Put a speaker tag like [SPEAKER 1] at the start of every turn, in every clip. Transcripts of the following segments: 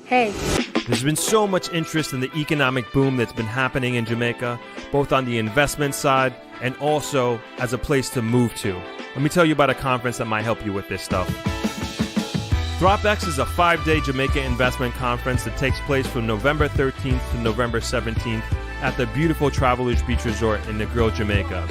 [SPEAKER 1] Hey,
[SPEAKER 2] There's been so much interest in the economic boom that's been happening in Jamaica, both on the investment side and also as a place to move to. Let me tell you about a conference that might help you with this stuff. ThropX is a 5-day Jamaica investment conference that takes place from November 13th to November 17th at the beautiful Travelers Beach Resort in Negril, Jamaica.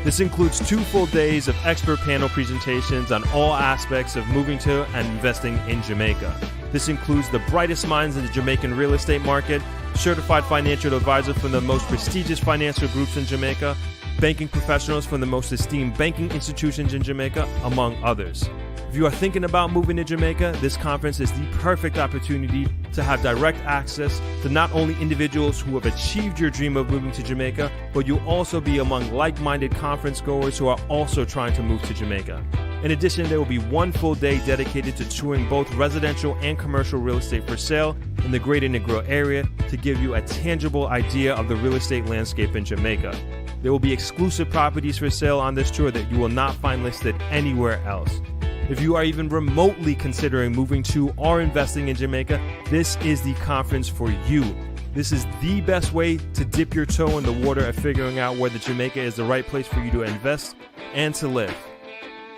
[SPEAKER 2] This includes 2 full days of expert panel presentations on all aspects of moving to and investing in Jamaica. This includes the brightest minds in the Jamaican real estate market, certified financial advisors from the most prestigious financial groups in Jamaica, banking professionals from the most esteemed banking institutions in Jamaica, among others. If you are thinking about moving to Jamaica, this conference is the perfect opportunity to have direct access to not only individuals who have achieved your dream of moving to Jamaica, but you'll also be among like-minded conference goers who are also trying to move to Jamaica. In addition, there will be 1 full day dedicated to touring both residential and commercial real estate for sale in the greater Negril area to give you a tangible idea of the real estate landscape in Jamaica. There will be exclusive properties for sale on this tour that you will not find listed anywhere else. If you are even remotely considering moving to or investing in Jamaica, this is the conference for you. This is the best way to dip your toe in the water of figuring out whether Jamaica is the right place for you to invest and to live.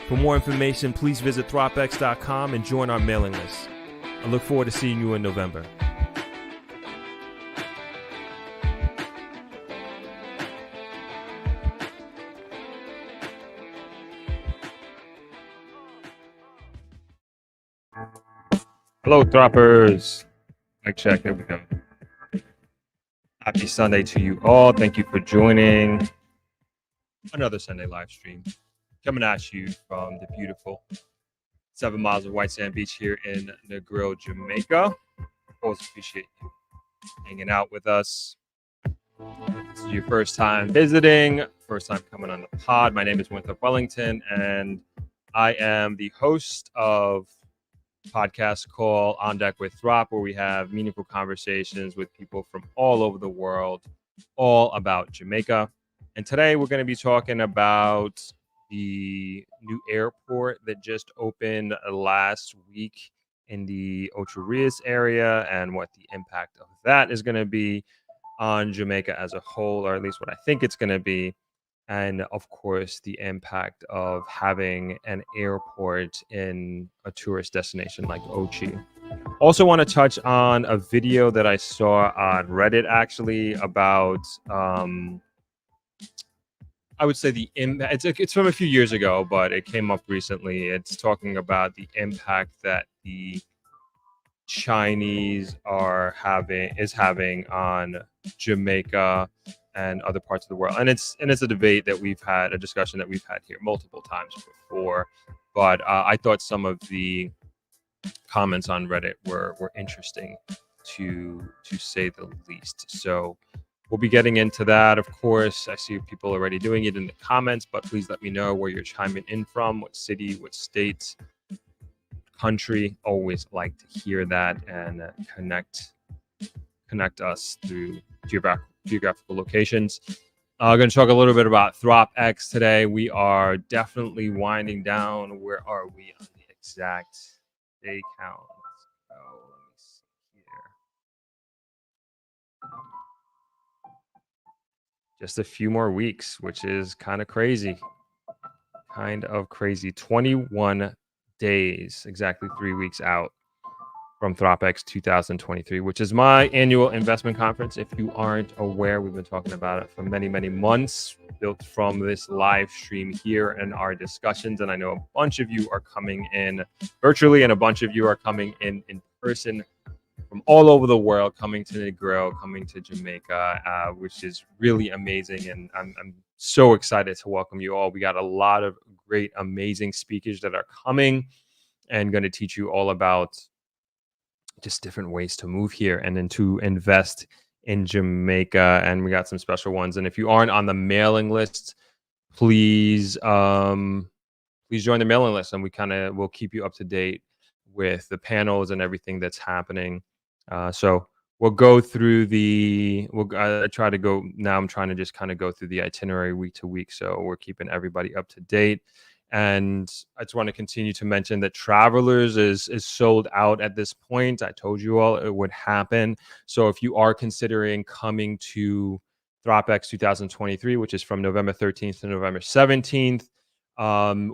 [SPEAKER 2] For more information, please visit thropx.com and join our mailing list. I look forward to seeing you in November. Hello, Throppers. Mic check. There we go. Happy Sunday to you all. Thank you for joining another Sunday live stream. Coming at you from the beautiful 7 miles of white sand beach here in Negril, Jamaica. Always appreciate you hanging out with us. This is your first time visiting, first time coming on the pod. My name is Winthrop Wellington, and I am the host of podcast called On Deck with Throp, where we have meaningful conversations with people from all over the world, all about Jamaica. And today we're going to be talking about the new airport that just opened last week in the Ocho Rios area and what the impact of that is going to be on Jamaica as a whole, or at least what I think it's going to be. And of course, the impact of having an airport in a tourist destination like Ochi. Also want to touch on a video that I saw on Reddit, actually, about, I would say the impact. It's from a few years ago, but it came up recently. It's talking about the impact that the Chinese is having on Jamaica and other parts of the world, and it's a debate that a discussion that we've had here multiple times before. But I thought some of the comments on Reddit were interesting, to say the least. So we'll be getting into that. Of course, I see people already doing it in the comments, but please let me know where you're chiming in from, what city, what state, country. Always like to hear that and connect us through geographical locations. I'm going to talk a little bit about ThropX today. We are definitely winding down. Where are we on the exact day count? Let's go. Let me see here. Just a few more weeks, which is kind of crazy. 21 days, exactly 3 weeks out from ThropX 2023, which is my annual investment conference. If you aren't aware, we've been talking about it for many, many months, built from this live stream here and our discussions. And I know a bunch of you are coming in virtually, and a bunch of you are coming in person from all over the world, coming to Negril, coming to Jamaica, which is really amazing. And I'm so excited to welcome you all. We got a lot of great, amazing speakers that are coming and going to teach you all about just different ways to move here and then to invest in Jamaica. And we got some special ones. And if you aren't on the mailing list, please join the mailing list, and we'll keep you up to date with the panels and everything that's happening. So we'll go through I'm trying to just kind of go through the itinerary week to week. So we're keeping everybody up to date. And I just want to continue to mention that Travelers is sold out at this point. I told you all it would happen. So if you are considering coming to ThropX 2023, which is from November 13th to November 17th,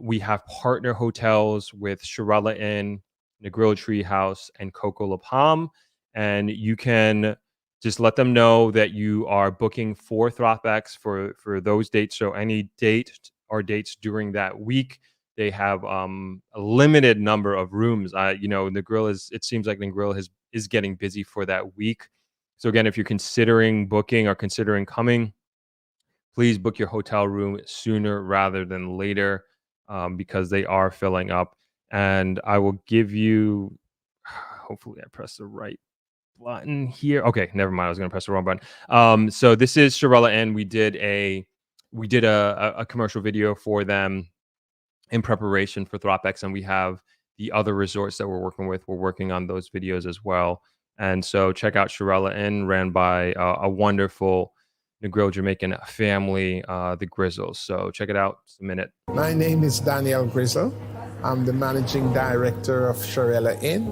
[SPEAKER 2] we have partner hotels with Shirella Inn, Negril Treehouse, and Coco La Palm. And you can just let them know that you are booking for ThropX for those dates. So any date or dates during that week, they have a limited number of rooms. Negril it seems like Negril is getting busy for that week. So again, if you're considering booking or considering coming, please book your hotel room sooner rather than later, because they are filling up. And I will give you, hopefully I press the right button here. Okay, never mind. I was going to press the wrong button. So this is Shirella Inn. We did a commercial video for them in preparation for ThropX, and we have the other resorts that we're working with. We're working on those videos as well. And so check out Shirella Inn, ran by a wonderful Negril Jamaican family, the Grizzles. So check it out. It's a minute.
[SPEAKER 1] My name is Daniel Grizzle. I'm the managing director of Shirella Inn,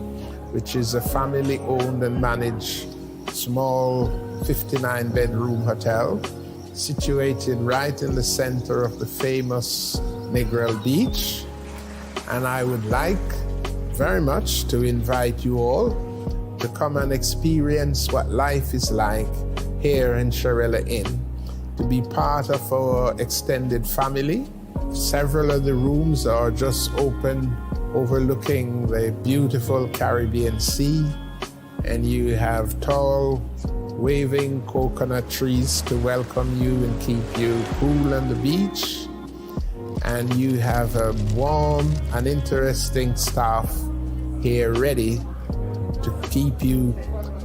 [SPEAKER 1] which is a family-owned and managed small 59-bedroom hotel situated right in the center of the famous Negril Beach. And I would like very much to invite you all to come and experience what life is like here in Shirella Inn, to be part of our extended family. Several of the rooms are just open, overlooking the beautiful Caribbean Sea, and you have tall, waving coconut trees to welcome you and keep you cool on the beach. And you have a warm and interesting staff here ready to keep you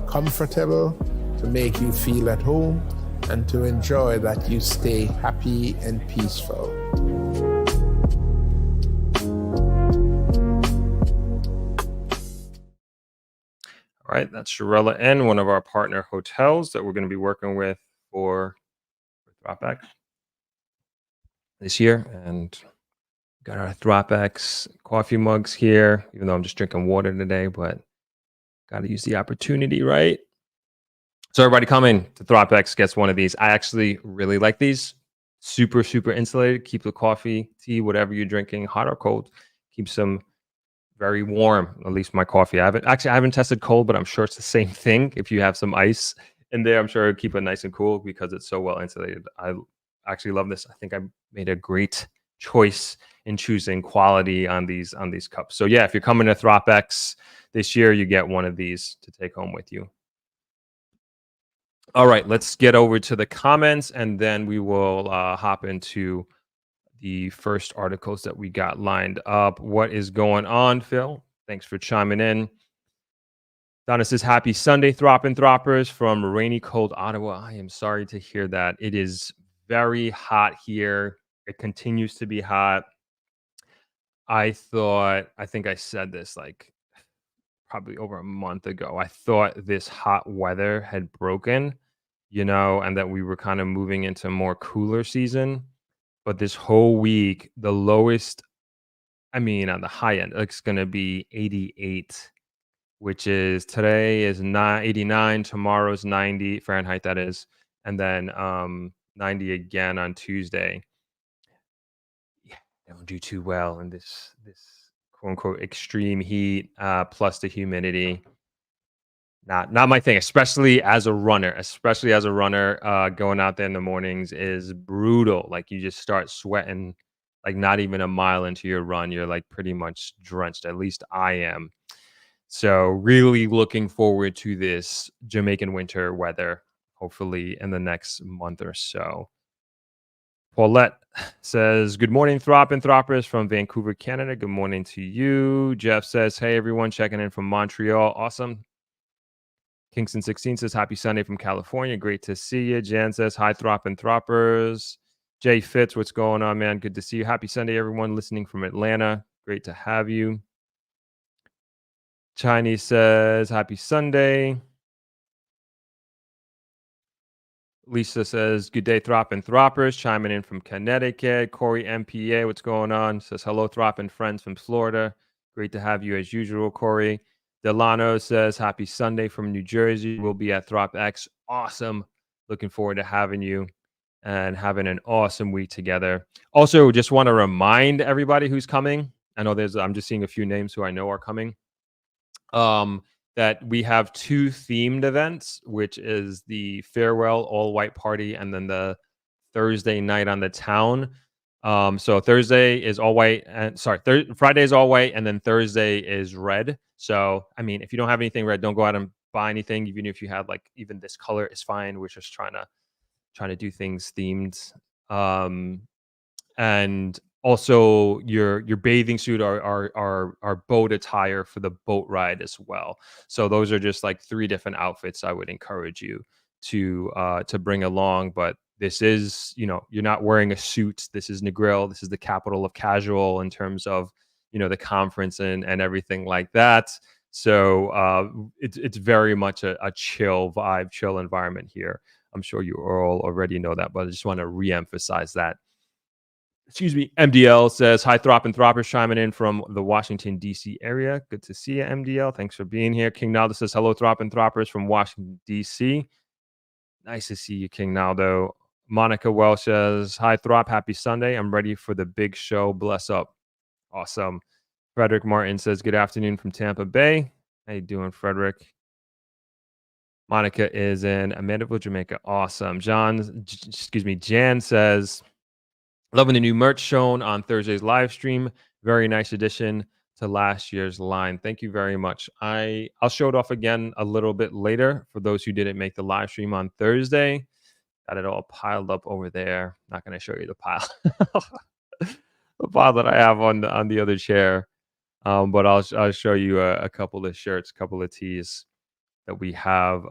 [SPEAKER 1] comfortable, to make you feel at home, and to enjoy that you stay happy and peaceful.
[SPEAKER 2] All right, that's Shirella Inn, one of our partner hotels that we're going to be working with for ThropX this year. And got our ThropX coffee mugs here, even though I'm just drinking water today, but got to use the opportunity, right? So everybody coming to ThropX gets one of these. I actually really like these. Super, super insulated. Keep the coffee, tea, whatever you're drinking, hot or cold, keeps them very warm. At least my coffee. I haven't tested cold, but I'm sure it's the same thing. If you have some ice in there, I'm sure it'll keep it nice and cool because it's so well insulated. I actually love this. I think I made a great choice in choosing quality on these cups. So yeah, if you're coming to ThropX this year, you get one of these to take home with you. All right, let's get over to the comments, and then we will hop into the first articles that we got lined up. What is going on, Phil? Thanks for chiming in. Donna says, happy Sunday, Throppers from rainy, cold Ottawa. I am sorry to hear that. It is very hot here. It continues to be hot. I think I said this like probably over a month ago. I thought this hot weather had broken, and that we were kind of moving into more cooler season. But this whole week, the lowest, on the high end, it's going to be 88, which is today is 89, tomorrow's 90 Fahrenheit, that is, and then 90 again on Tuesday. Yeah, don't do too well in this quote unquote extreme heat, plus the humidity. Not my thing, especially as a runner. Going out there in the mornings is brutal. Like you just start sweating, like not even a mile into your run, you're like pretty much drenched. At least I am. So really looking forward to this Jamaican winter weather, hopefully in the next month or so. Paulette says, good morning, Throppers from Vancouver, Canada. Good morning to you. Jeff says, hey, everyone, checking in from Montreal. Awesome. Kingston 16 says, happy Sunday from California. Great to see you. Jan says, hi, Throppers. Jay Fitz, what's going on, man? Good to see you. Happy Sunday, everyone listening from Atlanta. Great to have you. Chinese says, happy Sunday. Lisa says, good day, Throp and Throppers, chiming in from Connecticut. Corey MPA, what's going on? Says, hello, Throp and friends from Florida. Great to have you as usual, Corey. Delano says, happy Sunday from New Jersey. We'll be at Throp X. Awesome. Looking forward to having you and having an awesome week together. Also, just want to remind everybody who's coming. I know I'm just seeing a few names who I know are coming. That we have two themed events, which is the farewell all white party and then the Thursday night on the town. So Thursday is all white, and Friday is all white, and then Thursday is red. So I mean, if you don't have anything red, don't go out and buy anything. Even if you have like even this color is fine. We're just trying to do things themed. And also your bathing suit are boat attire for the boat ride as well. So those are just like three different outfits I would encourage you to bring along. But this is, you're not wearing a suit. This is Negril. This is the capital of casual in terms of, the conference and everything like that. So it's very much a chill vibe, chill environment here. I'm sure you all already know that, but I just want to reemphasize that. Excuse me. MDL says, hi, Throp and Throppers, chiming in from the Washington, D.C. area. Good to see you, MDL. Thanks for being here. King Naldo says, hello, Throp and Throppers from Washington, D.C. Nice to see you, King Naldo. Monica Welsh says, hi, Throp. Happy Sunday. I'm ready for the big show. Bless up. Awesome. Frederick Martin says, good afternoon from Tampa Bay. How you doing, Frederick? Monica is in Mandeville, Jamaica. Awesome. Jan says, loving the new merch shown on Thursday's live stream. Very nice addition to last year's line. Thank you very much. I'll show it off again a little bit later for those who didn't make the live stream on Thursday. Got it all piled up over there. Not going to show you the pile, the pile that I have on the other chair. But I'll show you a couple of shirts, a couple of tees that we have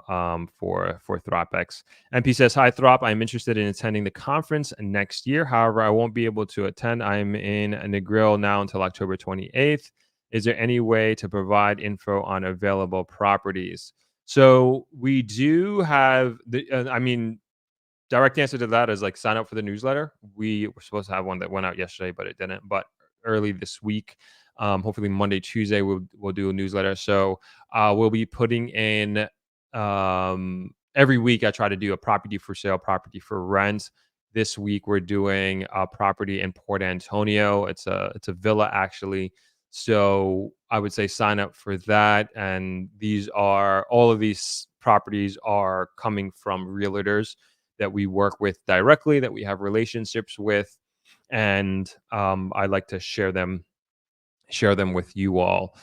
[SPEAKER 2] for ThropX. MP says, hi, Throp. I'm interested in attending the conference next year. However, I won't be able to attend. I'm in Negril now until October 28th. Is there any way to provide info on available properties? So we do have, direct answer to that is like sign up for the newsletter. We were supposed to have one that went out yesterday, but it didn't. But early this week, hopefully Monday, Tuesday, we'll do a newsletter. So we'll be putting in every week. I try to do a property for sale, property for rent. This week we're doing a property in Port Antonio. It's a villa actually. So I would say sign up for that. And all of these properties are coming from realtors that we work with directly, that we have relationships with, and I like to share them with you all.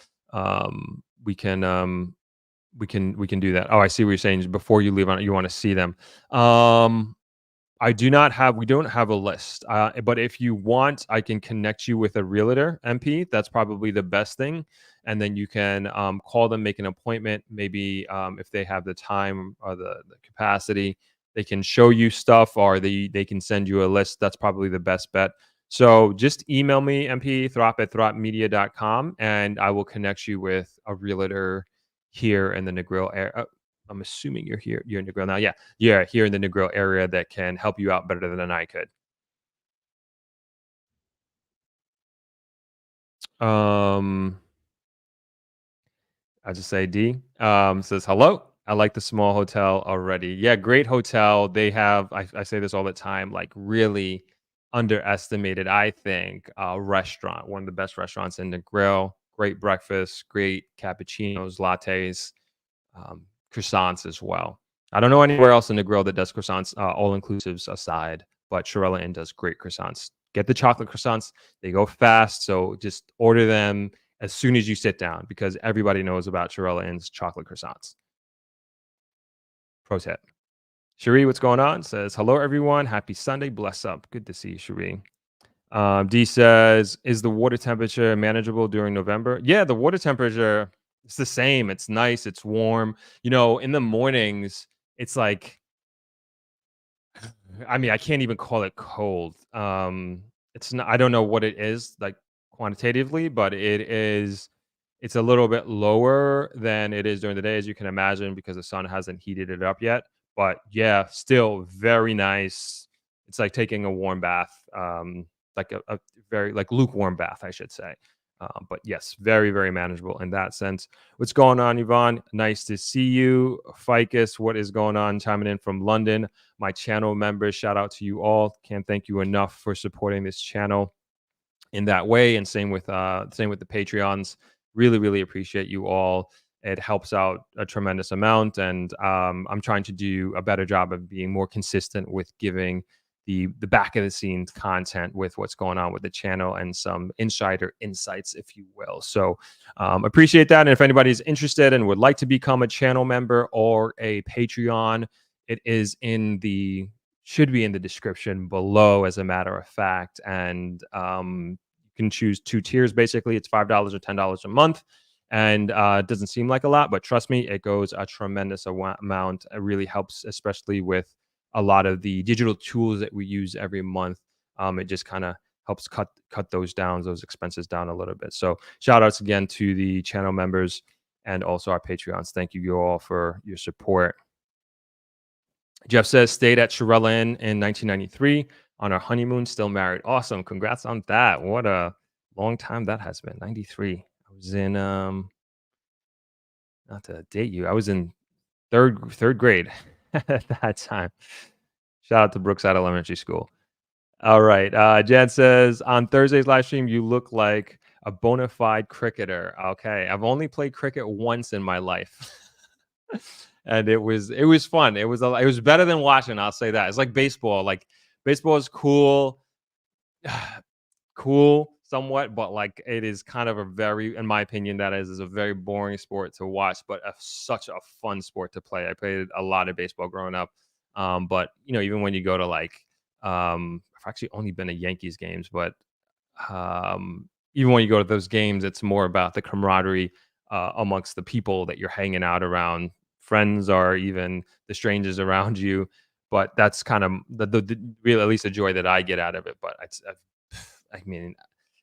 [SPEAKER 2] We can do that. Oh, I see what you're saying. Before you leave on, you want to see them. We don't have a list. But if you want, I can connect you with a realtor, MP. That's probably the best thing. And then you can call them, make an appointment. Maybe if they have the time or the capacity, they can show you stuff, or they can send you a list. That's probably the best bet. So just email me, MP, throp@thropmedia.com, and I will connect you with a realtor here in the Negril area. I'm assuming you're in Negril now. Yeah, here in the Negril area that can help you out better than I could. I just say D says hello. I like the small hotel already. Yeah, great hotel. They have, I say this all the time, like really underestimated, I think, restaurant. One of the best restaurants in the grill. Great breakfast, great cappuccinos, lattes, croissants as well. I don't know anywhere else in the grill that does croissants, all inclusives aside, but Shirella Inn does great croissants. Get the chocolate croissants. They go fast, so just order them as soon as you sit down, because everybody knows about Shirella Inn's chocolate croissants. Pro tip. Cherie, what's going on? Says, hello, everyone. Happy Sunday. Bless up. Good to see you, Cherie. D says, is the water temperature manageable during November? Yeah, the water temperature, it's the same. It's nice. It's warm. In the mornings, it's like, I can't even call it cold. It's not, I don't know what it is like quantitatively, but it's a little bit lower than it is during the day, as you can imagine, because the sun hasn't heated it up yet. But yeah, still very nice. It's like taking a warm bath, like a very like lukewarm bath, I should say. But yes, very, very manageable in that sense. What's going on, Yvonne? Nice to see you. Ficus, what is going on? Chiming in from London. My channel members, shout out to you all. Can't thank you enough for supporting this channel in that way. And same with the Patreons. Really, really appreciate you all. It helps out a tremendous amount, and I'm trying to do a better job of being more consistent with giving the back of the scenes content with what's going on with the channel and some insider insights, if you will. So appreciate that. And if anybody's interested and would like to become a channel member or a Patreon, it is should be in the description below, as a matter of fact. And you can choose 2 tiers. Basically, it's $5 or $10 a month. And it doesn't seem like a lot, but trust me, it goes a tremendous amount. It really helps, especially with a lot of the digital tools that we use every month. It just kind of helps cut those expenses down a little bit. So shout outs again to the channel members and also our Patreons. Thank you all for your support. Jeff says, stayed at Shirella Inn in 1993 on our honeymoon, still married. Awesome. Congrats on that. What a long time that has been. 93. I was in, not to date you, I was in third grade at that time. Shout out to Brookside Elementary School. All right. Jan says, on Thursday's live stream, you look like a bona fide cricketer. Okay. I've only played cricket once in my life. And it was fun. It was better than watching, I'll say that. It's like baseball. Like baseball is cool. Cool somewhat, but like it is kind of a very, in my opinion, that is a very boring sport to watch, but such a fun sport to play. I played a lot of baseball growing up. But even when you go to like, I've actually only been to Yankees games, but even when you go to those games, it's more about the camaraderie amongst the people that you're hanging out around, friends or even the strangers around you. But that's kind of the real, at least the joy that I get out of it. But I mean,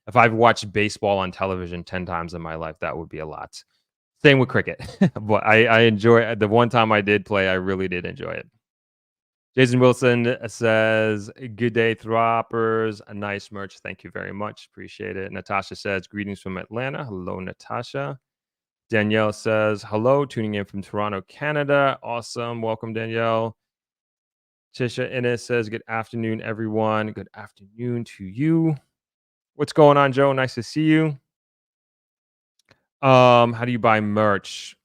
[SPEAKER 2] if I've watched baseball on television 10 times in my life, that would be a lot. Same with cricket. But I enjoy it. The one time I did play, I really did enjoy it. Jason Wilson says, good day, Throppers. A nice merch. Thank you very much. Appreciate it. Natasha says, greetings from Atlanta. Hello, Natasha. Danielle says, hello, tuning in from Toronto, Canada. Awesome. Welcome, Danielle. Tisha Innes says, good afternoon, everyone. Good afternoon to you. What's going on, Joe? Nice to see you. How do you buy merch?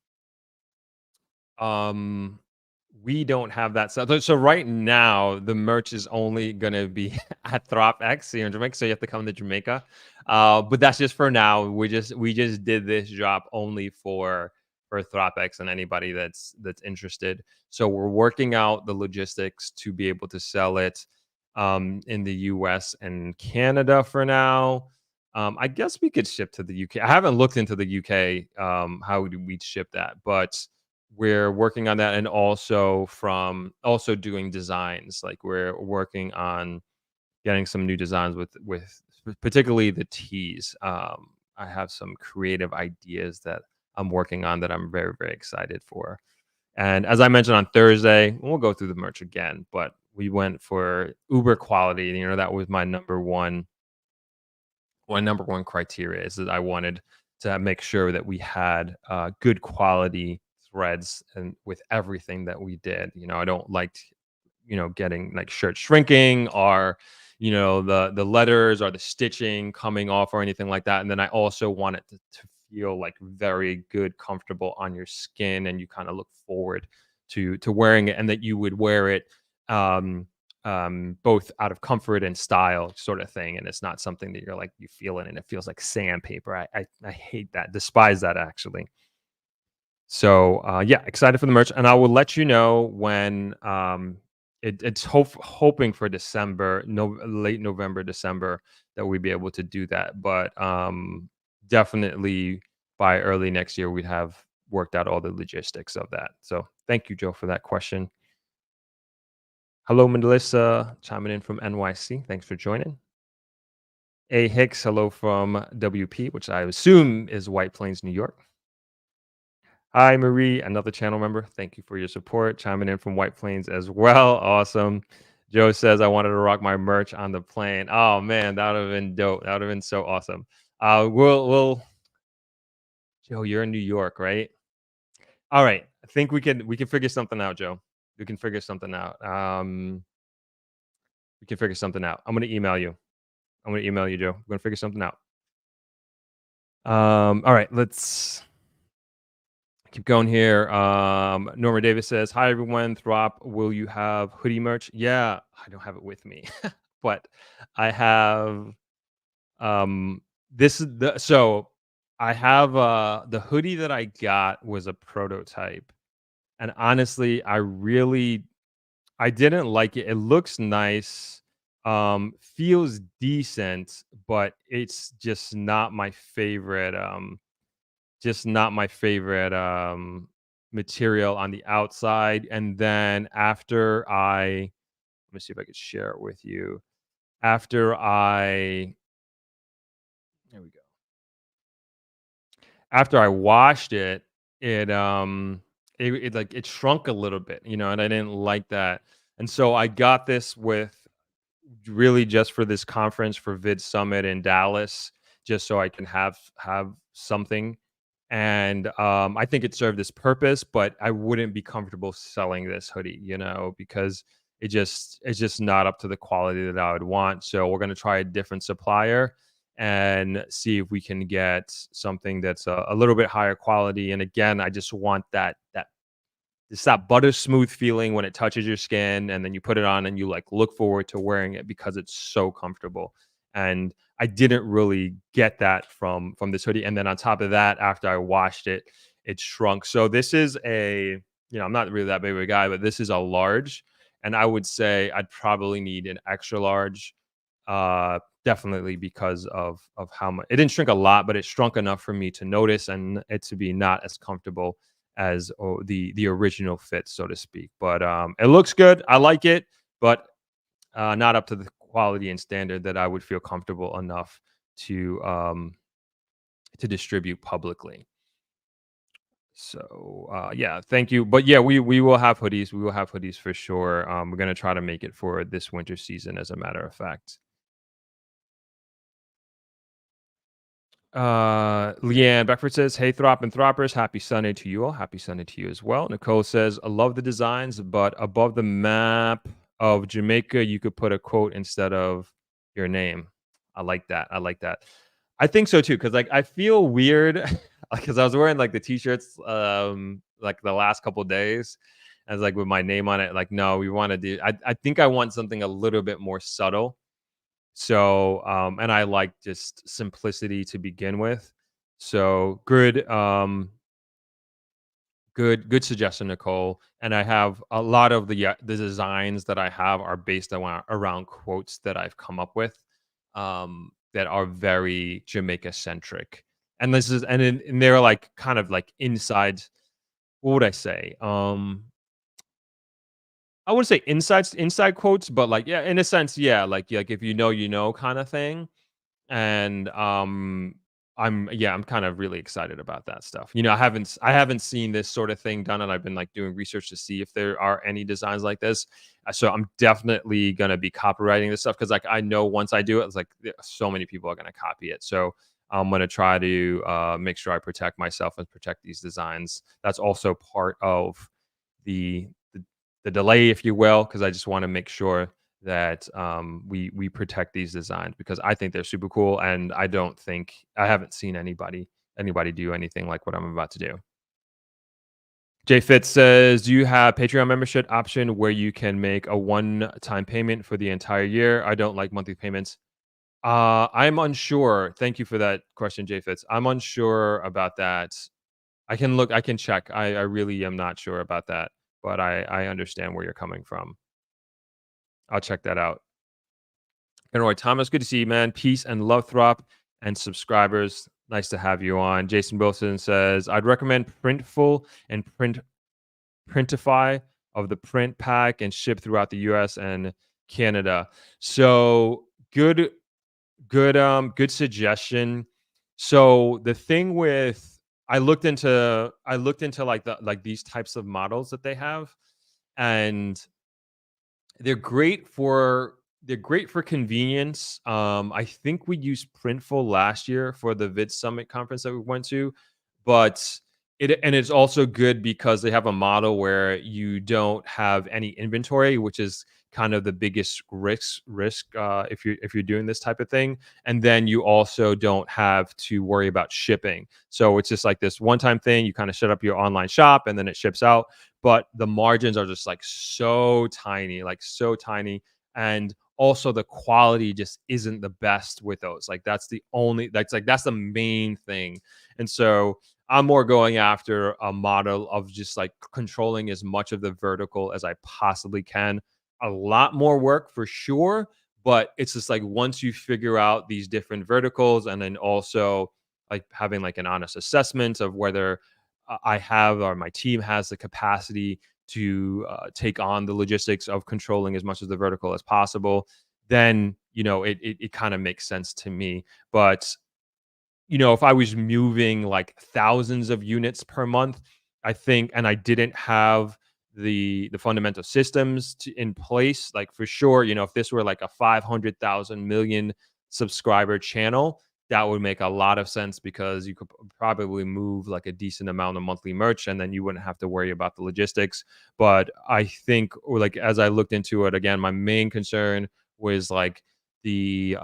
[SPEAKER 2] We don't have that stuff. So right now, the merch is only gonna be at ThropX here in Jamaica. So you have to come to Jamaica. But that's just for now. We just did this drop only for ThropX and anybody that's interested. So we're working out the logistics to be able to sell it in the US and Canada for now. I guess we could ship to the UK. I haven't looked into the UK. How do we ship that? But we're working on that, and also doing designs. Like we're working on getting some new designs with particularly the tees. I have some creative ideas that I'm working on that I'm very, very excited for. And as I mentioned on Thursday, we'll go through the merch again, but we went for uber quality. That was my number one criteria, is that I wanted to make sure that we had good quality threads and with everything that we did. I don't like getting like shirt shrinking or the letters or the stitching coming off or anything like that. And then I also want it to feel like very good, comfortable on your skin, and you kind of look forward to wearing it, and that you would wear it both out of comfort and style sort of thing. And it's not something that you feel it and it feels like sandpaper. I hate that, despise that actually. So yeah, excited for the merch, and I will let you know when it's hoping for December, late November, December, that we'd be able to do that. But definitely by early next year, we'd have worked out all the logistics of that. So thank you, Joe, for that question. Hello, Melissa, chiming in from NYC. Thanks for joining. A. Hicks, hello from WP, which I assume is White Plains, New York. Hi, Marie, another channel member. Thank you for your support. Chiming in from White Plains as well. Awesome. Joe says I wanted to rock my merch on the plane. Oh man, that would have been dope. That would have been so awesome. We'll Joe, you're in New York, right? All right. I think we can figure something out, Joe. We can figure something out. We can figure something out. I'm gonna email you. I'm gonna email you, Joe. We're gonna figure something out. All right, let's keep going here. Norma Davis says, "Hi everyone. Throp, will you have hoodie merch?" Yeah, I don't have it with me, but I have this is the so I have the hoodie that I got was a prototype. And honestly, I didn't like it. It looks nice, feels decent, but it's just not my favorite material on the outside. And then let me see if I could share it with you. After I There we go. After I washed it, it like it shrunk a little bit, and I didn't like that. And so I got this with really just for this conference for Vid Summit in Dallas, just so I can have something. And I think it served its purpose, but I wouldn't be comfortable selling this hoodie, because it's just not up to the quality that I would want. So we're gonna try a different supplier and see if we can get something that's a little bit higher quality. And again, I just want that it's that butter smooth feeling when it touches your skin, and then you put it on and you like look forward to wearing it because it's so comfortable. And I didn't really get that from this hoodie. And then on top of that, after I washed it, it shrunk. So this is I'm not really that big of a guy, but this is a large. And I would say I'd probably need an extra large. Definitely because of how much it didn't shrink a lot, but it shrunk enough for me to notice and it to be not as comfortable as the original fit, so to speak. But it looks good. I like it, but not up to the quality and standard that I would feel comfortable enough to distribute publicly. So yeah, thank you. But yeah, we will have hoodies. We will have hoodies for sure. We're gonna try to make it for this winter season, as a matter of fact. Leanne Beckford says, "Hey, Throp and Throppers, happy Sunday to you all. Happy Sunday to you as well." Nicole says, "I love the designs, but above the map of Jamaica, you could put a quote instead of your name." I like that. I like that. I think so too, because like I feel weird because I was wearing like the t-shirts like the last couple days as like with my name on it. Like, no, we want to do I think I want something a little bit more subtle. So, and I like just simplicity to begin with. So good suggestion, Nicole. And I have a lot of the designs that I have are based around quotes that I've come up with, that are very Jamaica centric. And and they're like kind of like inside. What would I say? I wouldn't say inside quotes, but like yeah, in a sense, yeah, like if you know kind of thing. And I'm kind of really excited about that stuff. I haven't seen this sort of thing done, and I've been like doing research to see if there are any designs like this. So I'm definitely gonna be copywriting this stuff because like I know once I do it, it's like so many people are gonna copy it. So I'm gonna try to make sure I protect myself and protect these designs. That's also part of the the delay, if you will, because I just want to make sure that we protect these designs because I think they're super cool, and I haven't seen anybody do anything like what I'm about to do. Jay Fitz says, "Do you have Patreon membership option where you can make a one-time payment for the entire year? I don't like monthly payments." I'm unsure. Thank you for that question, Jay Fitz. I'm unsure about that. I can check. I really am not sure about that, but I understand where you're coming from. I'll check that out. And Roy Thomas, good to see you, man. Peace and love, Throp and subscribers. Nice to have you on. Jason Wilson says, "I'd recommend Printful and Printify of the print pack and ship throughout the US and Canada." So good suggestion. So the thing with I looked into like these types of models that they have, and they're great for they're great for convenience. I think we used Printful last year for the Vid Summit conference that we went to, but it's also good because they have a model where you don't have any inventory, which is kind of the biggest risk if you're doing this type of thing. And then you also don't have to worry about shipping. So it's just like this one-time thing. You kind of set up your online shop and then it ships out, but the margins are just like so tiny. And also the quality just isn't the best with those. Like that's the main thing. And so I'm more going after a model of just like controlling as much of the vertical as I possibly can. A lot more work for sure, but it's just like once you figure out these different verticals and then also like having like an honest assessment of whether I have or my team has the capacity to take on the logistics of controlling as much of the vertical as possible, then it kind of makes sense to me. But if I was moving like thousands of units per month, I think, and I didn't have the fundamental systems in place, like for sure, if this were like a 500,000 million subscriber channel, that would make a lot of sense because you could probably move like a decent amount of monthly merch and then you wouldn't have to worry about the logistics. But I think, or like as I looked into it again, my main concern was like the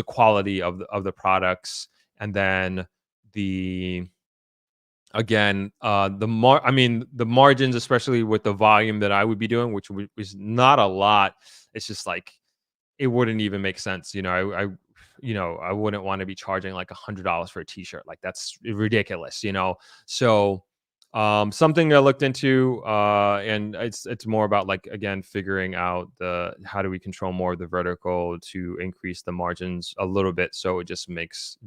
[SPEAKER 2] quality of the products, and then the the margins, especially with the volume that I would be doing, which was not a lot. It's just like it wouldn't even make sense. I wouldn't want to be charging like $100 for a t-shirt. Like that's ridiculous. So something I looked into, and it's more about like again figuring out the how do we control more of the vertical to increase the margins a little bit, so it just makes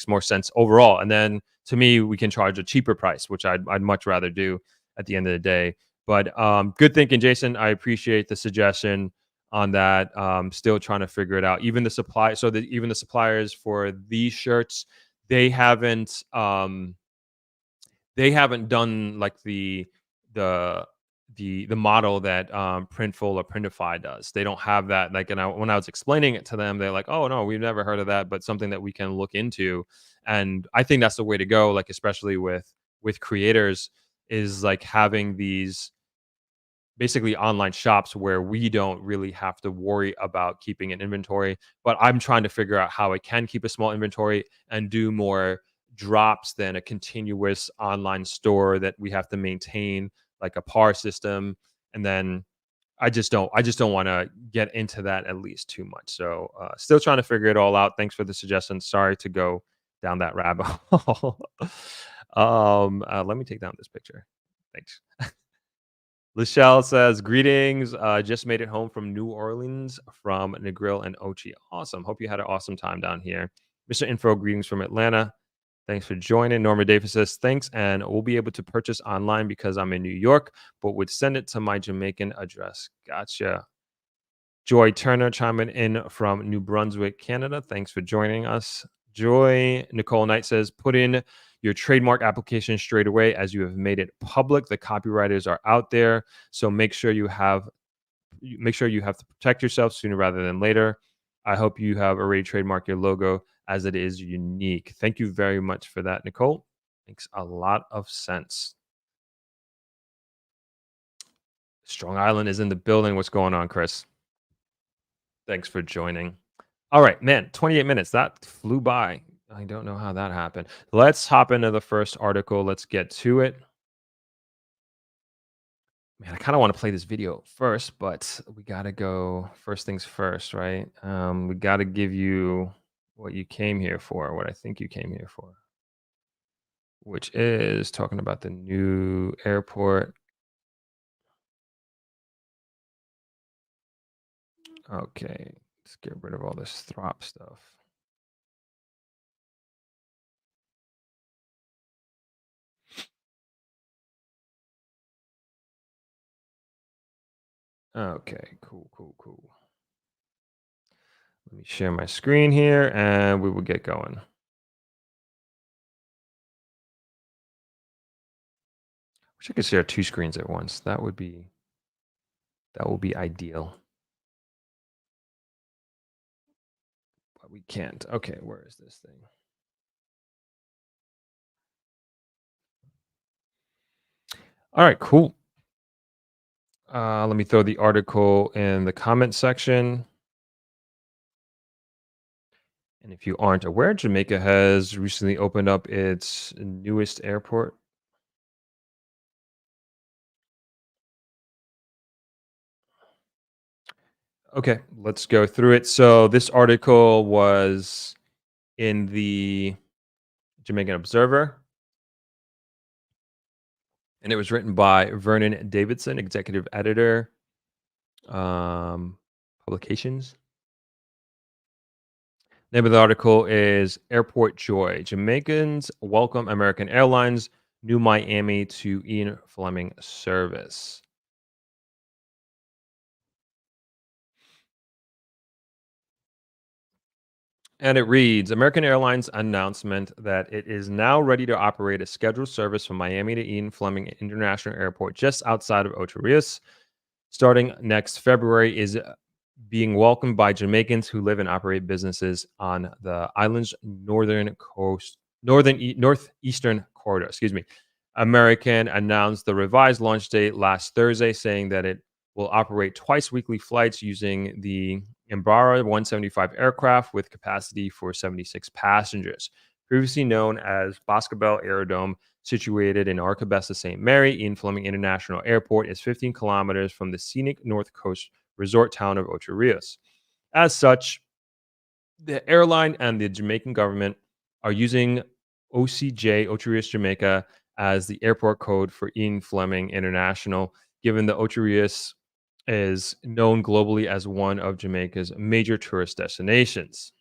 [SPEAKER 2] more sense overall. And then to me, we can charge a cheaper price, which I'd much rather do at the end of the day. But good thinking, Jason. I appreciate the suggestion on that. Still trying to figure it out. Even the suppliers for these shirts, they haven't done like the the model that Printful or Printify does. They don't have that. Like, and when I was explaining it to them, they're like, "Oh no, we've never heard of that," but something that we can look into. And I think that's the way to go. Like, especially with creators, is like having these basically online shops where we don't really have to worry about keeping an inventory. But I'm trying to figure out how I can keep a small inventory and do more drops than a continuous online store that we have to maintain like a par system. And then I just don't want to get into that at least too much. So still trying to figure it all out. Thanks for the suggestion. Sorry to go down that rabbit hole. Let me take down this picture. Thanks. Lachelle says, "Greetings. Just made it home from New Orleans from Negril and Ochi. Awesome. Hope you had an awesome time down here." Mr. Info, greetings from Atlanta. Thanks for joining. Norma Davis says, "Thanks. And we'll be able to purchase online because I'm in New York, but would send it to my Jamaican address." Gotcha. Joy Turner chiming in from New Brunswick, Canada. Thanks for joining us. Joy Nicole Knight says, "Put in your trademark application straight away as you have made it public. The copywriters are out there, so make sure you have to protect yourself sooner rather than later. I hope you have already trademarked your logo as it is unique." Thank you very much for that, Nicole. Makes a lot of sense. Strong Island is in the building. What's going on, Chris? Thanks for joining. All right, man, 28 minutes. That flew by. I don't know how that happened. Let's hop into the first article. Let's get to it. Man, I kind of want to play this video first, but we got to go first things first, right? We got to give you what you came here for, what I think you came here for, which is talking about the new airport. Okay, let's get rid of all this throp stuff. Okay, cool. Let me share my screen here and we will get going. Wish I could share two screens at once. That would be ideal. But we can't. Okay, where is this thing? All right, cool. Let me throw the article in the comment section. And if you aren't aware, Jamaica has recently opened up its newest airport. Okay, let's go through it. So this article was in the Jamaican Observer, and it was written by Vernon Davidson, executive editor, publications. Name of the article is Airport Joy. Jamaicans welcome American Airlines new Miami to Ian Fleming service. And it reads American Airlines announcement that it is now ready to operate a scheduled service from Miami to Ian Fleming International Airport just outside of Ocho Rios starting next February is being welcomed by Jamaicans who live and operate businesses on the island's northeastern corridor. Excuse me. American announced the revised launch date last Thursday, saying that it will operate twice weekly flights using the Embraer 175 aircraft with capacity for 76 passengers. Previously known as Boscobel Aerodrome, situated in Arcabessa St. Mary, Ian Fleming International Airport is 15 kilometers from the scenic North Coast resort town of Ocho Rios. As such, the airline and the Jamaican government are using OCJ, Ocho Rios, Jamaica, as the airport code for Ian Fleming International, given the Ocho Rios is known globally as one of Jamaica's major tourist destinations.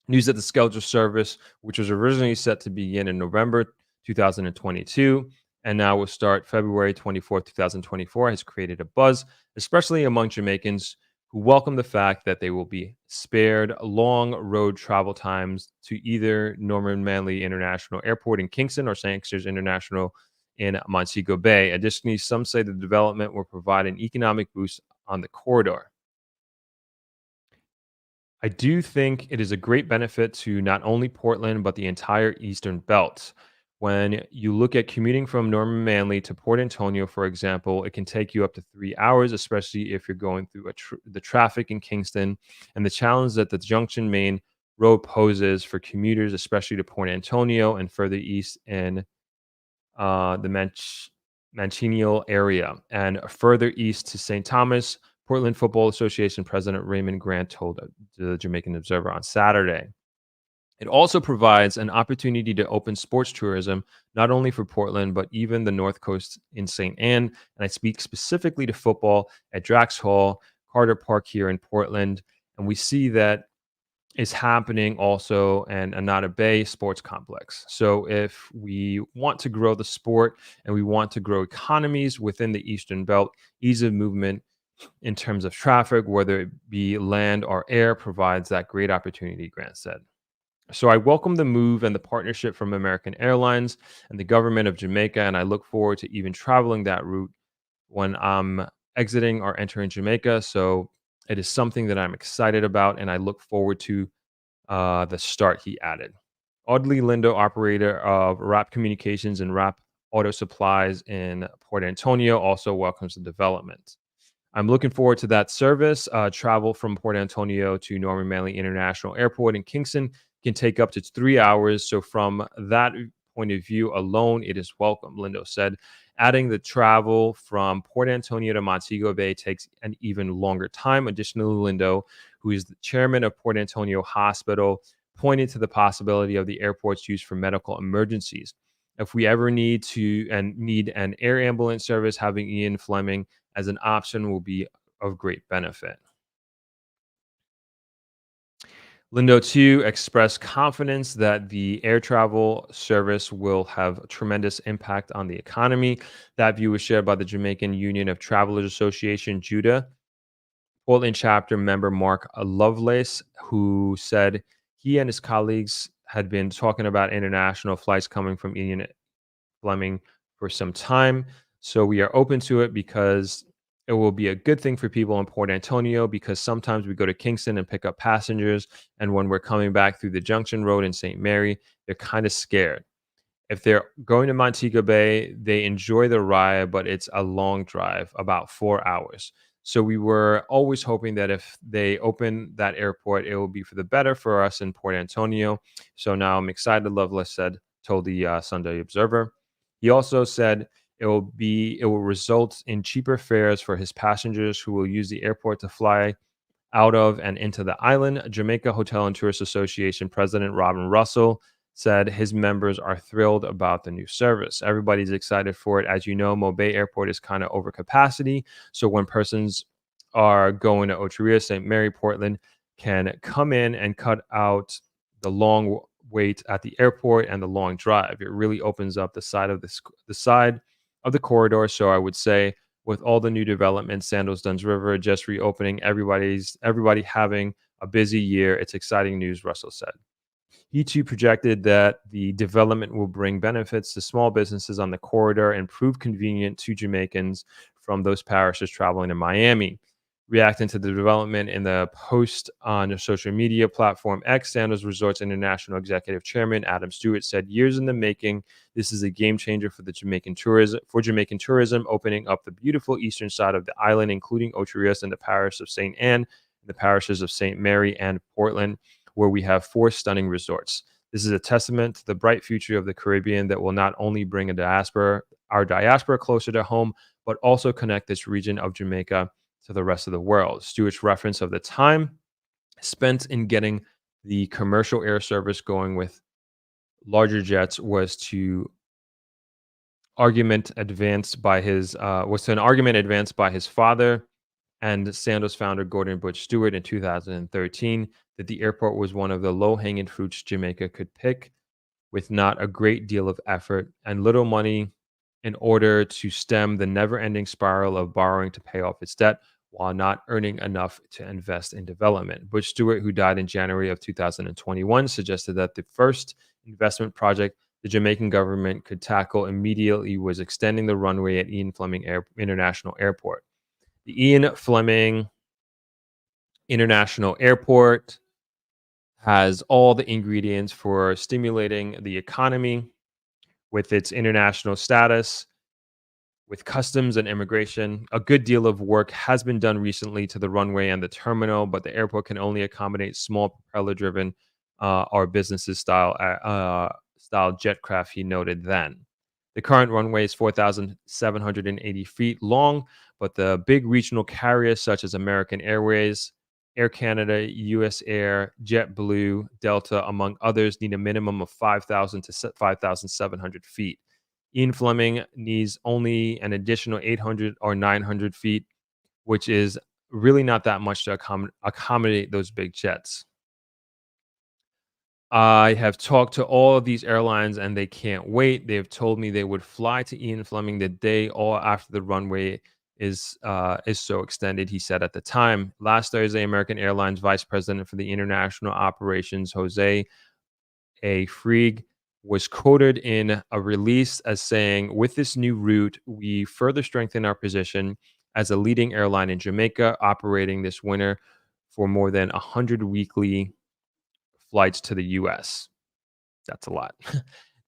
[SPEAKER 2] News that the scheduled service, which was originally set to begin in November 2022 and now will start February 24th, 2024, has created a buzz, especially among Jamaicans who welcome the fact that they will be spared long road travel times to either Norman Manley International Airport in Kingston or St. Xavier's International in Montego Bay. Additionally, some say the development will provide an economic boost on the corridor. I do think it is a great benefit to not only Portland, but the entire Eastern Belt. When you look at commuting from Norman Manley to Port Antonio, for example, it can take you up to 3 hours, especially if you're going through the traffic in Kingston and the challenge that the Junction Main Road poses for commuters, especially to Port Antonio and further east in the Mancinial area and further east to St. Thomas. Portland Football Association President Raymond Grant told the Jamaican Observer on Saturday. It also provides an opportunity to open sports tourism, not only for Portland, but even the North Coast in St. Anne. And I speak specifically to football at Drax Hall, Carter Park here in Portland. And we see that is happening also in Anada Bay Sports Complex. So if we want to grow the sport and we want to grow economies within the Eastern Belt, ease of movement in terms of traffic, whether it be land or air, provides that great opportunity, Grant said. So I welcome the move and the partnership from American Airlines and the government of Jamaica, and I look forward to even traveling that route when I'm exiting or entering Jamaica. So it is something that I'm excited about, and I look forward to the start, he added. Audley Lindo, operator of Wrap Communications and Wrap Auto Supplies in Port Antonio, also welcomes the development. I'm looking forward to that service. Travel from Port Antonio to Norman Manley International Airport in Kingston can take up to 3 hours. So, from that point of view alone, it is welcome, Lindo said. Adding the travel from Port Antonio to Montego Bay takes an even longer time. Additionally, Lindo, who is the chairman of Port Antonio Hospital, pointed to the possibility of the airport's use for medical emergencies. If we ever need an air ambulance service, having Ian Fleming as an option will be of great benefit. Lindo, too, expressed confidence that the air travel service will have a tremendous impact on the economy. That view was shared by the Jamaican Union of Travelers Association, JUDA, Portland chapter member Mark Lovelace, who said he and his colleagues had been talking about international flights coming from Ian Fleming for some time. So we are open to it because it will be a good thing for people in Port Antonio because sometimes we go to Kingston and pick up passengers. And when we're coming back through the Junction Road in St. Mary, they're kind of scared. If they're going to Montego Bay, they enjoy the ride, but it's a long drive, about 4 hours. So we were always hoping that if they open that airport, it will be for the better for us in Port Antonio. So now I'm excited, Loveless said, told the Sunday Observer. He also said it will result in cheaper fares for his passengers who will use the airport to fly out of and into the island. Jamaica Hotel and Tourist Association President Robin Russell said his members are thrilled about the new service. Everybody's excited for it. As you know, Mobay Airport is kind of over capacity. So when persons are going to Oteria, St. Mary, Portland, can come in and cut out the long wait at the airport and the long drive. It really opens up the side of the side of the corridor. So I would say with all the new developments, Sandals Duns River just reopening, everybody having a busy year. It's exciting news, Russell said. He too projected that the development will bring benefits to small businesses on the corridor and prove convenient to Jamaicans from those parishes traveling to Miami. Reacting to the development in the post on the social media platform X, Sandals Resorts International Executive Chairman Adam Stewart said, "Years in the making, this is a game changer for Jamaican tourism, opening up the beautiful eastern side of the island, including Ocho and the parish of St. Anne, the parishes of St. Mary and Portland, where we have 4 stunning resorts. This is a testament to the bright future of the Caribbean that will not only bring our diaspora closer to home, but also connect this region of Jamaica to the rest of the world." Stewart's reference of the time spent in getting the commercial air service going with larger jets was to an argument advanced by his father and Sandals founder Gordon Butch Stewart in 2013 that the airport was one of the low-hanging fruits Jamaica could pick with not a great deal of effort and little money in order to stem the never-ending spiral of borrowing to pay off its debt while not earning enough to invest in development. Butch Stewart, who died in January of 2021, suggested that the first investment project the Jamaican government could tackle immediately was extending the runway at Ian Fleming International Airport. The Ian Fleming International Airport has all the ingredients for stimulating the economy with its international status, with customs and immigration. A good deal of work has been done recently to the runway and the terminal, but the airport can only accommodate small propeller-driven or businesses style jet craft, he noted then. The current runway is 4,780 feet long, but the big regional carriers such as American Airways, Air Canada, US Air, JetBlue, Delta, among others, need a minimum of 5,000 to 5,700 feet. Ian Fleming needs only an additional 800 or 900 feet, which is really not that much to accommodate those big jets. I have talked to all of these airlines and they can't wait. They have told me they would fly to Ian Fleming the day or after the runway is so extended, he said at the time. Last Thursday, American Airlines Vice President for the International Operations, Jose A. Frieg, was quoted in a release as saying, "With this new route, we further strengthen our position as a leading airline in Jamaica, operating this winter for more than 100 weekly flights to the U.S." That's a lot.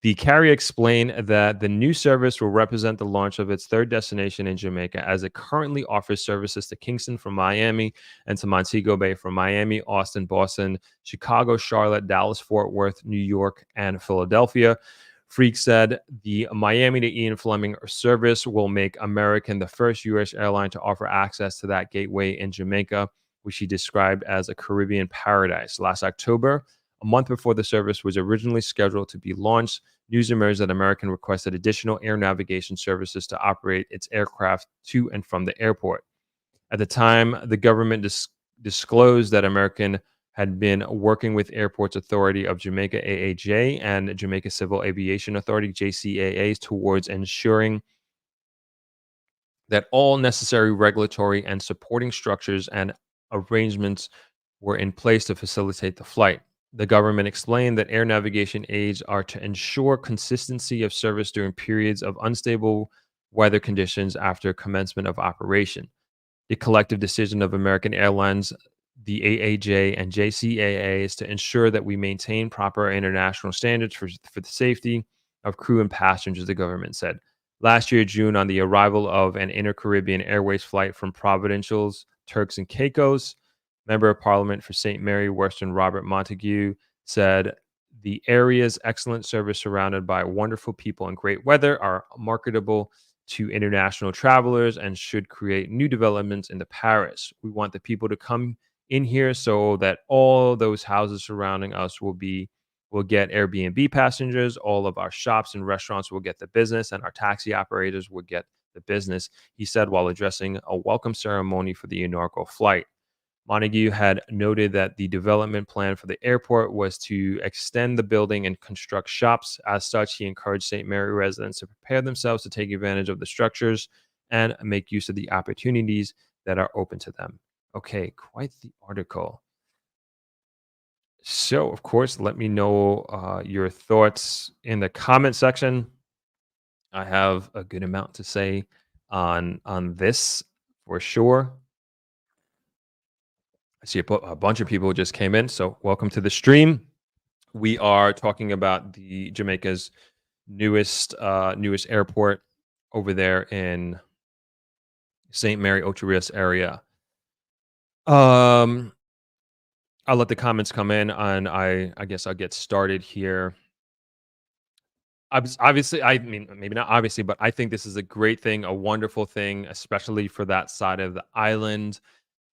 [SPEAKER 2] The carrier explained that the new service will represent the launch of its 3rd destination in Jamaica, as it currently offers services to Kingston from Miami and to Montego Bay from Miami, Austin, Boston, Chicago, Charlotte, Dallas, Fort Worth, New York, and Philadelphia. Freak said the Miami to Ian Fleming service will make American the first U.S. airline to offer access to that gateway in Jamaica, which he described as a Caribbean paradise. Last October, a month before the service was originally scheduled to be launched, news emerged that American requested additional air navigation services to operate its aircraft to and from the airport. At the time, the government disclosed that American had been working with Airports Authority of Jamaica, AAJ, and Jamaica Civil Aviation Authority, JCAA, towards ensuring that all necessary regulatory and supporting structures and arrangements were in place to facilitate the flight. The government explained that air navigation aids are to ensure consistency of service during periods of unstable weather conditions after commencement of operation. The collective decision of American Airlines, the AAJ, and JCAA is to ensure that we maintain proper international standards for the safety of crew and passengers, the government said. Last year, June, on the arrival of an Inter Caribbean Airways flight from Provincials, Turks and Caicos, Member of Parliament for St. Mary Western Robert Montague said, the area's excellent service surrounded by wonderful people and great weather are marketable to international travelers and should create new developments into Paris. We want the people to come in here so that all those houses surrounding us will get Airbnb passengers, all of our shops and restaurants will get the business, and our taxi operators will get the business, he said while addressing a welcome ceremony for the inaugural flight. Montague had noted that the development plan for the airport was to extend the building and construct shops. As such, he encouraged St. Mary residents to prepare themselves to take advantage of the structures and make use of the opportunities that are open to them. Okay, quite the article. So, of course, let me know your thoughts in the comment section. I have a good amount to say on this for sure. I see a bunch of people just came in, so welcome to the stream. We are talking about the Jamaica's newest airport over there in St. Mary Ocho Rios area. Um, I'll let the comments come in, and I guess I'll get started here. Obviously, I mean, maybe not obviously, but I think this is a great thing, a wonderful thing, especially for that side of the island.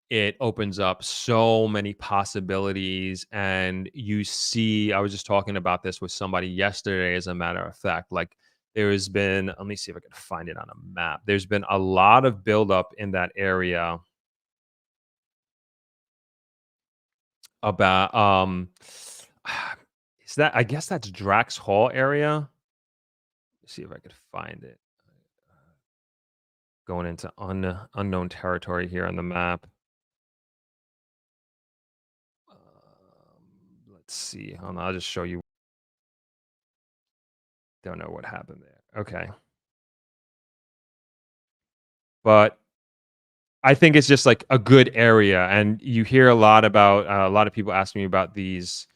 [SPEAKER 2] It opens up so many possibilities, and you see, I was just talking about this with somebody yesterday, as a matter of fact. Like, there has been, let me see if I can find it on a map. There's been a lot of buildup in that area about is that, I guess that's Drax Hall area. Let's see if I could find it. Going into unknown territory here on the map. Let's see. Hold on, I'll just show you. Don't know what happened there. Okay. But I think it's just like a good area, and you hear a lot about a lot of people asking me about these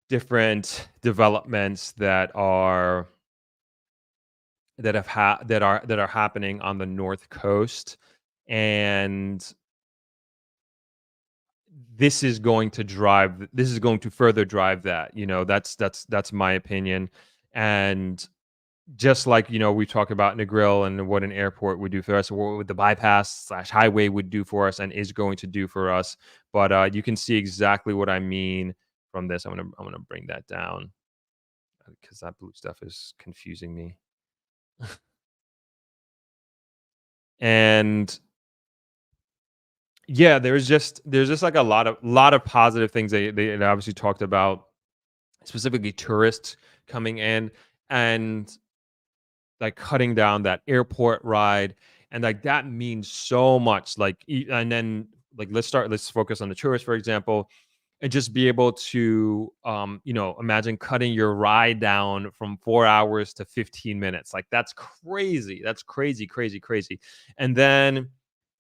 [SPEAKER 2] different developments that are happening on the North Coast, and this is going to further drive that. That's my opinion, and just like, we talk about Negril and what an airport would do for us, what would the bypass/highway would do for us and is going to do for us. But you can see exactly what I mean from this. I'm gonna bring that down because that blue stuff is confusing me. And yeah, there's just like a lot of positive things they obviously talked about, specifically tourists coming in and like cutting down that airport ride, and like that means so much. Like, and then like let's focus on the tourists, for example, and just be able to imagine cutting your ride down from 4 hours to 15 minutes. Like, that's crazy. That's crazy, crazy, crazy. And then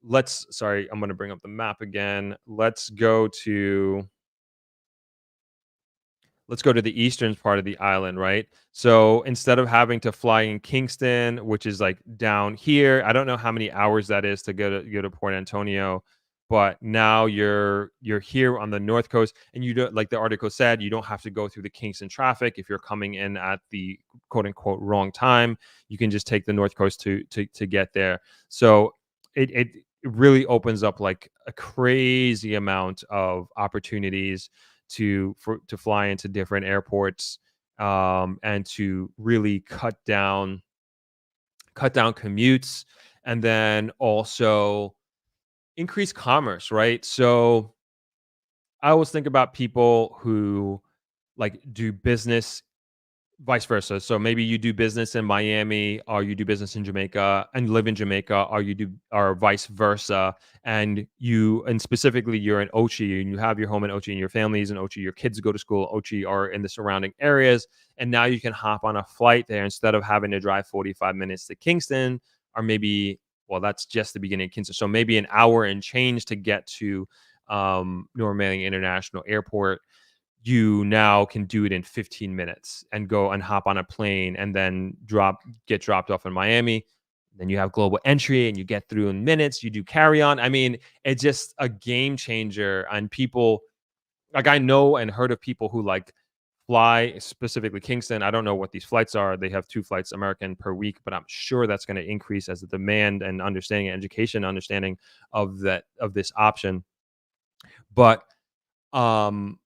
[SPEAKER 2] I'm going to bring up the map again. Let's go to the eastern part of the island, right? So instead of having to fly in Kingston, which is like down here, I don't know how many hours that is to go to Port Antonio, but now you're here on the North Coast, and you don't, like the article said, you don't have to go through the Kingston traffic if you're coming in at the quote unquote wrong time. You can just take the North Coast to get there. So it really opens up like a crazy amount of opportunities to fly into different airports, and to really cut down commutes, and then also increase commerce, right? So I always think about people who like do business vice versa. So maybe you do business in Miami, or you do business in Jamaica and live in Jamaica, or vice versa. And specifically you're in Ochi and you have your home in Ochi and your family's in Ochi, your kids go to school in Ochi or in the surrounding areas. And now you can hop on a flight there instead of having to drive 45 minutes to Kingston, or maybe, well, that's just the beginning of Kingston. So maybe an hour and change to get to Norman International Airport. You now can do it in 15 minutes and go and hop on a plane and then get dropped off in Miami. Then you have global entry and you get through in minutes. You do carry on. I mean, it's just a game changer. And people, like, I know and heard of people who like fly specifically Kingston. I don't know what these flights are. They have 2 flights American per week, but I'm sure that's going to increase as the demand and understanding, education, understanding of this option. But um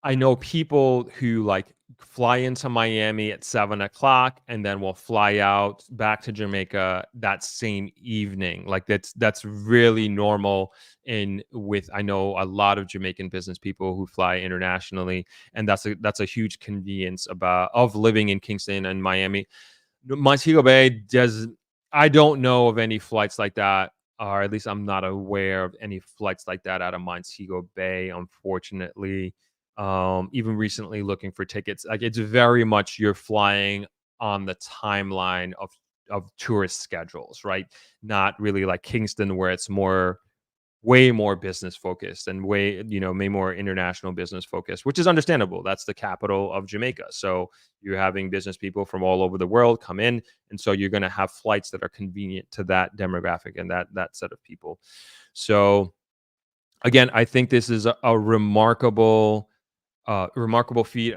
[SPEAKER 2] I know people who like fly into Miami at 7 o'clock and then will fly out back to Jamaica that same evening. Like that's really normal. In with I know a lot of Jamaican business people who fly internationally, and that's a huge convenience about of living in Kingston and Miami. Montego Bay does. I don't know of any flights like that, or at least I'm not aware of any flights like that out of Montego Bay, unfortunately. Even recently looking for tickets, like it's very much you're flying on the timeline of tourist schedules, right? Not really like Kingston, where it's way more business focused and way more international business focused, which is understandable. That's the capital of Jamaica. So you're having business people from all over the world come in. And so you're going to have flights that are convenient to that demographic and that set of people. So again, I think this is a remarkable feat.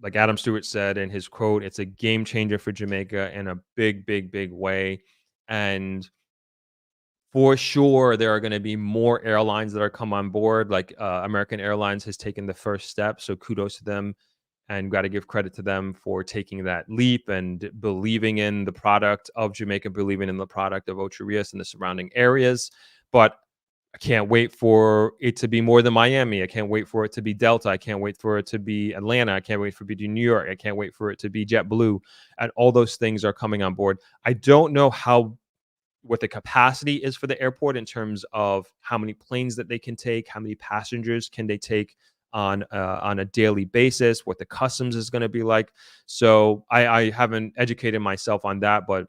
[SPEAKER 2] Like Adam Stewart said in his quote, it's a game changer for Jamaica in a big, big, big way. And for sure, there are going to be more airlines that are come on board. Like American Airlines has taken the first step, so kudos to them, and got to give credit to them for taking that leap and believing in the product of Jamaica, believing in the product of Ocho Rios and the surrounding areas. But I can't wait for it to be more than Miami. I can't wait for it to be Delta. I can't wait for it to be Atlanta. I can't wait for it to be New York. I can't wait for it to be JetBlue. And all those things are coming on board. I don't know what the capacity is for the airport in terms of how many planes that they can take, how many passengers can they take on a daily basis, what the customs is going to be like. So I haven't educated myself on that, but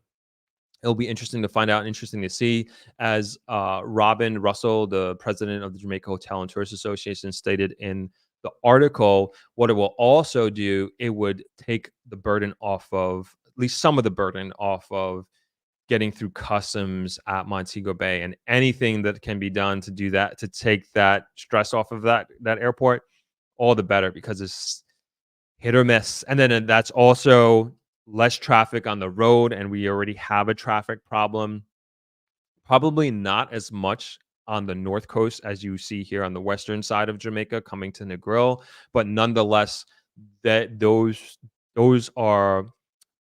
[SPEAKER 2] it'll be interesting to find out and interesting to see. As Robin Russell, the president of the Jamaica Hotel and Tourist Association, stated in the article, what it will also do, it would take the burden off of, at least some of the burden off of, getting through customs at Montego Bay, and anything that can be done to do that, to take that stress off of that airport, all the better, because it's hit or miss. And then that's also less traffic on the road, and we already have a traffic problem. Probably not as much on the north coast as you see here on the western side of Jamaica coming to Negril, but nonetheless, that those are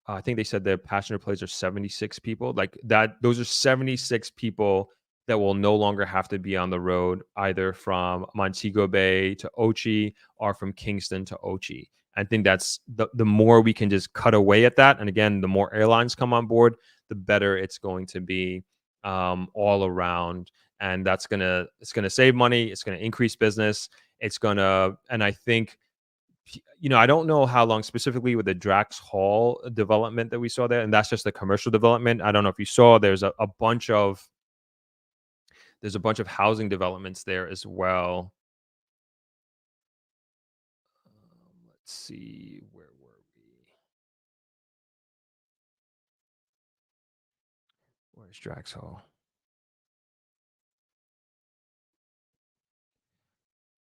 [SPEAKER 2] I think they said the passenger planes are 76 people. Like that, those are 76 people that will no longer have to be on the road, either from Montego Bay to Ochi or from Kingston to Ochi. I think that's the more we can just cut away at that. And again, the more airlines come on board, the better it's going to be all around. And it's gonna save money. It's gonna increase business. And I think, I don't know how long specifically with the Drax Hall development that we saw there, and that's just the commercial development. I don't know if you saw, there's a bunch of housing developments there as well. Let's see, where were we? Where's Drax Hall?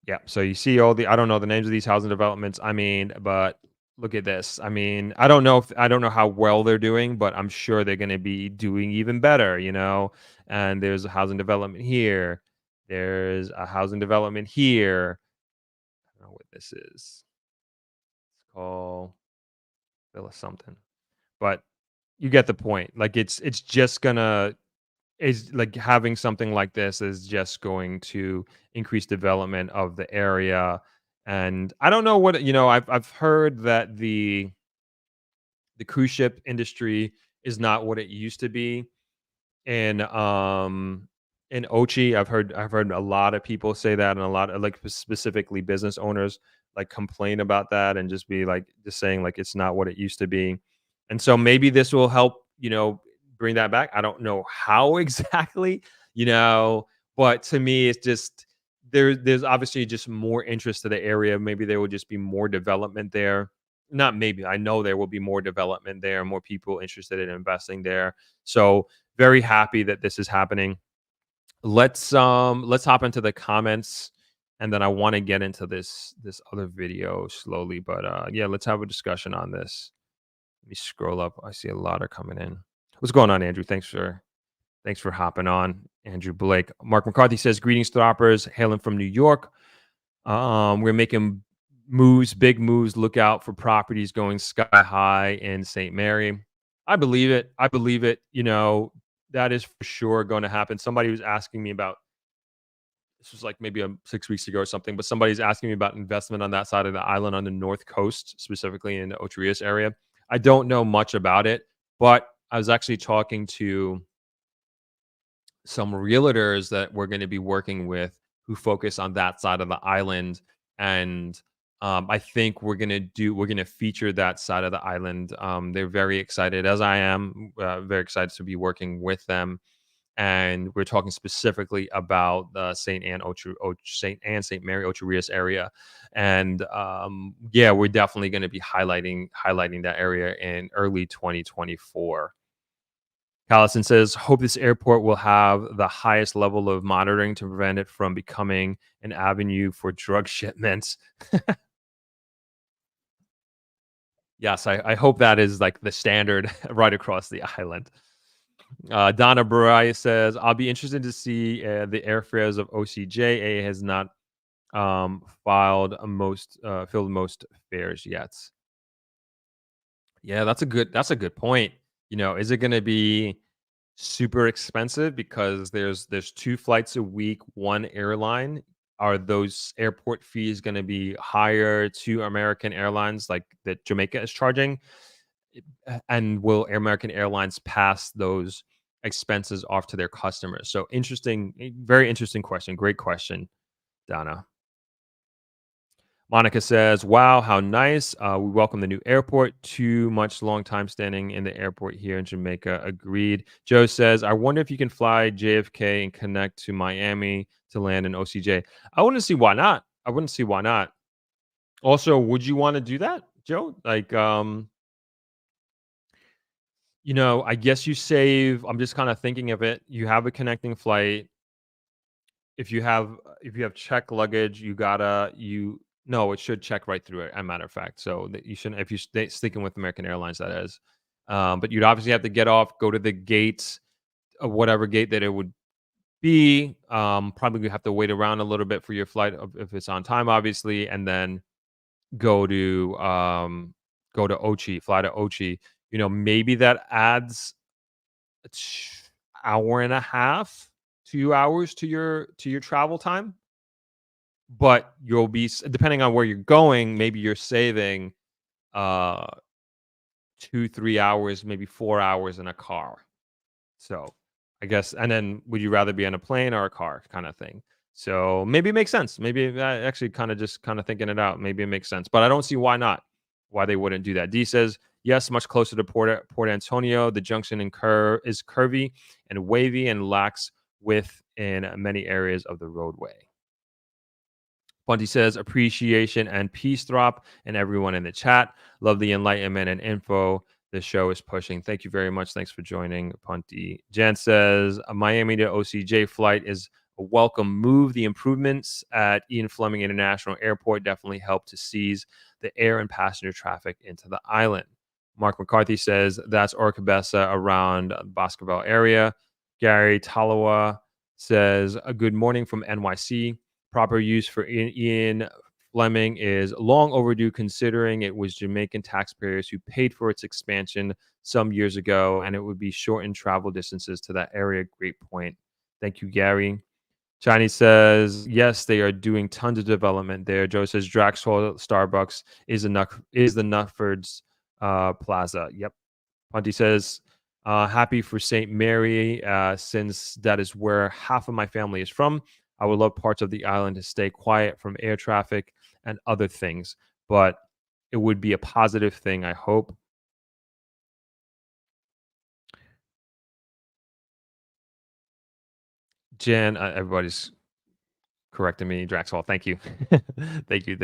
[SPEAKER 2] Yeah, so you see I don't know the names of these housing developments. I mean, but look at this. I mean, I don't know how well they're doing, but I'm sure they're going to be doing even better. And there's a housing development here. There's a housing development here. I don't know what this is. It's called Villa something. But you get the point. Like it's just gonna is like having something like this is just going to increase development of the area, And I don't know what, I've heard that the cruise ship industry is not what it used to be. In Ochi, I've heard a lot of people say that, and a lot of like specifically business owners like complain about that and just be like just saying like it's not what it used to be. And so maybe this will help, bring that back. I don't know how exactly, you know, but to me it's just there's obviously just more interest to the area. Maybe there will just be more development there. Not maybe, I know there will be more development there, more people interested in investing there. So very happy that this is happening. Let's hop into the comments, and then I want to get into this other video slowly, but yeah, let's have a discussion on this. Let me scroll up. I see a lot are coming in. What's going on, Andrew? Thanks for hopping on. Andrew Blake. Mark McCarthy says, greetings, Throppers, hailing from New York. We're making moves, big moves. Look out for properties going sky high in St. Mary. I believe it. I believe it. That is for sure going to happen. Somebody was asking me about this was like maybe 6 weeks ago or something, but somebody's asking me about investment on that side of the island on the north coast, specifically in the Ocho Rios area. I don't know much about it, but I was actually talking to some realtors that we're going to be working with who focus on that side of the island. And I think we're going to feature that side of the island. They're very excited, as I am, very excited to be working with them. And we're talking specifically about the St. Anne, St. Mary, Ocho Rios area. And yeah, we're definitely going to be highlighting that area in early 2024. Callison says, hope this airport will have the highest level of monitoring to prevent it from becoming an avenue for drug shipments. Yes, I hope that is like the standard right across the island. Donna Baraya says, I'll be interested to see the airfares of OCJA has not filled most fares yet. Yeah, that's a good point. Is it going to be super expensive because there's two flights a week, one airline? Are those airport fees going to be higher to American Airlines like that Jamaica is charging? And will American Airlines pass those expenses off to their customers? So interesting, very interesting question. Great question, Donna. Monica says, wow, how nice. We welcome the new airport. Too much long time standing in the airport here in Jamaica. Agreed. Joe says, I wonder if you can fly JFK and connect to Miami to land in OCJ. I wouldn't see why not. I wouldn't see why not. Also, would you want to do that, Joe? Like, I guess you save. I'm just kind of thinking of it. You have a connecting flight. If you have check luggage, you no, it should check right through it. As a matter of fact, so that you shouldn't if you stay sticking with American Airlines, that is. But you'd obviously have to get off, go to the gate, whatever gate that it would be. Probably have to wait around a little bit for your flight if it's on time, obviously, and then go to Ochi, fly to Ochi. Maybe that adds a hour and a half, 2 hours to your travel time. But you'll be depending on where you're going, maybe you're saving uh 2-3 hours, maybe 4 hours in a car. So I guess, and then would you rather be on a plane or a car kind of thing? So maybe it makes sense. Maybe actually kind of thinking it out. Maybe it makes sense, but I don't see why not. Why they wouldn't do that. D says yes, much closer to Port Antonio. The junction is curvy and wavy and lacks width in many areas of the roadway. Bunty says appreciation and peace drop, and everyone in the chat. Love the enlightenment and info the show is pushing. Thank you very much. Thanks for joining, Punty. Jan says a Miami to OCJ flight is a welcome move. The improvements at Ian Fleming International Airport definitely help to seize the air and passenger traffic into the island. Mark McCarthy says that's Orcabessa around the Boscoville area. Gary Talawa says a good morning from NYC. Proper use for Ian Fleming is long overdue, considering it was Jamaican taxpayers who paid for its expansion some years ago, and it would be shortened travel distances to that area. Great point. Thank you, Gary. Chinese says, yes, they are doing tons of development there. Joe says Draxhall Starbucks is the Nutford's Plaza. Yep. Ponty says, happy for St. Mary, since that is where half of my family is from. I would love parts of the island to stay quiet from air traffic and other things, but it would be a positive thing, I hope. Jan, everybody's correcting me. Draxhall, thank you. Thank you.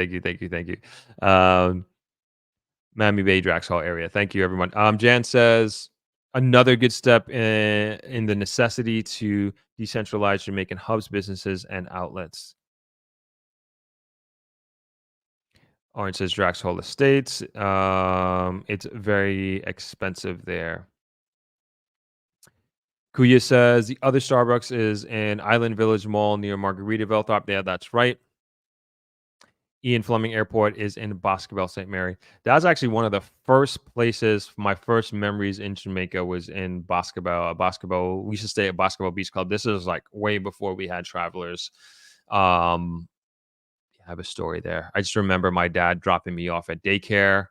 [SPEAKER 2] Miami Bay, Draxhall area. Thank you, everyone. Jan says, another good step in the necessity to decentralize Jamaican hubs, businesses, and outlets. Orange says Draxhall Estates. It's very expensive there. Kuya says the other Starbucks is in Island Village Mall near Margaritaville. Thought, yeah, that's right. Ian Fleming Airport is in Boscobel, St. Mary. That's actually one of the first places. My first memories in Jamaica was in Boscobel. Boscobel. We used to stay at Boscobel Beach Club. This is like way before we had travelers. I have a story there. I just remember my dad dropping me off at daycare,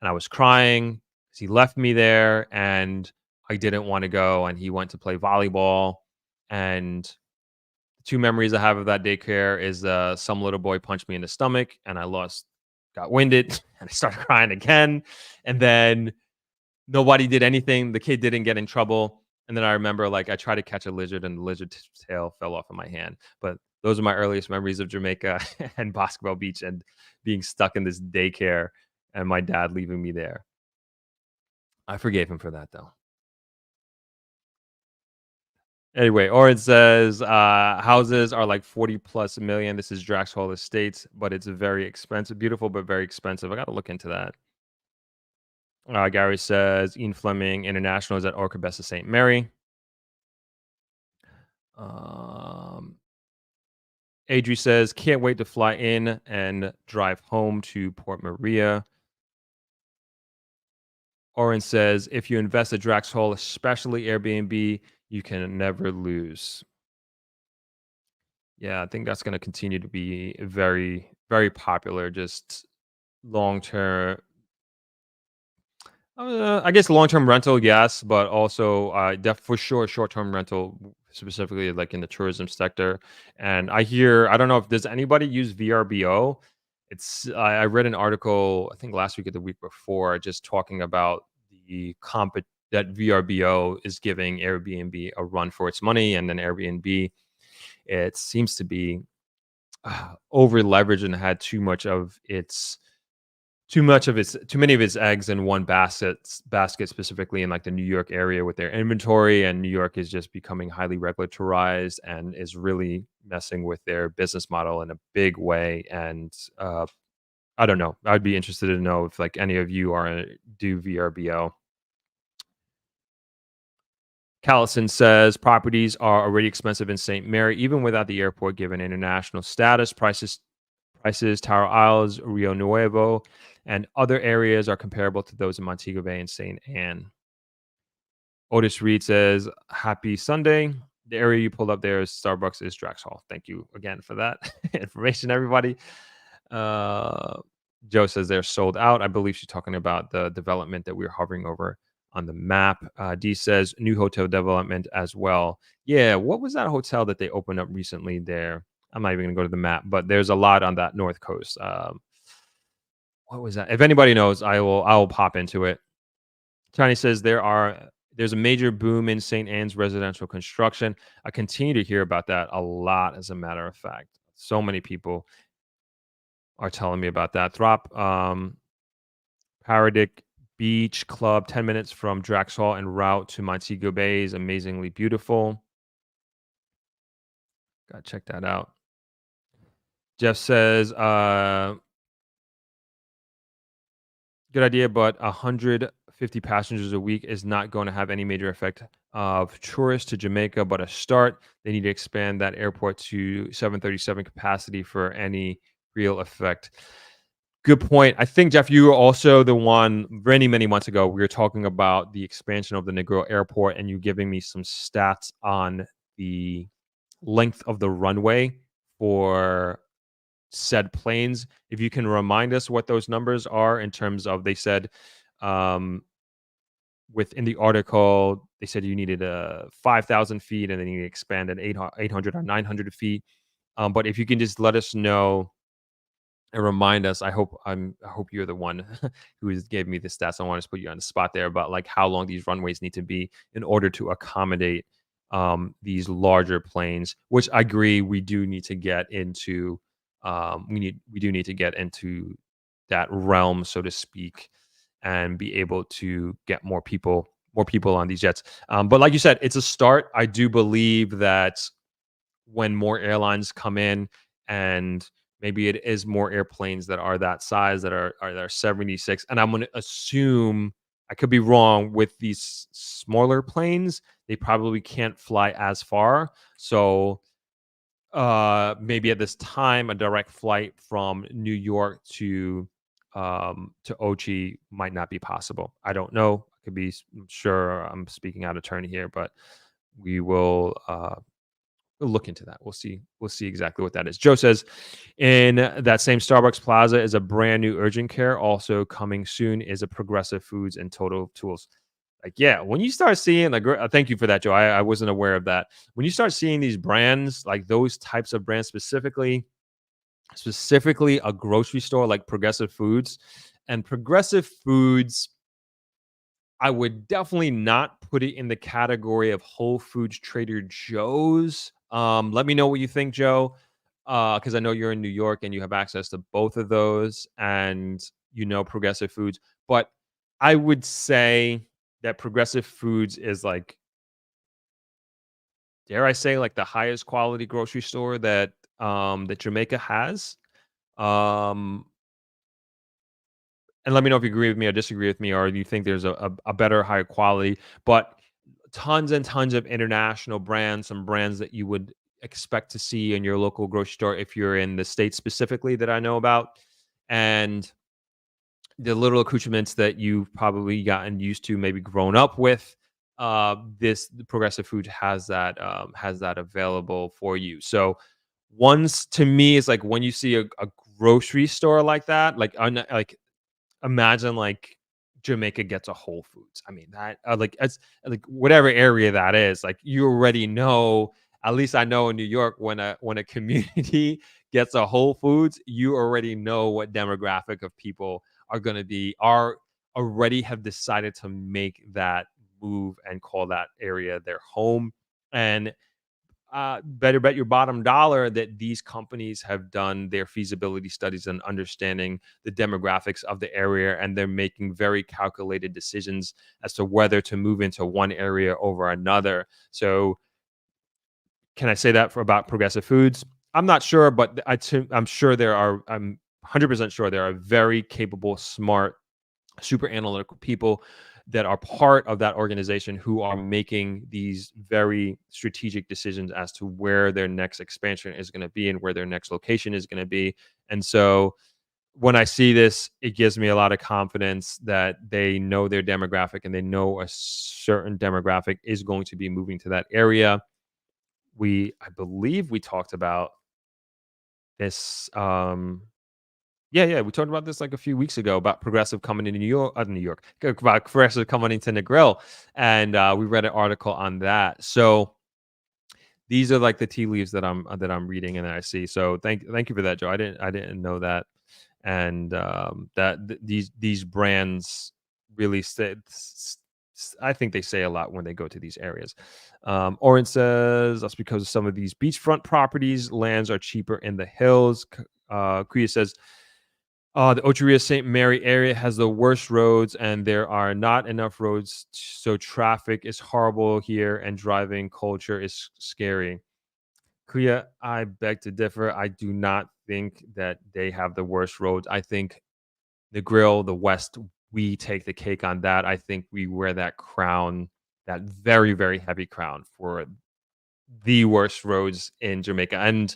[SPEAKER 2] and I was crying because he left me there, and I didn't want to go, and he went to play volleyball. And two memories I have of that daycare is some little boy punched me in the stomach, and got winded, and I started crying again. And then nobody did anything. The kid didn't get in trouble. And then I remember, like, I tried to catch a lizard, and the lizard's tail fell off of my hand. But those are my earliest memories of Jamaica and Boscobel Beach and being stuck in this daycare and my dad leaving me there. I forgave him for that, though. Anyway, Oren says houses are like 40 plus million. This is Draxhall Estates, but it's very expensive. Beautiful, but very expensive. I got to look into that. Gary says Ian Fleming International is at Orcabessa St. Mary. Adri says, can't wait to fly in and drive home to Port Maria. Oren says, if you invest at Draxhall, especially Airbnb, you can never lose. Yeah, I think that's going to continue to be very, very popular. Just long term, I guess long term rental, yes, but also for sure short term rental, specifically like in the tourism sector. And I don't know if does anybody use VRBO. I read an article I think last week or the week before, just talking about the comp that VRBO is giving Airbnb a run for its money, and then Airbnb, it seems to be over leveraged and had too many of its eggs in one basket, specifically in like the New York area with their inventory. And New York is just becoming highly regularized and is really messing with their business model in a big way. And I don't know. I'd be interested to know if like any of you do VRBO. Callison says properties are already expensive in St. Mary, even without the airport given international status. Prices, Tower Isles, Rio Nuevo, and other areas are comparable to those in Montego Bay and St. Anne. Otis Reed says, happy Sunday. The area you pulled up there is Starbucks is Draxhall. Thank you again for that information, everybody. Joe says they're sold out. I believe she's talking about the development that we're hovering over on the map. D says new hotel development as well. Yeah, what was that hotel that they opened up recently there? I'm not even going to go to the map, but there's a lot on that north coast. What was that? If anybody knows, I will pop into it. Tiny says there's a major boom in St. Anne's residential construction. I continue to hear about that a lot, as a matter of fact. So many people are telling me about that. Throp, Paradic Beach Club, 10 minutes from Draxhall en route to Montego Bay is amazingly beautiful. Gotta check that out. Jeff says, good idea, but 150 passengers a week is not going to have any major effect of tourists to Jamaica, but a start. They need to expand that airport to 737 capacity for any real effect. Good point. I think, Jeff, you were also the one many, many months ago. We were talking about the expansion of the Negril Airport, and you giving me some stats on the length of the runway for said planes. If you can remind us what those numbers are in terms of, they said, um, within the article, they said you needed 5,000 feet and then you expanded 800 or 900 feet. But if you can just let us know and remind us, I hope you're the one who gave me the stats. I want to put you on the spot there about like how long these runways need to be in order to accommodate these larger planes, which I agree we do need to get into. We do need to get into that realm, so to speak, and be able to get more people on these jets. But like you said, it's a start. I do believe that when more airlines come in, and maybe it is more airplanes that are that size, that are 76, and I'm going to assume, I could be wrong, with these smaller planes they probably can't fly as far. So maybe at this time a direct flight from New York to Ochi might not be possible. I don't know. I could be sure I'm speaking out of turn here, but we will we'll look into that. We'll see. We'll see exactly what that is. Joe says, in that same Starbucks Plaza is a brand new urgent care. Also coming soon is a Progressive Foods and Total Tools. Like, yeah, when you start seeing, like, thank you for that, Joe. I wasn't aware of that. When you start seeing these brands, like those types of brands, specifically a grocery store like Progressive Foods, and Progressive Foods, I would definitely not put it in the category of Whole Foods, Trader Joe's. Let me know what you think, Joe, because I know you're in New York and you have access to both of those, and you know Progressive Foods. But I would say that Progressive Foods is like, dare I say, like the highest quality grocery store that Jamaica has. Um, and let me know if you agree with me or disagree with me, or you think there's a better, higher quality. But tons and tons of international brands, some brands that you would expect to see in your local grocery store if you're in the States specifically that I know about. And the little accoutrements that you've probably gotten used to, maybe grown up with. This Progressive Food has that available for you. So once, to me, is like when you see a grocery store like that, like imagine like Jamaica gets a Whole Foods. I mean that like it's like whatever area that is, like you already know. At least I know in New York, when a community gets a Whole Foods, you already know what demographic of people are already have decided to make that move and call that area their home. And better bet your bottom dollar that these companies have done their feasibility studies and understanding the demographics of the area, and they're making very calculated decisions as to whether to move into one area over another. So, can I say that for about Progressive Foods? I'm not sure, but I'm sure there are. I'm 100% sure there are very capable, smart, super analytical people that are part of that organization who are making these very strategic decisions as to where their next expansion is going to be and where their next location is going to be. And so when I see this, it gives me a lot of confidence that they know their demographic and they know a certain demographic is going to be moving to that area. I believe we talked about this. Yeah, we talked about this like a few weeks ago about Progressive coming into New York, about Progressive coming into Negril, and we read an article on that. So these are like the tea leaves that I'm reading and that I see. So thank you for that, Joe. I didn't know that, and these brands really I think they say a lot when they go to these areas. Oren says that's because of some of these beachfront properties, lands are cheaper in the hills. Kuya says the Ocheria St. Mary area has the worst roads, and there are not enough roads, so traffic is horrible here, and driving culture is scary. Kuya, I beg to differ. I do not think that they have the worst roads. I think the grill, the West, we take the cake on that. I think we wear that crown, that very, very heavy crown for the worst roads in Jamaica. And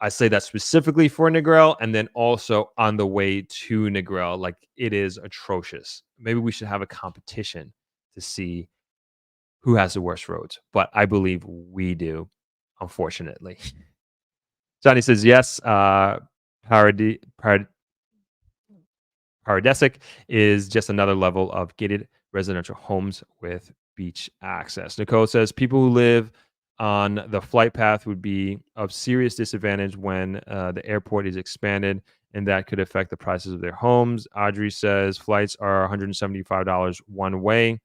[SPEAKER 2] I say that specifically for Negril, and then also on the way to Negril. Like, it is atrocious. Maybe we should have a competition to see who has the worst roads, but I believe we do. unfortunately. Johnny says yes. Paradesic is just another level of gated residential homes with beach access. Nicole says people who live on the flight path would be of serious disadvantage when the airport is expanded, and that could affect the prices of their homes. Audrey says flights are $175 one way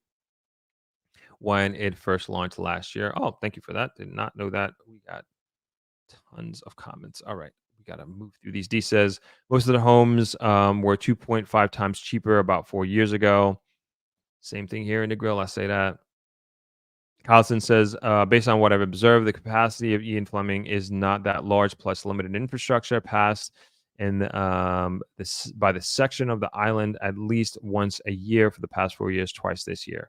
[SPEAKER 2] when it first launched last year. Oh, thank you for that. Did not know that. We got tons of comments. All right. We got to move through these. D says most of the homes were 2.5 times cheaper about 4 years ago. Same thing here in the grill. I say that. Carlson says, based on what I've observed, the capacity of Ian Fleming is not that large, plus limited infrastructure passed in this by the section of the island at least once a year for the past 4 years, twice this year.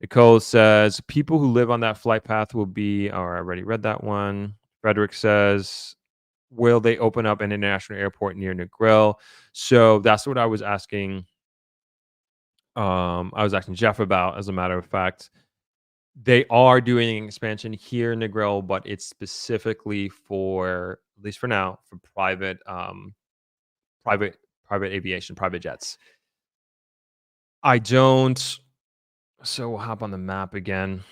[SPEAKER 2] Nicole says, people who live on that flight path will be, oh, I already read that one. Frederick says, will they open up an international airport near Negril? So that's what I was asking. I was asking Jeff about, as a matter of fact. They are doing an expansion here in Negril, but it's specifically for, at least for now, for private private aviation, private jets. I don't. So we'll hop on the map again.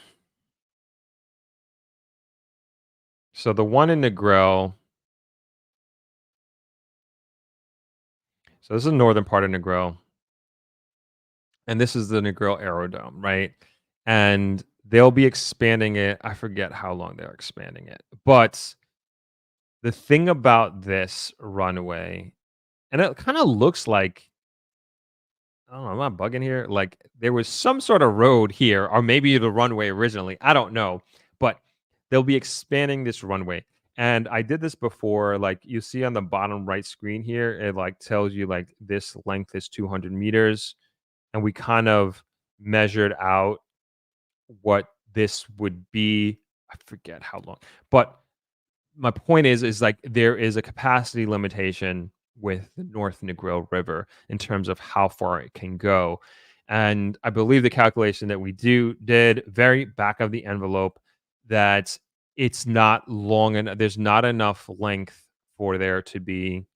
[SPEAKER 2] So the one in Negril. So this is the northern part of Negril, and this is the Negril Aerodrome, right? And they'll be expanding it. I forget how long they're expanding it, but the thing about this runway, and it kind of looks like, I don't know, am I bugging here? Like there was some sort of road here, or maybe the runway originally. I don't know, but they'll be expanding this runway. And I did this before. Like you see on the bottom right screen here, it like tells you like this length is 200 meters, and we kind of measured out what this would be. I forget how long, but my point is like there is a capacity limitation with the North Negril River in terms of how far it can go. And I believe the calculation that we did very back of the envelope that it's not long enough. There's not enough length for there to be.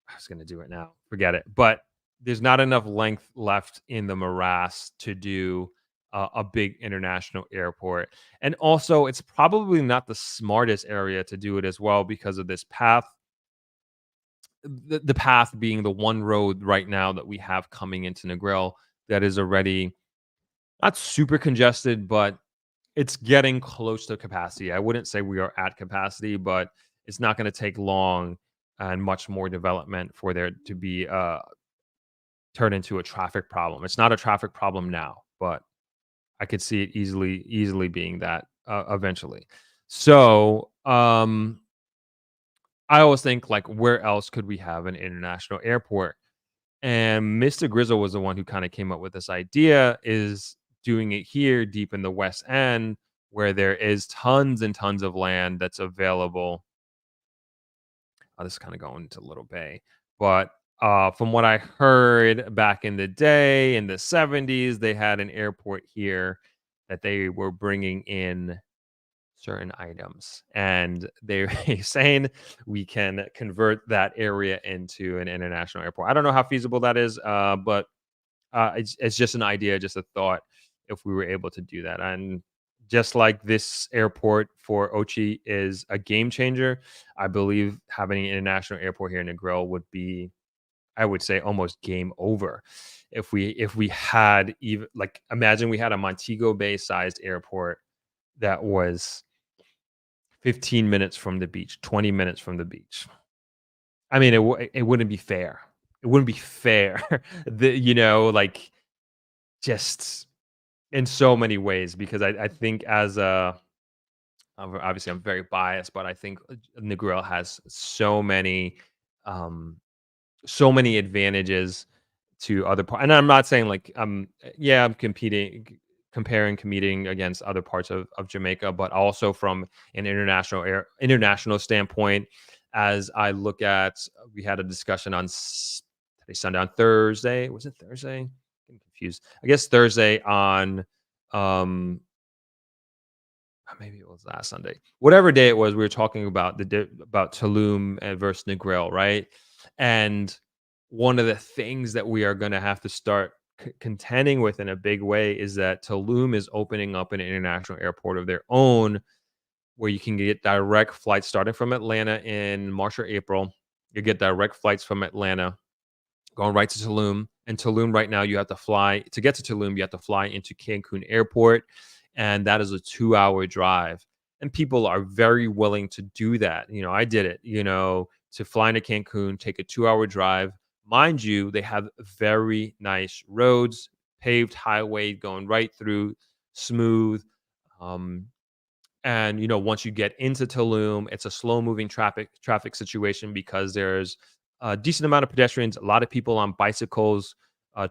[SPEAKER 2] I was going to do it now. Forget it. But there's not enough length left in the morass to do a big international airport. And also, it's probably not the smartest area to do it as well because of this path. The path being the one road right now that we have coming into Negril that is already not super congested, but it's getting close to capacity. I wouldn't say we are at capacity, but it's not going to take long and much more development for there to be turned into a traffic problem. It's not a traffic problem now, but I could see it easily being that eventually. So I always think like, where else could we have an international airport? And Mr. Grizzle was the one who kind of came up with this idea, is doing it here deep in the West End, where there is tons and tons of land that's available. This is kind of going to Little Bay, but from what I heard back in the day, in the 70s, they had an airport here that they were bringing in certain items, and they're saying we can convert that area into an international airport. I don't know how feasible that is, but it's just an idea, just a thought, if we were able to do that. And just like this airport for Ochi is a game changer, I believe having an international airport here in Negril would be, I would say, almost game over. If we had, even like, imagine we had a Montego Bay sized airport that was 15 minutes from the beach, 20 minutes from the beach. I mean, it wouldn't be fair. It wouldn't be fair. Like, just in so many ways, because I think as a, obviously I'm very biased, but I think Negril has so many advantages to other parts. And I'm not saying like, yeah, I'm competing against other parts of Jamaica, but also from an international standpoint. As I look at, we had a discussion on Sunday, on Thursday. Was it Thursday? I'm confused. I guess Thursday on maybe it was last Sunday, whatever day it was, we were talking about about Tulum versus Negril, right? And one of the things that we are going to have to start contending with in a big way is that Tulum is opening up an international airport of their own, where you can get direct flights starting from Atlanta in March or April. You get direct flights from Atlanta going right to Tulum. And Tulum right now, you have to fly to get to Tulum. You have to fly into Cancun Airport, and that is a 2-hour drive. And people are very willing to do that. I did it. To fly into Cancun, take a 2-hour drive. Mind you, they have very nice roads, paved highway going right through, smooth. Um, and once you get into Tulum, it's a slow moving traffic situation because there's a decent amount of pedestrians, a lot of people on bicycles,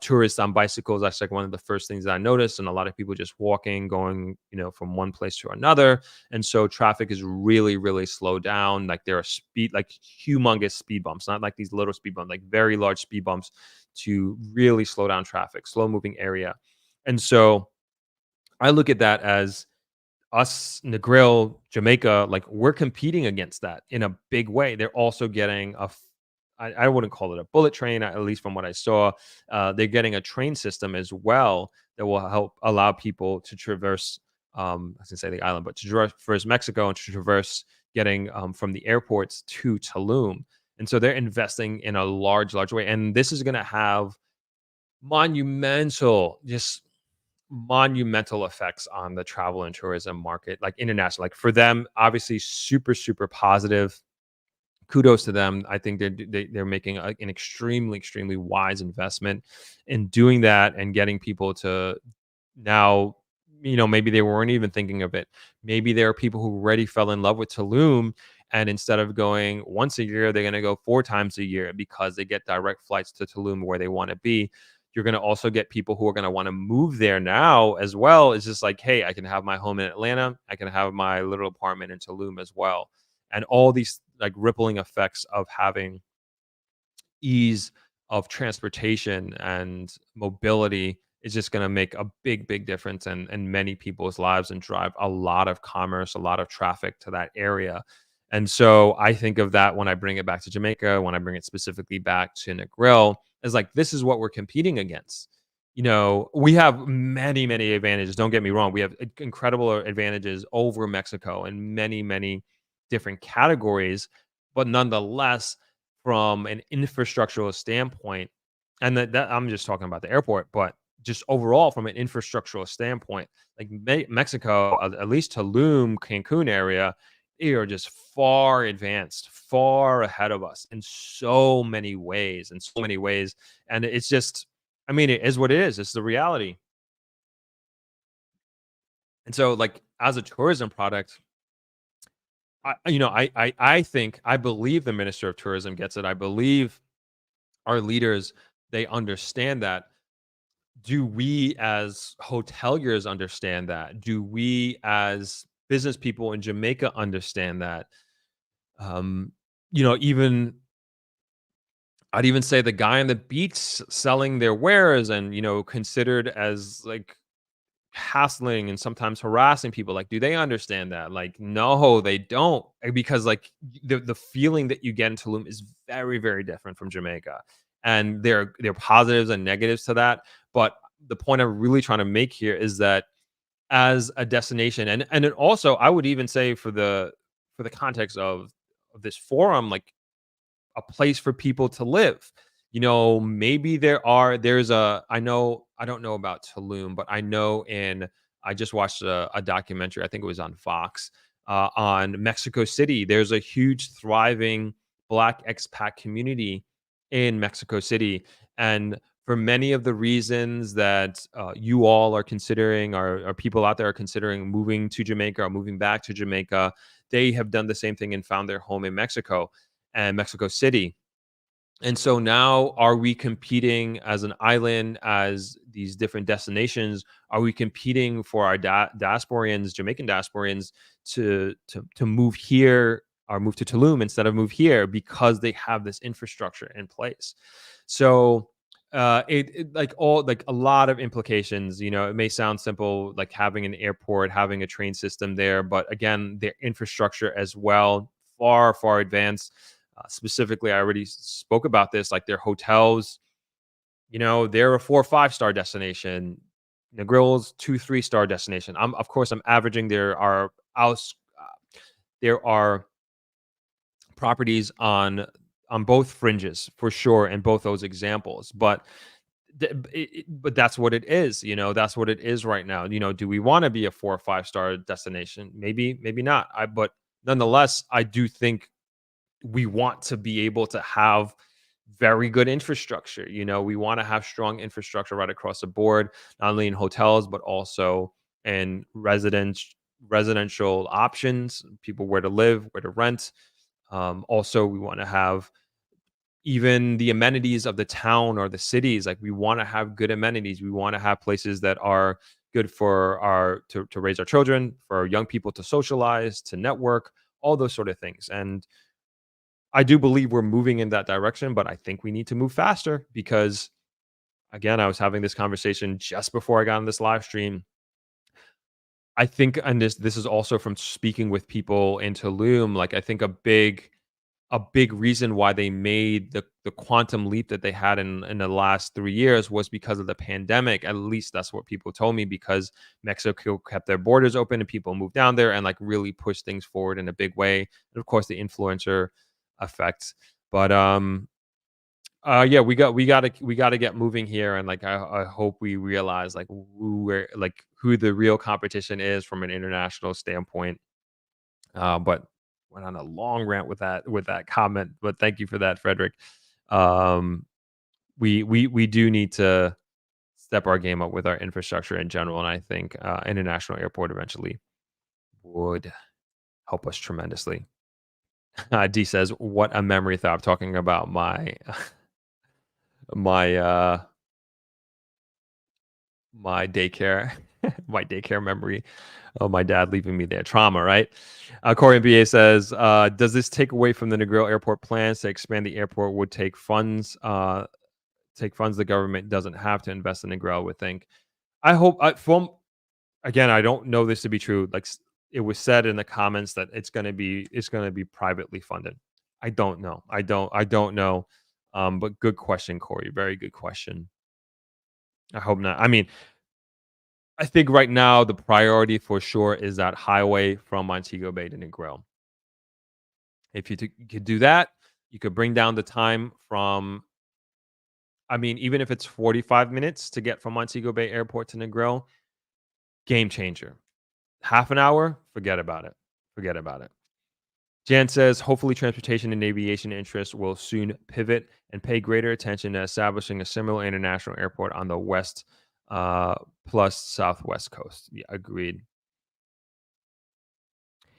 [SPEAKER 2] tourists on bicycles. That's like one of the first things that I noticed, and a lot of people just walking, going from one place to another. And so traffic is really, really slowed down. Like there are humongous speed bumps, not like these little speed bumps, like very large speed bumps to really slow down traffic, slow moving area. And so I look at that as us, Negril, Jamaica, like we're competing against that in a big way. They're also getting I wouldn't call it a bullet train, at least from what I saw. They're getting a train system as well that will help allow people to traverse, I was going to say the island, but to traverse Mexico and to traverse getting from the airports to Tulum. And so they're investing in a large way. And this is going to have just monumental effects on the travel and tourism market, like international. Like for them, obviously, super super positive. Kudos to them. I think they're making an extremely wise investment in doing that and getting people to now. Maybe they weren't even thinking of it. Maybe there are people who already fell in love with Tulum, and instead of going once a year, they're going to go 4 times a year because they get direct flights to Tulum where they want to be. You're going to also get people who are going to want to move there now as well. It's just like, hey, I can have my home in Atlanta. I can have my little apartment in Tulum as well. And all these like rippling effects of having ease of transportation and mobility is just going to make a big difference in many people's lives and drive a lot of commerce, a lot of traffic to that area. And so I think of that when I bring it back to Jamaica, when I bring it specifically back to Negril, is like, this is what we're competing against. We have many advantages. Don't get me wrong. We have incredible advantages over Mexico in many different categories, but nonetheless, from an infrastructural standpoint, and that I'm just talking about the airport, but just overall from an infrastructural standpoint, like Mexico, at least Tulum, Cancun area, they are just far advanced, far ahead of us in so many ways, and it's just, I mean, it is what it is. It's the reality. And so, like, as a tourism product, I think, I believe the Minister of Tourism gets it. I believe our leaders, they understand that. Do we as hoteliers understand that? Do we as business people in Jamaica understand that? Um, even I'd even say the guy on the beach selling their wares and considered as like hassling and sometimes harassing people, like, do they understand that? Like, no, they don't. Because like the feeling that you get in Tulum is very different from Jamaica, and there are positives and negatives to that. But the point I'm really trying to make here is that as a destination, and it also, I would even say, for the context of this forum, like a place for people to live. Maybe there's I don't know about Tulum, but I just watched a documentary, I think it was on Fox, on Mexico City. There's a huge thriving Black expat community in Mexico City. And for many of the reasons that you all are considering, or people out there are considering moving to Jamaica or moving back to Jamaica, they have done the same thing and found their home in Mexico and Mexico City. And so now, are we competing as an island, as these different destinations? Are we competing for our diasporians, Jamaican diasporians, to move here or move to Tulum instead of move here because they have this infrastructure in place? So It like all like a lot of implications. It may sound simple, like having an airport, having a train system there, but again, their infrastructure as well, far advanced. Specifically, I already spoke about this. Like their hotels, they're a 4 or 5 star destination. Negrill's 2 3 star destination. Of course I'm averaging. There are properties on both fringes for sure in both those examples, but but that's what it is. That's what it is right now. Do we want to be a 4 or 5 star destination? Maybe not. But nonetheless, I do think we want to be able to have very good infrastructure. We want to have strong infrastructure right across the board, not only in hotels but also in residential options, people where to live, where to rent. Also, we want to have even the amenities of the town or the cities. Like we want to have good amenities. We want to have places that are good for our to raise our children, for our young people to socialize, to network, all those sort of things. And I do believe we're moving in that direction, but I think we need to move faster because, again, I was having this conversation just before I got on this live stream. I think, and this is also from speaking with people in Tulum. Like I think a big reason why they made the quantum leap that they had in the last 3 years was because of the pandemic. At least that's what people told me, because Mexico kept their borders open and people moved down there and like really pushed things forward in a big way. And of course, the influencer effect. But yeah, we got to get moving here, and like I hope we realize like who the real competition is from an international standpoint. But went on a long rant with that comment, but thank you for that, Frederick. Um, we do need to step our game up with our infrastructure in general, and I think international airport eventually would help us tremendously. D says, "What a memory thought." I'm talking about my my daycare, my daycare memory. Oh, my dad leaving me there. Trauma, right? Corey MBA says, does this take away from the Negril Airport plans to expand the airport? Would take funds the government doesn't have to invest in Negril, I would think. I hope, from again, I don't know this to be true. Like it was said in the comments that it's gonna be privately funded. I don't know. I don't know. But good question, Corey. Very good question. I hope not. I mean, I think right now the priority for sure is that highway from Montego Bay to Negril. If you could do that, you could bring down the time from. I mean, even if it's 45 minutes to get from Montego Bay Airport to Negril, game changer. Half an hour, forget about it. Forget about it. Jan says, hopefully transportation and aviation interests will soon pivot and pay greater attention to establishing a similar international airport on the west plus southwest coast. Yeah, agreed.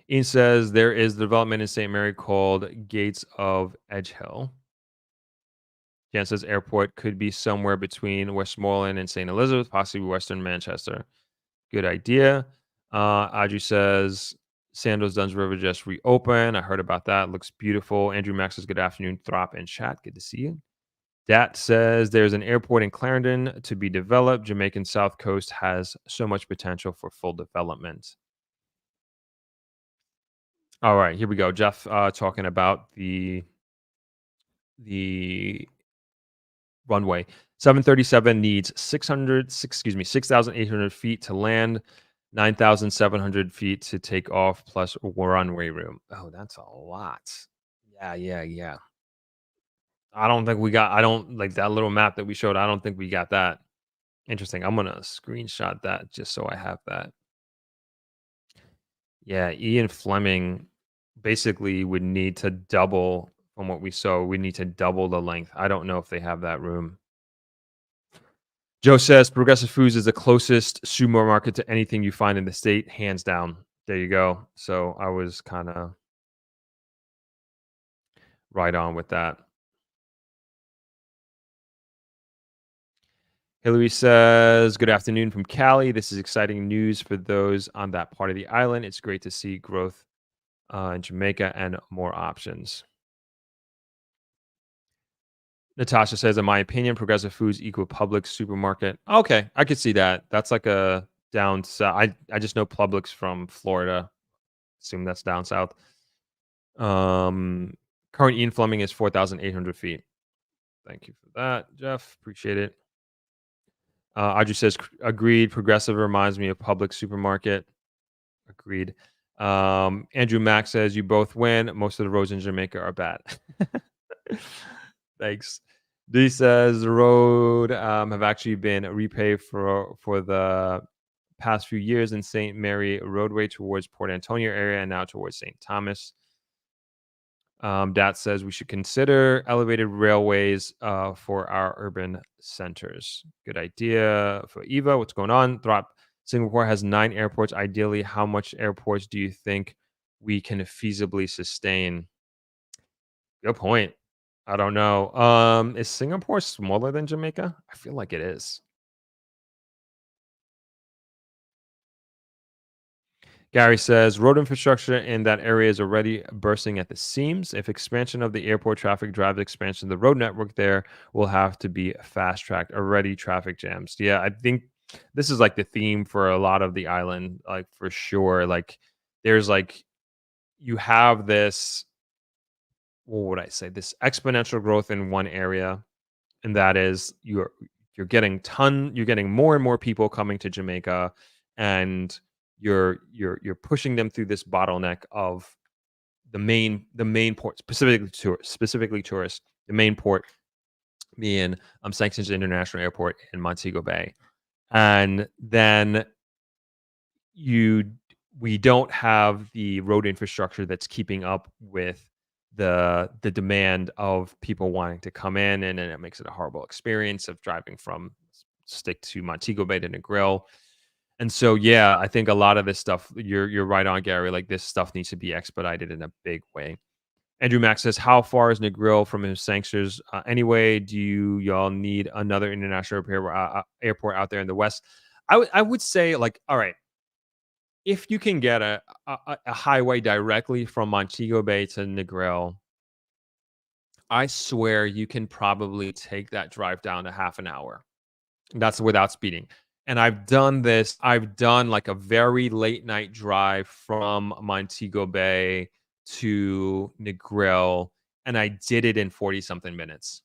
[SPEAKER 2] Ian says there is development in St. Mary called Gates of Edgehill. Jan says airport could be somewhere between Westmoreland and St. Elizabeth, possibly Western Manchester. Good idea. Audrey says Sandals Duns River just reopened. I heard about that. Looks beautiful. Andrew Max says good afternoon, Throp and chat. Good to see you. Dat says there's an airport in Clarendon to be developed. Jamaican South Coast has so much potential for full development. All right, here we go. Jeff talking about the runway. 737 needs 6,800 feet to land, 9,700 feet to take off, plus runway room. Oh, that's a lot. Yeah. I don't like that little map that we showed. I don't think we got that. Interesting. I'm going to screenshot that just so I have that. Yeah, Ian Fleming basically would need to double from what we saw. We need to double the length. I don't know if they have that room. Joe says Progressive Foods is the closest supermarket to anything you find in the state, hands down. There you go. So I was kind of right on with that. Hillary says, good afternoon from Cali. This is exciting news for those on that part of the island. It's great to see growth in Jamaica and more options. Natasha says, in my opinion, progressive foods equal public supermarket. Okay, I could see that. That's like a down south. I just know Publix from Florida. Assume that's down south. Um, Current Ian Fleming is 4,800 feet. Thank you for that, Jeff. Appreciate it. Audrey says, agreed. Progressive reminds me of public supermarket. Agreed. Andrew Mack says, you both win. Most of the roads in Jamaica are bad. Thanks. D says the road have actually been repaved for the past few years in St. Mary roadway towards Port Antonio area and now towards St. Thomas. Dat says we should consider elevated railways for our urban centers. Good idea for Eva. What's going on? Throp. Singapore has 9 airports. Ideally, how much airports do you think we can feasibly sustain? Good point. I don't know. Is Singapore smaller than Jamaica? I feel like it is. Gary says road infrastructure in that area is already bursting at the seams. If expansion of the airport traffic drives expansion of the road network there, will have to be fast tracked. Already traffic jams. Yeah, I think this is like the theme for a lot of the island, like for sure. Like there's like you have this, what would I say? This exponential growth in one area, and that is you're getting more and more people coming to Jamaica, and you're pushing them through this bottleneck of the main port, specifically tourists. The main port being Sanctions International Airport in Montego Bay, and then you we don't have the road infrastructure that's keeping up with the demand of people wanting to come in, and then it makes it a horrible experience of driving from Stick to Montego Bay to Negril. And so, yeah, I think a lot of this stuff, you're right on, Gary. Like this stuff needs to be expedited in a big way. Andrew Max says, "How far is Negril from his sanctions? Anyway, do y'all need another international airport out there in the west?" I would say, like, all right, if you can get a highway directly from Montego Bay to Negril, I swear you can probably take that drive down to half an hour. That's without speeding. And I've done this. I've done like a very late night drive from Montego Bay to Negril, and I did it in 40 something minutes.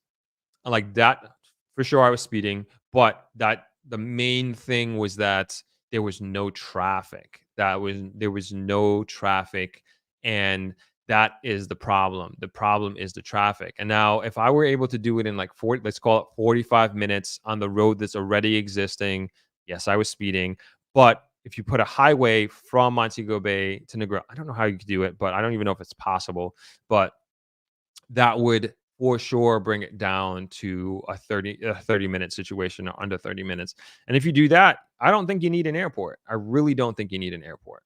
[SPEAKER 2] Like that, for sure, I was speeding, but that the main thing was that there was no traffic. There was no traffic, and that is the problem. The problem is the traffic. And now, if I were able to do it in like 40, let's call it 45 minutes on the road that's already existing, yes, I was speeding. But if you put a highway from Montego Bay to Negril, I don't know how you could do it, but I don't even know if it's possible. But that would for sure bring it down to a 30-minute situation or under 30 minutes. And if you do that, I don't think you need an airport. I really don't think you need an airport.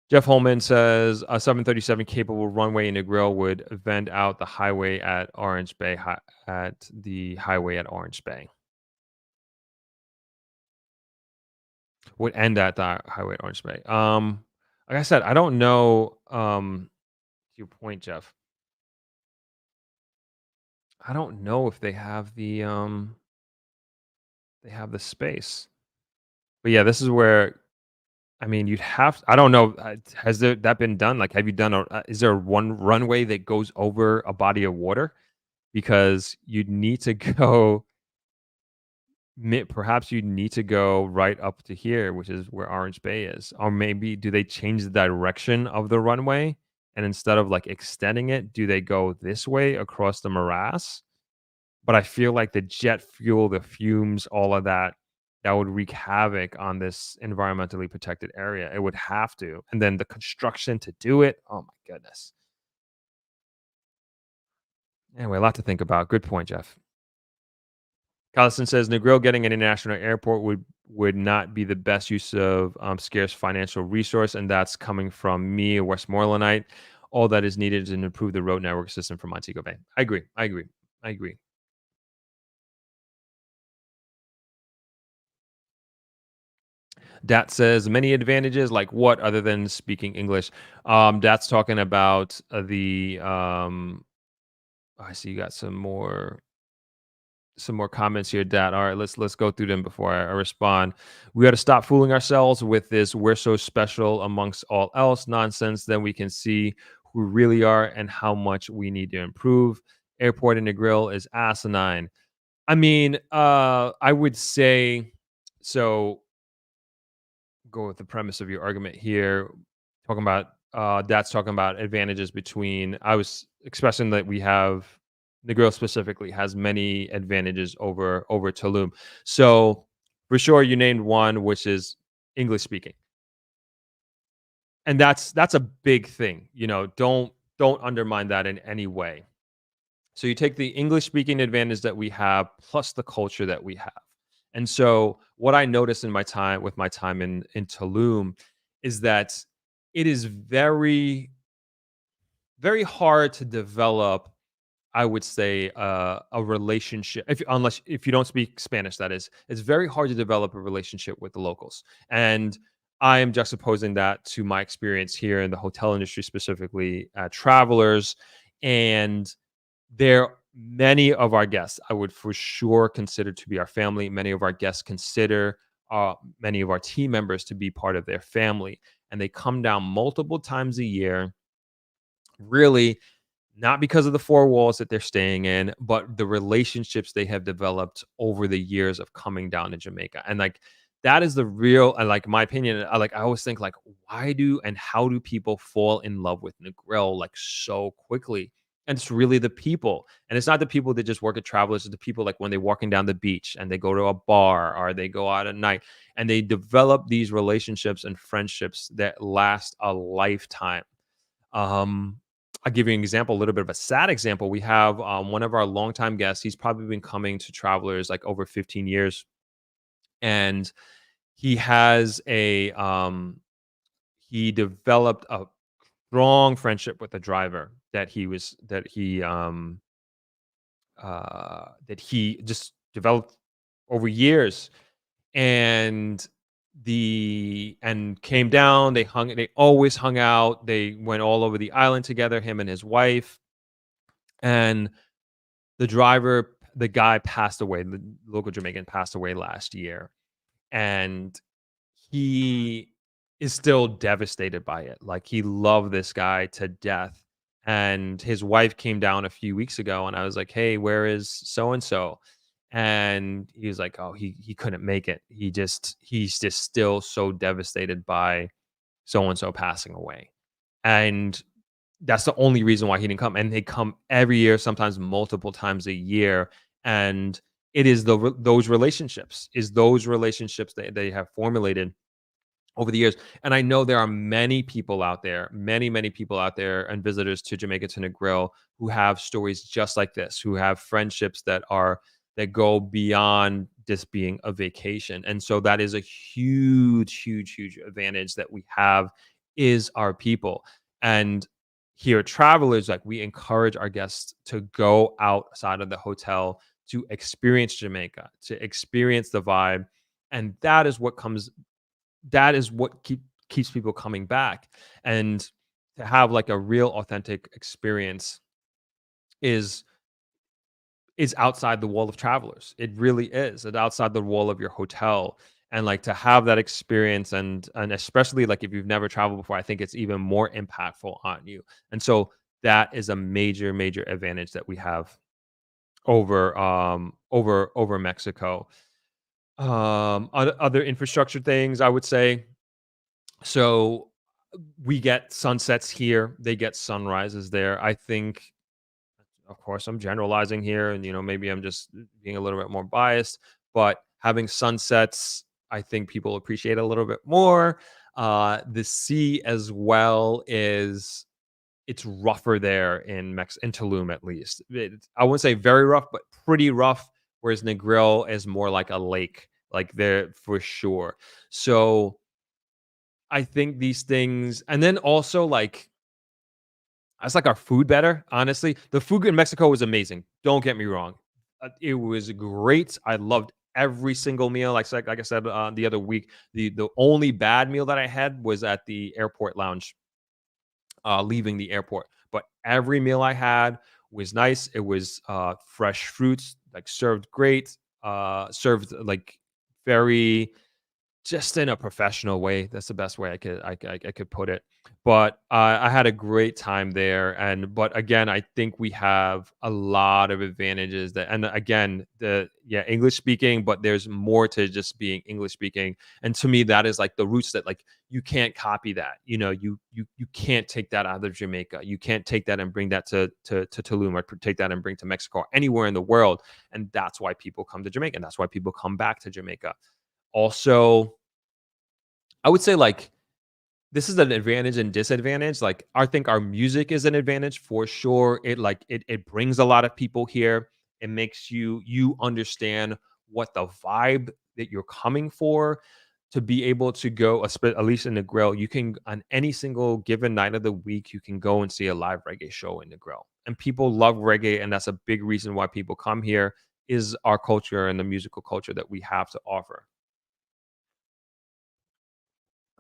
[SPEAKER 2] Jeff Holman says a 737 capable runway in Negril would vend out the highway at Orange Bay at the highway at Orange Bay. Would end at the highway at Orange Bay. Like I said, I don't know. To your point, Jeff, I don't know if they have the space. But yeah, this is where I mean, you'd have. I don't know. Has that been done? Like, have you done? Is there one runway that goes over a body of water? Because you'd need to go. Perhaps you need to go right up to here, which is where Orange Bay is, or maybe do they change the direction of the runway? And instead of like extending it, do they go this way across the morass? But I feel like the jet fuel, the fumes, all of that, that would wreak havoc on this environmentally protected area. It would have to. And then the construction to do it. Oh my goodness. Anyway, a lot to think about. Good point, Jeff. Collison says Negril getting an international airport would not be the best use of scarce financial resource, and that's coming from me, a Westmorelandite. All that is needed is to improve the road network system for Montego Bay. I agree. I agree. I agree. Dat says many advantages, like what other than speaking English? That's talking about the I see you got some more comments here, Dad. All right, let's go through them before I respond. We got to stop fooling ourselves with this "we're so special amongst all else" nonsense. Then we can see who we really are and how much we need to improve. Airport in the grill is asinine. I mean, I would say so. Go with the premise of your argument here. Talking about that's talking about advantages between. I was expressing that we have Negril specifically has many advantages over Tulum. So for sure, you named one, which is English speaking, and that's a big thing. You know, don't undermine that in any way. So you take the English speaking advantage that we have plus the culture that we have. And so what I noticed in my time in Tulum is that it is very hard to develop, I would say, a relationship unless if you don't speak Spanish. That is, it's very hard to develop a relationship with the locals. And I am juxtaposing that to my experience here in the hotel industry, specifically travelers, and there many of our guests I would for sure consider to be our family. Many of our guests consider many of our team members to be part of their family, and they come down multiple times a year, really not because of the four walls that they're staying in, but the relationships they have developed over the years of coming down to Jamaica. And like that is the real, and like my opinion, I always think like, why do and how do people fall in love with Negril like so quickly? And it's really the people. And it's not the people that just work at Travelers, it's the people like when they're walking down the beach and they go to a bar or they go out at night and they develop these relationships and friendships that last a lifetime. Um, I'll give you an example, a little bit of a sad example. We have one of our longtime guests. He's probably been coming to Travelers like over 15 years, and he has he developed a strong friendship with the driver that he just developed over years, and came down. They always hung out. They went all over the island together, him and his wife. And the guy passed away. The local Jamaican passed away last year, and he is still devastated by it. Like, he loved this guy to death, and his wife came down a few weeks ago, and I was like, "Hey, where is so and so?" And he was like, "Oh, he couldn't make it. He's just still so devastated by so and so passing away." And that's the only reason why he didn't come. And they come every year, sometimes multiple times a year. And it is those relationships that they have formulated over the years. And I know there are many people out there, many people out there, and visitors to Jamaica to Negril who have stories just like this, who have friendships that go beyond just being a vacation. And so that is a huge advantage that we have, is our people. And here at Travelers, like, we encourage our guests to go outside of the hotel to experience Jamaica, to experience the vibe. And that is what keeps people coming back. And to have like a real authentic experience is outside the wall of Travelers. It really is. It's outside the wall of your hotel. And like, to have that experience, and especially like if you've never traveled before, I think it's even more impactful on you. And so that is a major advantage that we have over Mexico. Other infrastructure things, I would say. So we get sunsets here, they get sunrises there. I think, of course, I'm generalizing here, and maybe I'm just being a little bit more biased, but having sunsets, I think people appreciate a little bit more. The sea as well is it's rougher there in Tulum, at least. I wouldn't say very rough, but pretty rough. Whereas Negril is more like a lake, like there for sure. So I think these things, and then also like, I just like our food better. Honestly, the food in Mexico was amazing. Don't get me wrong, it was great. I loved every single meal. Like I said the other week, the only bad meal that I had was at the airport lounge, leaving the airport. But every meal I had was nice. It was fresh fruits, like served great, served like very just in a professional way. That's the best way I could put it. But I had a great time there, and but again, I think we have a lot of advantages that, and again, the yeah English speaking, but there's more to just being English speaking, and to me that is like the roots that like you can't copy that. You know, you can't take that out of Jamaica. You can't take that and bring that to Tulum, or take that and bring to Mexico or anywhere in the world, and that's why people come to Jamaica, and that's why people come back to Jamaica. Also, I would say like this is an advantage and disadvantage. Like I think our music is an advantage for sure. It brings a lot of people here. It makes you understand what the vibe that you're coming for, to be able to go at least in the grill. You can on any single given night of the week, you can go and see a live reggae show in the grill. And people love reggae, and that's a big reason why people come here is our culture and the musical culture that we have to offer.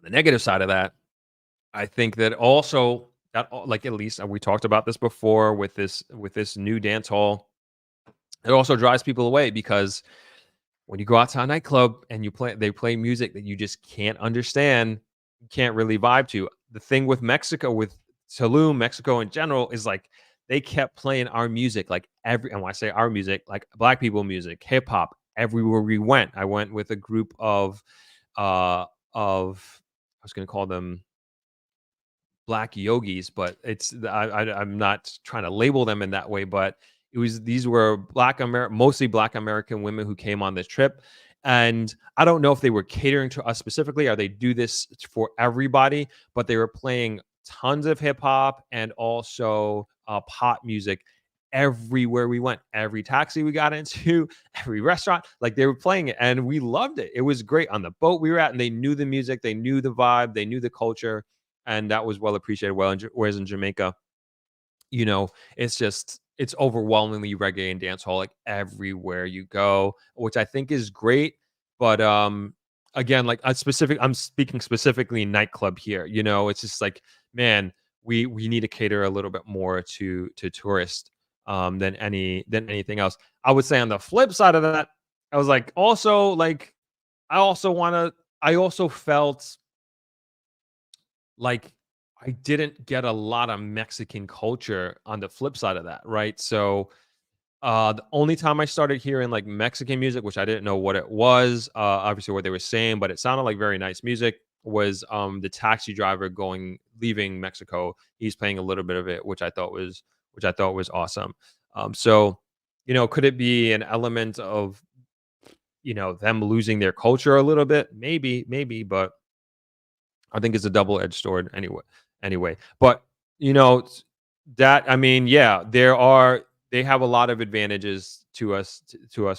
[SPEAKER 2] The negative side of that, I think that also like at least we talked about this before with this new dance hall, it also drives people away because when you go out to a nightclub and they play music that you just can't understand, you can't really vibe to. The thing with Mexico, with Tulum, Mexico in general, is like they kept playing our music like and when I say our music, like black people music, hip hop, everywhere we went. I went with a group uh I was gonna call them black yogis, but I'm not trying to label them in that way, but these were mostly black American women who came on this trip. And I don't know if they were catering to us specifically or they do this for everybody, but they were playing tons of hip hop and also pop music everywhere we went, every taxi we got into, every restaurant, like they were playing it and we loved it. It was great on the boat we were at, and they knew the music, they knew the vibe, they knew the culture, and that was well appreciated. Whereas in Jamaica, you know, it's overwhelmingly reggae and dancehall like everywhere you go, which I think is great. But again, like I'm speaking specifically nightclub here. You know, it's just like, man, we need to cater a little bit more to tourists than anything else. I would say on the flip side of that, I was like also like I also felt like I didn't get a lot of Mexican culture on the flip side of that, right? So the only time I started hearing like Mexican music, which I didn't know what it was, obviously what they were saying, but it sounded like very nice music, was the taxi driver leaving Mexico. He's playing a little bit of it, which I thought was awesome. So, you know, could it be an element of, you know, them losing their culture a little bit? Maybe, but I think it's a double-edged sword anyway. But, you know, that I mean, yeah, they have a lot of advantages to us,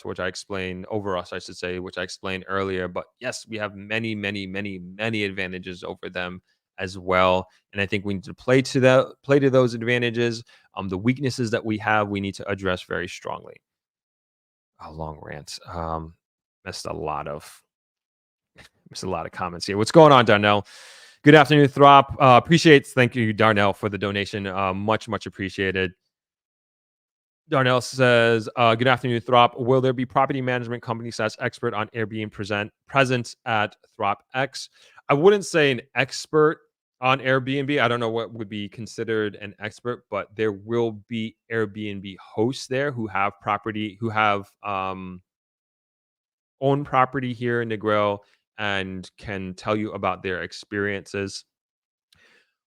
[SPEAKER 2] which I explained over us, I should say, which I explained earlier. But yes, we have many advantages over them as well. And I think we need to play to those advantages. The weaknesses that we have, we need to address very strongly. A long rant. Missed a lot of comments here. What's going on, Darnell? Good afternoon, Throp. Thank you, Darnell, for the donation. Much appreciated. Darnell says, good afternoon, Throp. Will there be property management company / expert on Airbnb present at Throp X? I wouldn't say an expert on Airbnb. I don't know what would be considered an expert, but there will be Airbnb hosts there who have own property here in Negril and can tell you about their experiences.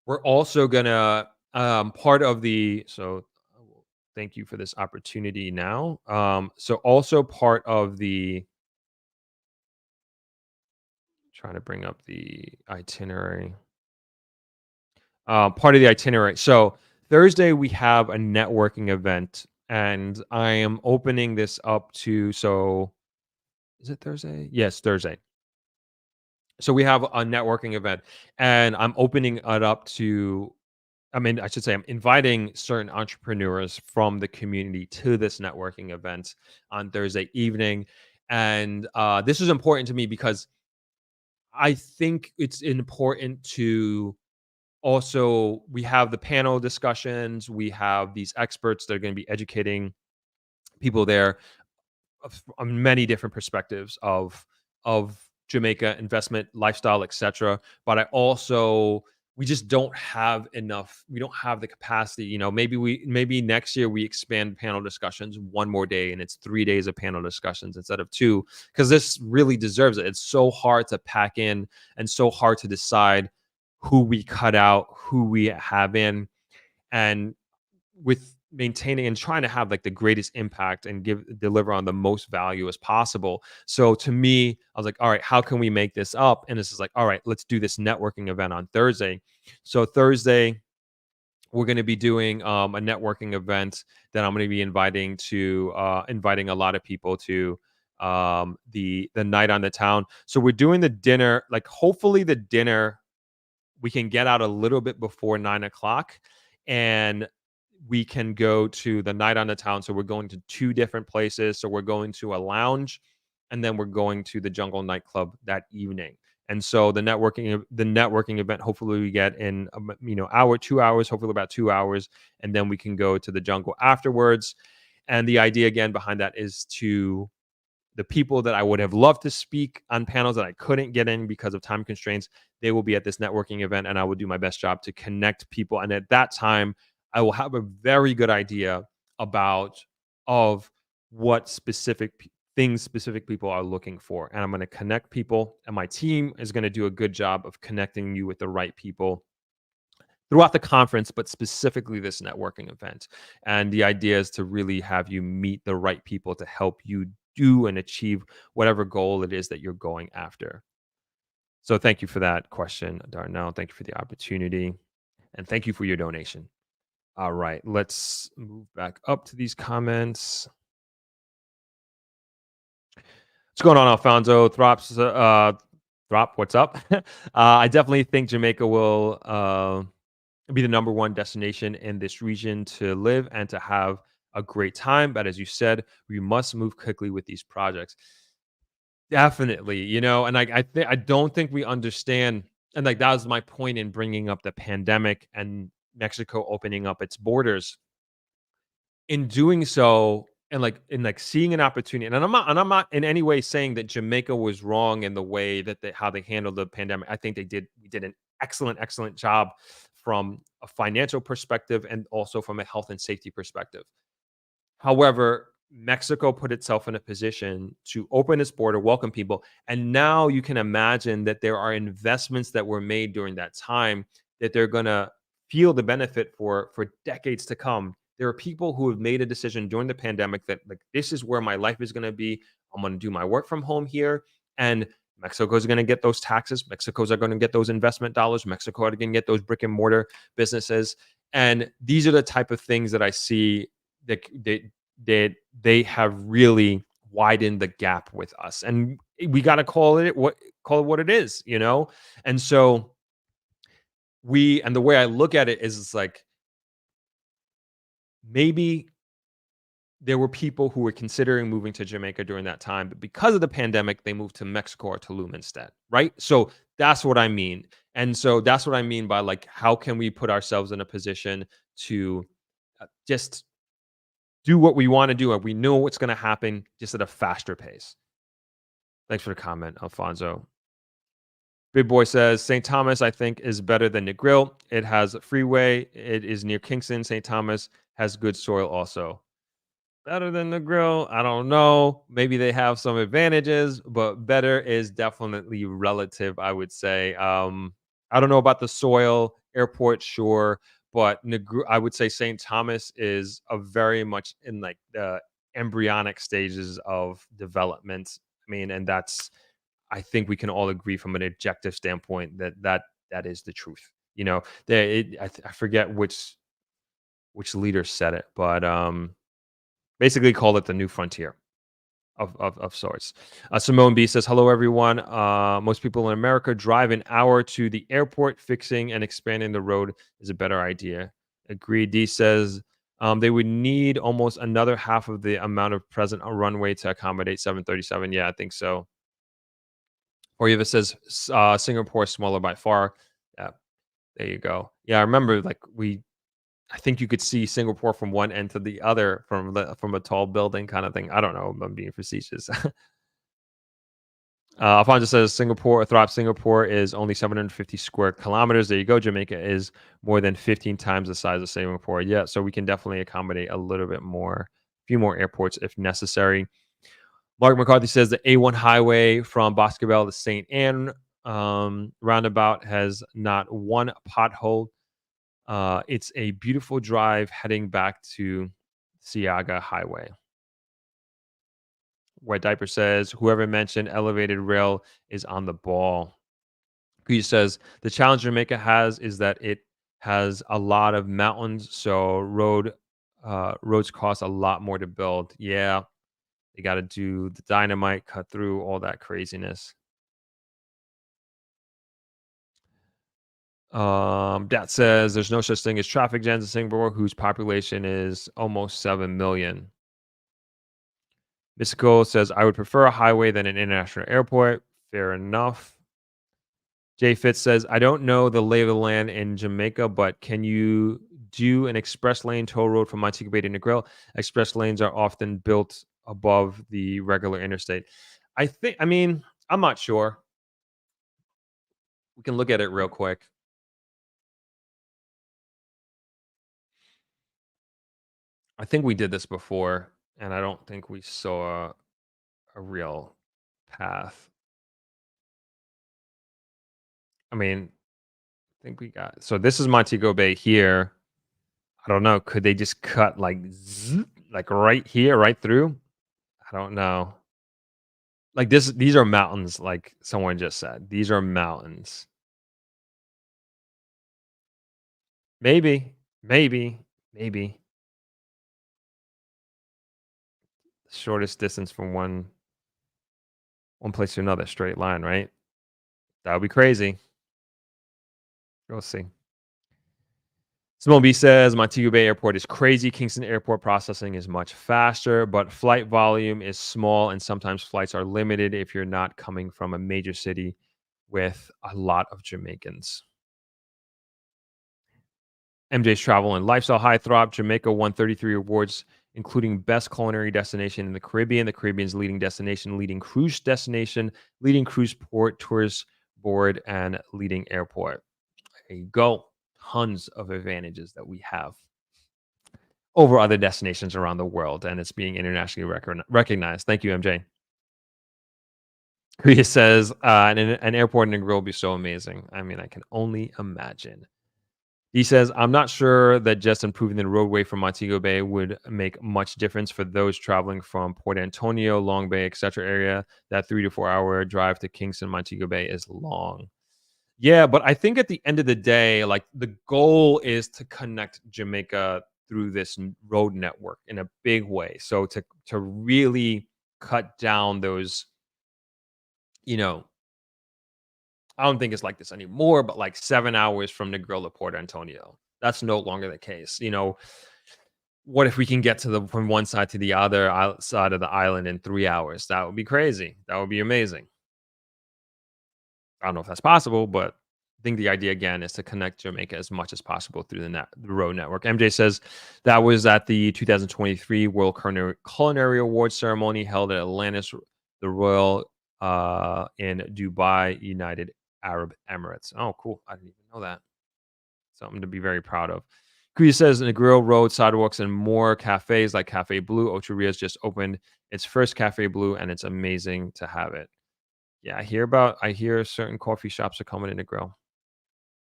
[SPEAKER 2] We're also gonna part of the so thank you for this opportunity now. So also part of the trying to bring up the itinerary. Part of the itinerary. So Thursday we have a networking event, and I am opening this up to is it Thursday? Yes, Thursday. So we have a networking event, and I'm opening it up to I mean, I should say I'm inviting certain entrepreneurs from the community to this networking event on Thursday evening. And this is important to me because I think it's important to Also, we have the panel discussions. We have these experts that are going to be educating people there on many different perspectives of Jamaica investment, lifestyle, etc. But I also we just don't have enough. We don't have the capacity. Maybe next year we expand panel discussions one more day, and it's 3 days of panel discussions instead of two, because this really deserves it. It's so hard to pack in and so hard to decide who we cut out, who we have in, and with maintaining and trying to have like the greatest impact and deliver on the most value as possible. So to me, I was like, all right, how can we make this up? And this is like, all right, let's do this networking event on Thursday. So Thursday, we're going to be doing a networking event that I'm going to be inviting a lot of people to the night on the town. So we're doing the dinner, like hopefully the dinner we can get out a little bit before 9 o'clock, and we can go to the night on the town. So we're going to two different places. So we're going to a lounge, and then we're going to the Jungle nightclub that evening. And so the networking event, hopefully we get in hour, 2 hours, hopefully about 2 hours, and then we can go to the Jungle afterwards. And the idea again behind that is to the people that I would have loved to speak on panels that I couldn't get in because of time constraints, they will be at this networking event, and I will do my best job to connect people. And at that time, I will have a very good idea of what specific people are looking for. And I'm going to connect people, and my team is going to do a good job of connecting you with the right people throughout the conference, but specifically this networking event. And the idea is to really have you meet the right people to help you do and achieve whatever goal it is that you're going after. So thank you for that question, Darnell. Thank you for the opportunity. And thank you for your donation. All right, let's move back up to these comments. What's going on, Alfonso? Throp, what's up? I definitely think Jamaica will be the number one destination in this region to live and to have a great time. But as you said, we must move quickly with these projects. Definitely, and I don't think we understand, and like that was my point in bringing up the pandemic and Mexico opening up its borders. In doing so, and like seeing an opportunity, and I'm not in any way saying that Jamaica was wrong in the way that how they handled the pandemic. I think we did an excellent job from a financial perspective and also from a health and safety perspective. However, Mexico put itself in a position to open its border, welcome people, and now you can imagine that there are investments that were made during that time that they're going to feel the benefit for decades to come. There are people who have made a decision during the pandemic that like this is where my life is going to be. I'm going to do my work from home here, and Mexico's going to get those taxes. Mexico's are going to get those investment dollars. Mexico are going to get those brick and mortar businesses, and these are the type of things that I see that they have really widened the gap with us, and we got to call it what it is, And so and the way I look at it is, it's like maybe there were people who were considering moving to Jamaica during that time, but because of the pandemic, they moved to Mexico or Tulum instead, right? So that's what I mean. And so that's what I mean by like, how can we put ourselves in a position to just do what we want to do, and we know what's going to happen, just at a faster pace. Thanks for the comment, Alfonso. Big Boy says St. Thomas, I think, is better than Negril. It has a freeway. It is near Kingston. St. Thomas has good soil also. Better than Negril? I don't know. Maybe they have some advantages, but better is definitely relative, I would say. I don't know about the soil. Airport, sure. But I would say St. Thomas is a very much in like the embryonic stages of development. I mean, and I think we can all agree from an objective standpoint that is the truth. I forget which leader said it, but basically call it the new frontier of sorts. Simone B says, hello, everyone. Most people in America drive an hour to the airport. Fixing and expanding the road is a better idea. Agreed. D says they would need almost another half of the amount of present runway to accommodate 737. Yeah, I think so. Or if it says Singapore is smaller by far. Yeah, There you go. Yeah, I remember I think you could see Singapore from one end to the other from a tall building kind of thing. I don't know. I'm being facetious. Alfonso says Singapore is only 750 square kilometers. There you go. Jamaica is more than 15 times the size of Singapore. Yeah, so we can definitely accommodate a little bit more, a few more airports if necessary. Mark McCarthy says the A1 highway from Boscobel to St. Anne roundabout has not one pothole. It's a beautiful drive heading back to Siaga Highway. White Diaper says, whoever mentioned elevated rail is on the ball. He says, the challenge Jamaica has is that it has a lot of mountains, so roads cost a lot more to build. Yeah, they got to do the dynamite, cut through all that craziness. That says there's no such thing as traffic jams in Singapore, whose population is almost 7 million. Mystical says, I would prefer a highway than an international airport. Fair enough. Jay Fitz says, I don't know the lay of the land in Jamaica, but can you do an express lane toll road from Montego Bay to Negril? Express lanes are often built above the regular interstate. I mean, I'm not sure. We can look at it real quick. I think we did this before, and I don't think we saw a real path. I mean, I think we got so this is Montego Bay here. I don't know. Could they just cut like like right here, right through? I don't know. Like these are mountains, like someone just said. These are mountains. Maybe, maybe, maybe. Shortest distance from one place to another, straight line, right? That would be crazy. We'll see. Simone B says Montego Bay Airport is crazy. Kingston Airport processing is much faster, but flight volume is small, and sometimes flights are limited if you're not coming from a major city with a lot of Jamaicans. MJ's Travel and Lifestyle High Throb. Jamaica won 33 awards, including Best Culinary Destination in the Caribbean, the Caribbean's leading destination, leading cruise destination, leading cruise port, tourist board, and leading airport. There you go. Tons of advantages that we have over other destinations around the world, and it's being internationally recognized. Thank you, MJ. Korea says an airport in Negril will be so amazing. I mean, I can only imagine. He says, I'm not sure that just improving the roadway from Montego Bay would make much difference for those traveling from Port Antonio, Long Bay, etc. area. That 3 to 4 hour drive to Kingston, Montego Bay is long. Yeah, but I think at the end of the day, like the goal is to connect Jamaica through this road network in a big way. So to really cut down those, you know, I don't think it's like this anymore, but like 7 hours from Negril to Port Antonio. That's no longer the case. What if we can get to from one side to the other side of the island in 3 hours? That would be crazy. That would be amazing. I don't know if that's possible, but I think the idea again is to connect Jamaica as much as possible through the road network. MJ says that was at the 2023 World Culinary Awards ceremony held at Atlantis, the Royal in Dubai, United Arab Emirates. Oh, cool. I didn't even know that. Something to be very proud of. Kuya says Negril Road, sidewalks, and more cafes like Cafe Blue. Ocho Rios just opened its first Cafe Blue, and it's amazing to have it. Yeah, I hear certain coffee shops are coming in Negril.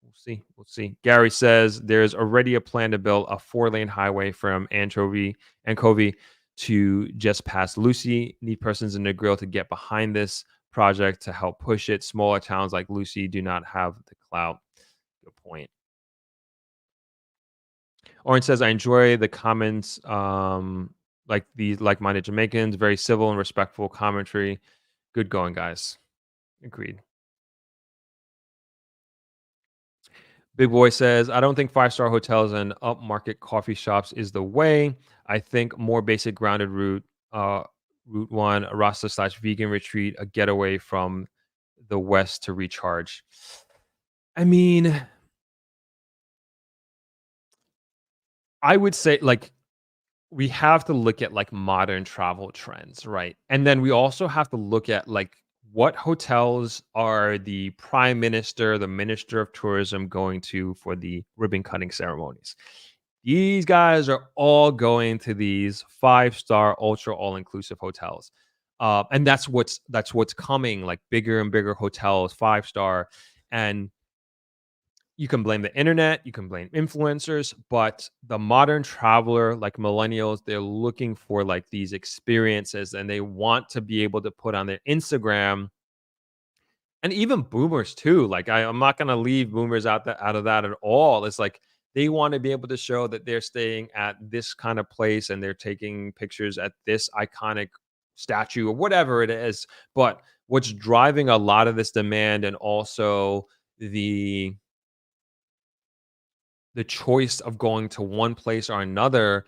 [SPEAKER 2] We'll see. We'll see. Gary says there's already a plan to build a 4-lane highway from Anchovy to just past Lucy. Need persons in Negril to get behind this project to help push it. Smaller towns like Lucy do not have the clout. Good point. Orange says, I enjoy the comments, like these like-minded Jamaicans, very civil and respectful commentary. Good going, guys. Agreed. Big Boy says, I don't think five-star hotels and upmarket coffee shops is the way. I think more basic grounded Route 1, a Rasta/vegan retreat, a getaway from the West to recharge. I mean, I would say, like, we have to look at, like, modern travel trends, right? And then we also have to look at, like, what hotels are the prime minister, the minister of tourism going to for the ribbon cutting ceremonies. These guys are all going to these five-star ultra all-inclusive hotels. And that's what's coming, like, bigger and bigger hotels, five-star, and you can blame the internet, you can blame influencers, but the modern traveler, like millennials, they're looking for like these experiences and they want to be able to put on their Instagram, and even boomers too. Like I'm not gonna leave boomers out of that at all. It's like they want to be able to show that they're staying at this kind of place and they're taking pictures at this iconic statue or whatever it is. But what's driving a lot of this demand and also the the choice of going to one place or another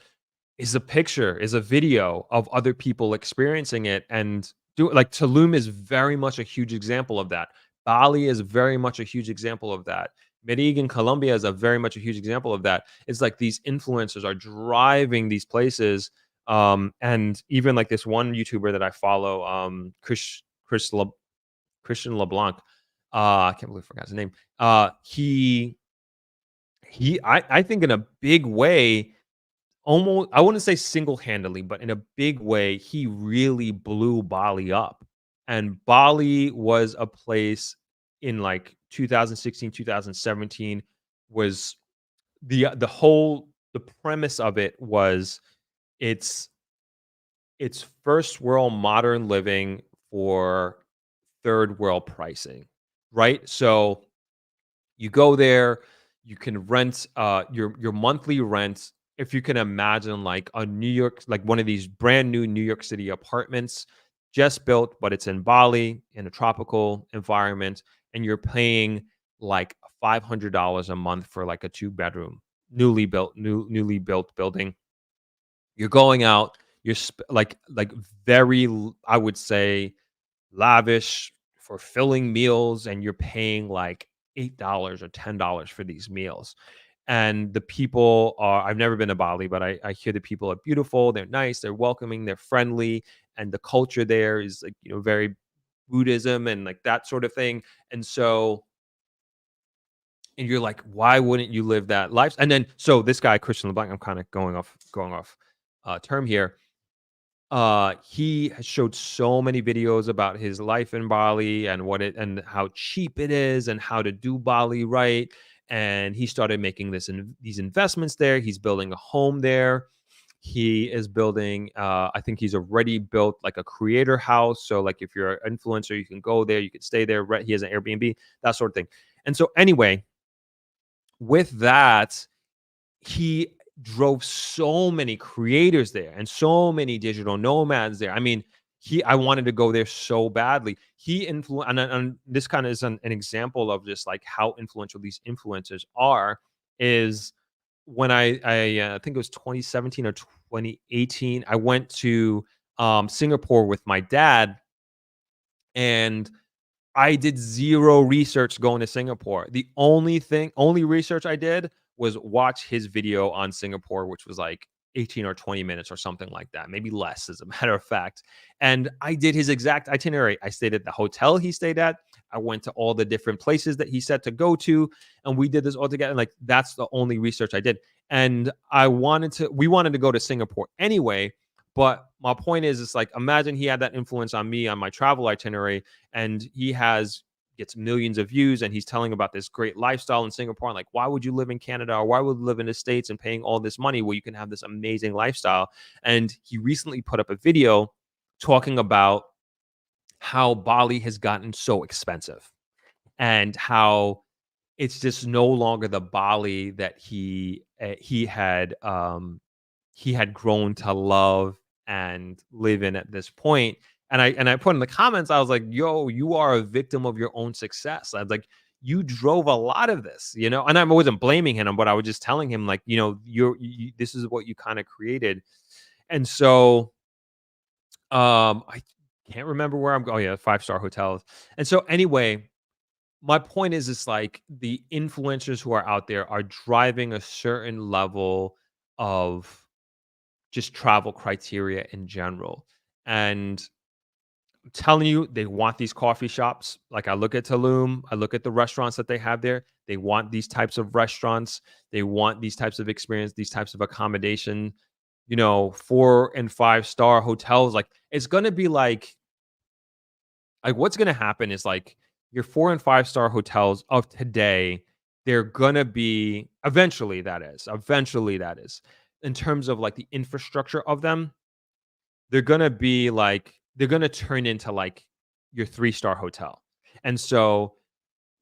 [SPEAKER 2] is a picture, is a video of other people experiencing it and do like Tulum is very much a huge example of that. Bali is very much a huge example of that. Medellin, Colombia is a very much a huge example of that. It's like these influencers are driving these places. And even like this one YouTuber that I follow, Christian LeBlanc. I can't believe I forgot his name. I think in a big way, almost I wouldn't say single-handedly, but in a big way, he really blew Bali up. And Bali was a place in like 2016, 2017 was the premise of it was it's it's first world modern living for third world pricing, right? So you go there, you can rent your monthly rent. If you can imagine like a New York, like one of these brand new New York City apartments just built, but it's in Bali in a tropical environment, and you're paying like $500 a month for like a two-bedroom, newly built building. You're going out, like very I would say lavish, fulfilling meals, and you're paying like $8 or $10 for these meals. And the people are, I've never been to Bali, but I hear the people are beautiful, they're nice, they're welcoming, they're friendly, and the culture there is like, very Buddhism and like that sort of thing. And so, and you're like, why wouldn't you live that life? And then so this guy, Christian LeBlanc, I'm kind of going off term here. He has showed so many videos about his life in Bali and what it and how cheap it is and how to do Bali right. And he started making these investments there. He's building a home there. He is building. I think he's already built like a creator house. So like if you're an influencer, you can go there, you can stay there. He has an Airbnb, that sort of thing. And so anyway, with that, he drove so many creators there and so many digital nomads there. I mean, I wanted to go there so badly. He influenced, and this kind of is an example of just like how influential these influencers are. Is when I think it was 2017 or 2018, I went to Singapore with my dad, and I did zero research going to Singapore. Only research I did was watch his video on Singapore, which was like 18 or 20 minutes or something like that, maybe less, as a matter of fact. And I did his exact itinerary. I stayed at the hotel he stayed at. I went to all the different places that he said to go to, and we did this all together. And like that's the only research I did. And we wanted to go to Singapore anyway. But my point is, it's like imagine he had that influence on me on my travel itinerary, and gets millions of views, and he's telling about this great lifestyle in Singapore. And like, why would you live in Canada or why would you live in the States and paying all this money where you can have this amazing lifestyle? And he recently put up a video talking about how Bali has gotten so expensive and how it's just no longer the Bali that he had grown to love and live in at this point. And I put in the comments, I was like, "Yo, you are a victim of your own success." I was like, "You drove a lot of this, you know." And I wasn't blaming him, but I was just telling him, like, this is what you kind of created. And so, I can't remember where I'm going. Oh yeah, five-star hotels. And so, anyway, my point is, it's like the influencers who are out there are driving a certain level of just travel criteria in general. And I'm telling you, they want these coffee shops. Like I look at Tulum, I look at the restaurants that they have there. They want these types of restaurants. They want these types of experience, these types of accommodation. 4 and 5 star hotels. Like it's gonna be like what's gonna happen is like your 4 and 5 star hotels of today, they're gonna be eventually that is in terms of like the infrastructure of them, they're gonna turn into like your 3 star hotel. And so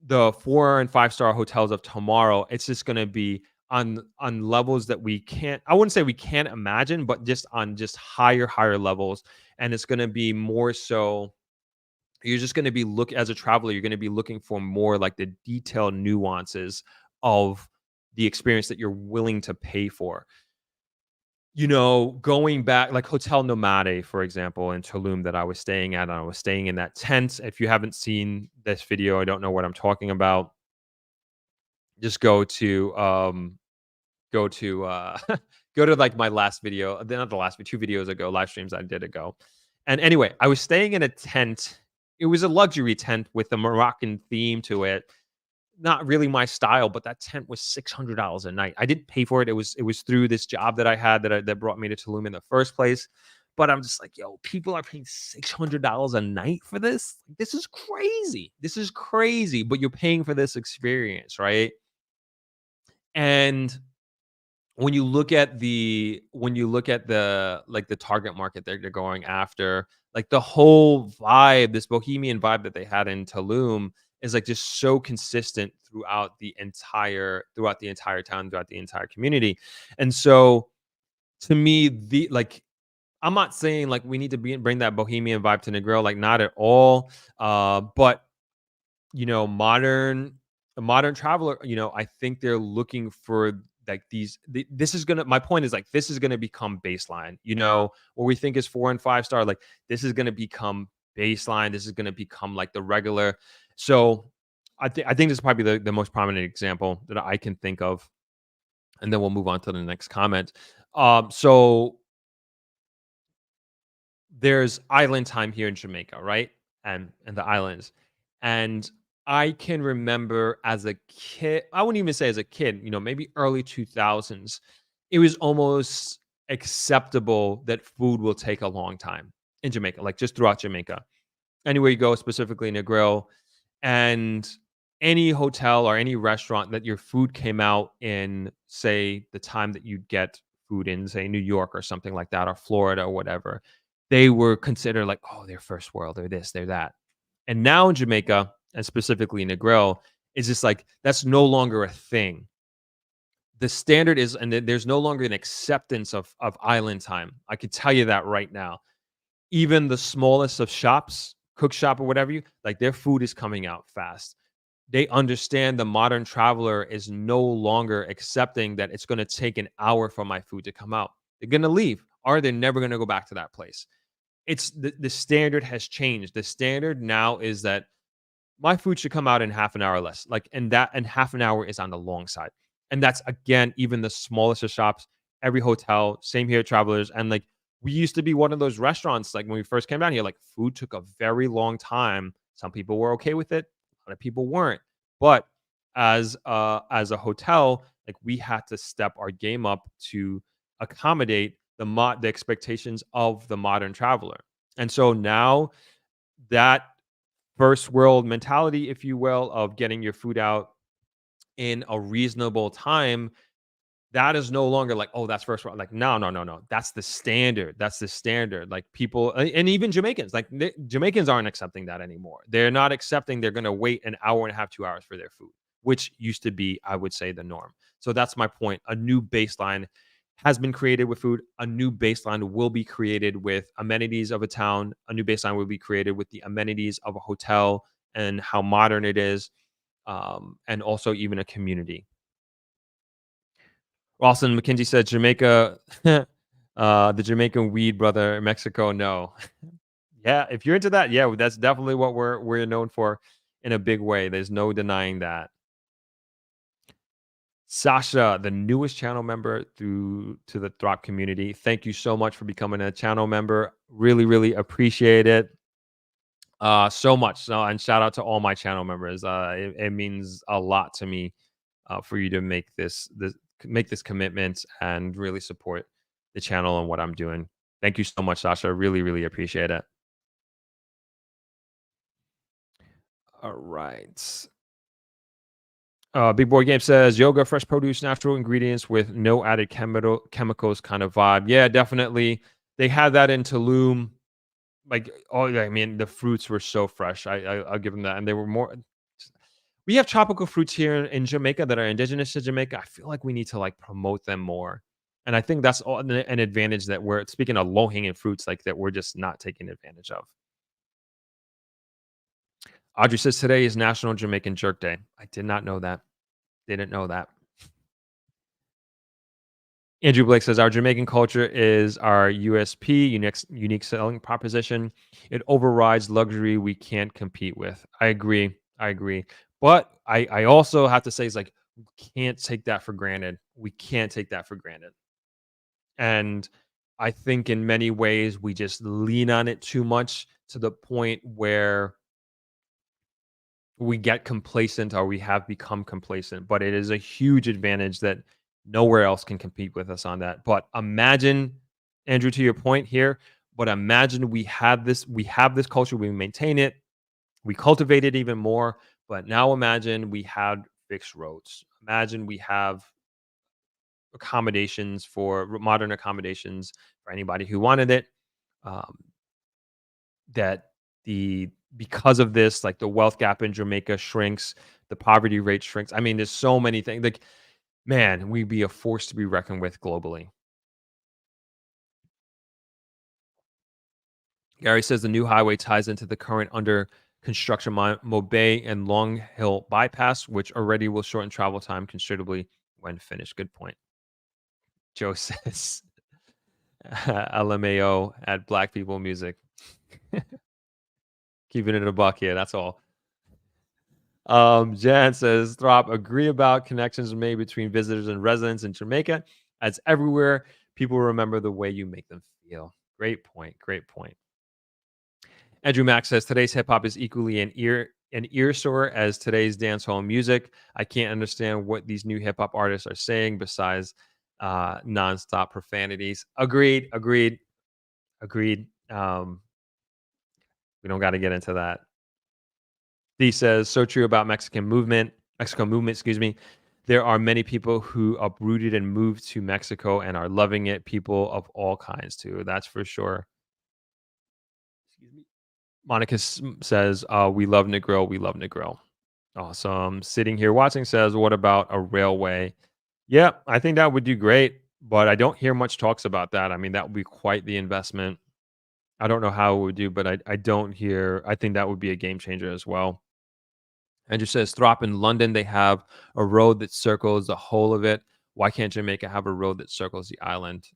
[SPEAKER 2] the 4 and 5 star hotels of tomorrow, it's just gonna be on levels that we can't, I wouldn't say we can't imagine, but just on just higher levels. And it's gonna be more so you're just going to be look as a traveler, you're going to be looking for more like the detailed nuances of the experience that you're willing to pay for. Going back like Hotel Nomade, for example, in Tulum that I was staying at, and I was staying in that tent. If you haven't seen this video, I don't know what I'm talking about. Just go to go to like my last video, not the last, but 2 videos ago, live streams I did ago. And anyway, I was staying in a tent. It was a luxury tent with a Moroccan theme to it. Not really my style, but that tent was $600 a night. I didn't pay for it. It was through this job that I had that brought me to Tulum in the first place. But I'm just like, yo, people are paying $600 a night for this. This is crazy. This is crazy. But you're paying for this experience, right? And when you look at the like the target market that they're going after, like the whole vibe, this bohemian vibe that they had in Tulum is like just so consistent throughout the entire town, throughout the entire community. And so to me, the like I'm not saying like we need to bring that bohemian vibe to Negril, like not at all. But modern a modern traveler, I think they're looking for like this is gonna, my point is like this is gonna become baseline. What we think is 4 and 5 star, like this is gonna become baseline. This is gonna become like the regular. So I think this is probably the most prominent example that I can think of. And then we'll move on to the next comment. So there's island time here in Jamaica, right? And the islands. And I can remember as a kid, I wouldn't even say as a kid, maybe early 2000s, it was almost acceptable that food will take a long time in Jamaica, like just throughout Jamaica. Anywhere you go, specifically in a grill, and any hotel or any restaurant that your food came out in, say, the time that you'd get food in, say, New York or something like that, or Florida or whatever, they were considered like, oh, they're first world, they're this, they're that. And now in Jamaica, and specifically Negril, it's just like that's no longer a thing. The standard is, and there's no longer an acceptance of island time. I could tell you that right now. Even the smallest of shops, cook shop or whatever like their food is coming out fast. They understand the modern traveler is no longer accepting that it's going to take an hour for my food to come out. They're going to leave, or they're never going to go back to that place. It's the standard has changed. The standard now is that my food should come out in half an hour or less. Like, and half an hour is on the long side. And that's again, even the smallest of shops, every hotel, same here at Travelers. And like we used to be one of those restaurants, like when we first came down here, like food took a very long time. Some people were okay with it, a lot of people weren't. But as a hotel, like we had to step our game up to accommodate the expectations of the modern traveler. And so now that first world mentality, if you will, of getting your food out in a reasonable time, that is no longer like, oh, that's first world. Like, no, no, no, no. That's the standard. That's the standard. Like people, and even Jamaicans, like Jamaicans aren't accepting that anymore. They're not accepting they're going to wait an hour and a half, 2 hours for their food, which used to be, I would say, the norm. So that's my point. A new baseline has been created with food. A new baseline will be created with amenities of a town. A new baseline will be created with the amenities of a hotel and how modern it is, and also even a community. Ralston McKenzie said Jamaica, the Jamaican weed brother, Mexico. No, yeah, if you're into that, yeah, that's definitely what we're known for in a big way. There's no denying that. Sasha, the newest channel member through to the Throp community. Thank you so much for becoming a channel member. Really, really appreciate it. So much. So, and shout out to all my channel members. It means a lot to me for you to make this commitment and really support the channel and what I'm doing. Thank you so much, Sasha. Really, really appreciate it. All right. Big Boy Game says yoga, fresh produce, natural ingredients with no added chemicals kind of vibe. Yeah, definitely. They had that in Tulum. Like, oh, yeah, I mean, the fruits were so fresh. I'll give them that, and they were more. We have tropical fruits here in Jamaica that are indigenous to Jamaica. I feel like we need to like promote them more, and I think that's an advantage that we're speaking of low hanging fruits like that we're just not taking advantage of. Audrey says today is National Jamaican Jerk Day. I did not know that. Didn't know that. Andrew Blake says our Jamaican culture is our USP, unique selling proposition. It overrides luxury we can't compete with. I agree. I agree. But I also have to say it's like we can't take that for granted. We can't take that for granted. And I think in many ways we just lean on it too much to the point where we get complacent or we have become complacent, but it is a huge advantage that nowhere else can compete with us on that. But imagine, Andrew, to your point here, but imagine we have this culture, we maintain it, we cultivate it even more. But now imagine we had fixed roads. Imagine we have accommodations for modern accommodations for anybody who wanted it. Um, that the because of this, like the wealth gap in Jamaica shrinks, the poverty rate shrinks. I mean, there's so many things. Like, man, we'd be a force to be reckoned with globally. Gary says the new highway ties into the current under construction Mobay and Long Hill bypass, which already will shorten travel time considerably when finished. Good point. Joe says LMAO at Black People Music. Keeping it a buck here. That's all. Jan says, Throp, agree about connections made between visitors and residents in Jamaica. As everywhere, people remember the way you make them feel. Great point. Great point. Andrew Mack says, today's hip hop is equally an ear sore as today's dancehall music. I can't understand what these new hip hop artists are saying besides nonstop profanities. Agreed. Agreed. Agreed. We don't got to get into that. He says, so true about Mexico movement, excuse me. There are many people who uprooted and moved to Mexico and are loving it. People of all kinds too. That's for sure. Excuse me. Monica says, we love Negro. We love Negro. Awesome. Sitting here watching says, what about a railway? Yeah, I think that would do great, but I don't hear much talks about that. I mean, that would be quite the investment. I don't know how it would do, but I don't hear, I think that would be a game changer as well. Andrew says, Throp in London, they have a road that circles the whole of it. Why can't Jamaica have a road that circles the island?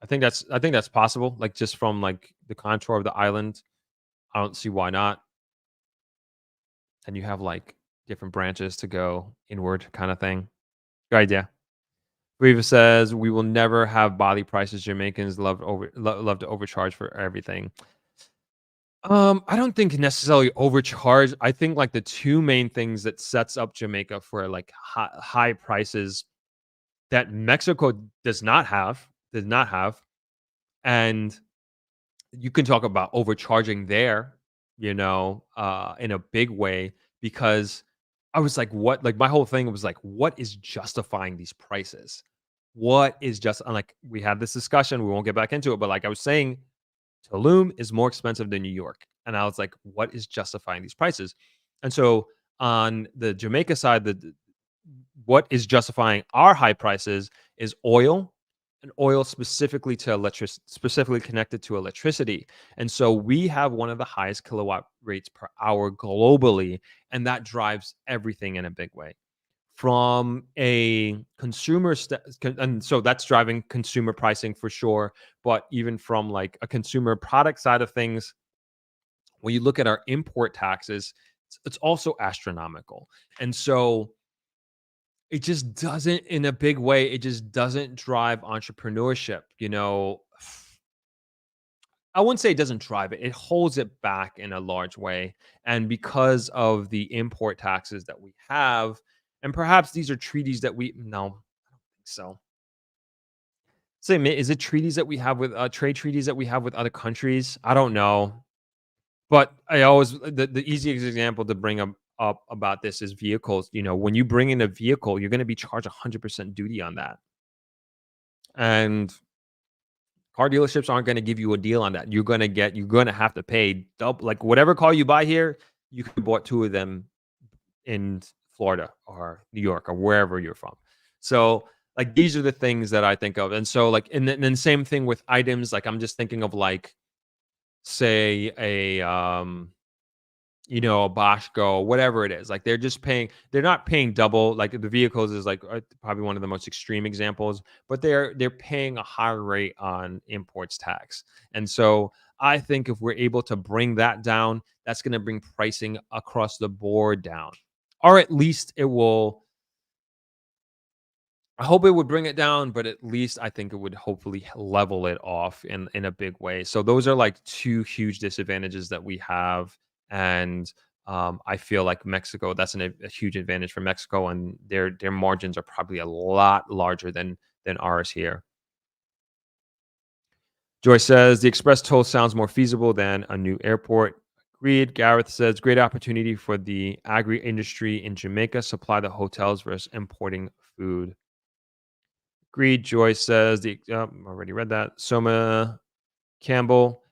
[SPEAKER 2] I think that's possible. Like just from like the contour of the island, I don't see why not. And you have like different branches to go inward, kind of thing. Good idea. Reva says we will never have body prices. Jamaicans love to overcharge for everything. I don't think necessarily overcharge. I think like the two main things that sets up Jamaica for like high prices that Mexico does not have, and you can talk about overcharging there, in a big way because I was like, what? Like my whole thing was like, what is justifying these prices? What is just and like we had this discussion. We won't get back into it, but like I was saying, Tulum is more expensive than New York. And I was like, what is justifying these prices? And so on the Jamaica side, what is justifying our high prices is oil and oil specifically connected to electricity. And so we have one of the highest kilowatt rates per hour globally, and that drives everything in a big way from a and so that's driving consumer pricing for sure, but even from like a consumer product side of things, when you look at our import taxes, it's also astronomical. And so it just doesn't, in a big way, it just doesn't drive entrepreneurship, I wouldn't say it doesn't drive it. It holds it back in a large way. And because of the import taxes that we have, and perhaps these are treaties that we, no, I don't think so. Say, is it treaties that we have with trade treaties that we have with other countries? I don't know. But I always, the easiest example to bring up about this is vehicles. When you bring in a vehicle, you're going to be charged 100% duty on that. And car dealerships aren't gonna give you a deal on that. You're gonna have to pay double, like, whatever car you buy here, you could have bought 2 of them in Florida or New York or wherever you're from. So, like, these are the things that I think of, and so, like, and then same thing with items, like, I'm just thinking of, like, say, a Boschko, whatever it is. Like, they're not paying double. Like, the vehicles is like probably one of the most extreme examples, but they're paying a higher rate on imports tax. And so I think if we're able to bring that down, that's going to bring pricing across the board down. Or at least it will, I hope it would bring it down, but at least I think it would hopefully level it off in a big way. So those are like two huge disadvantages that we have, and I feel like Mexico, that's a huge advantage for Mexico, and their margins are probably a lot larger than ours here. Joyce says the express toll sounds more feasible than a new airport. Agreed. Gareth says great opportunity for the agri industry in Jamaica. Supply the hotels versus importing food. Agreed. Joyce says already read that. Soma Campbell.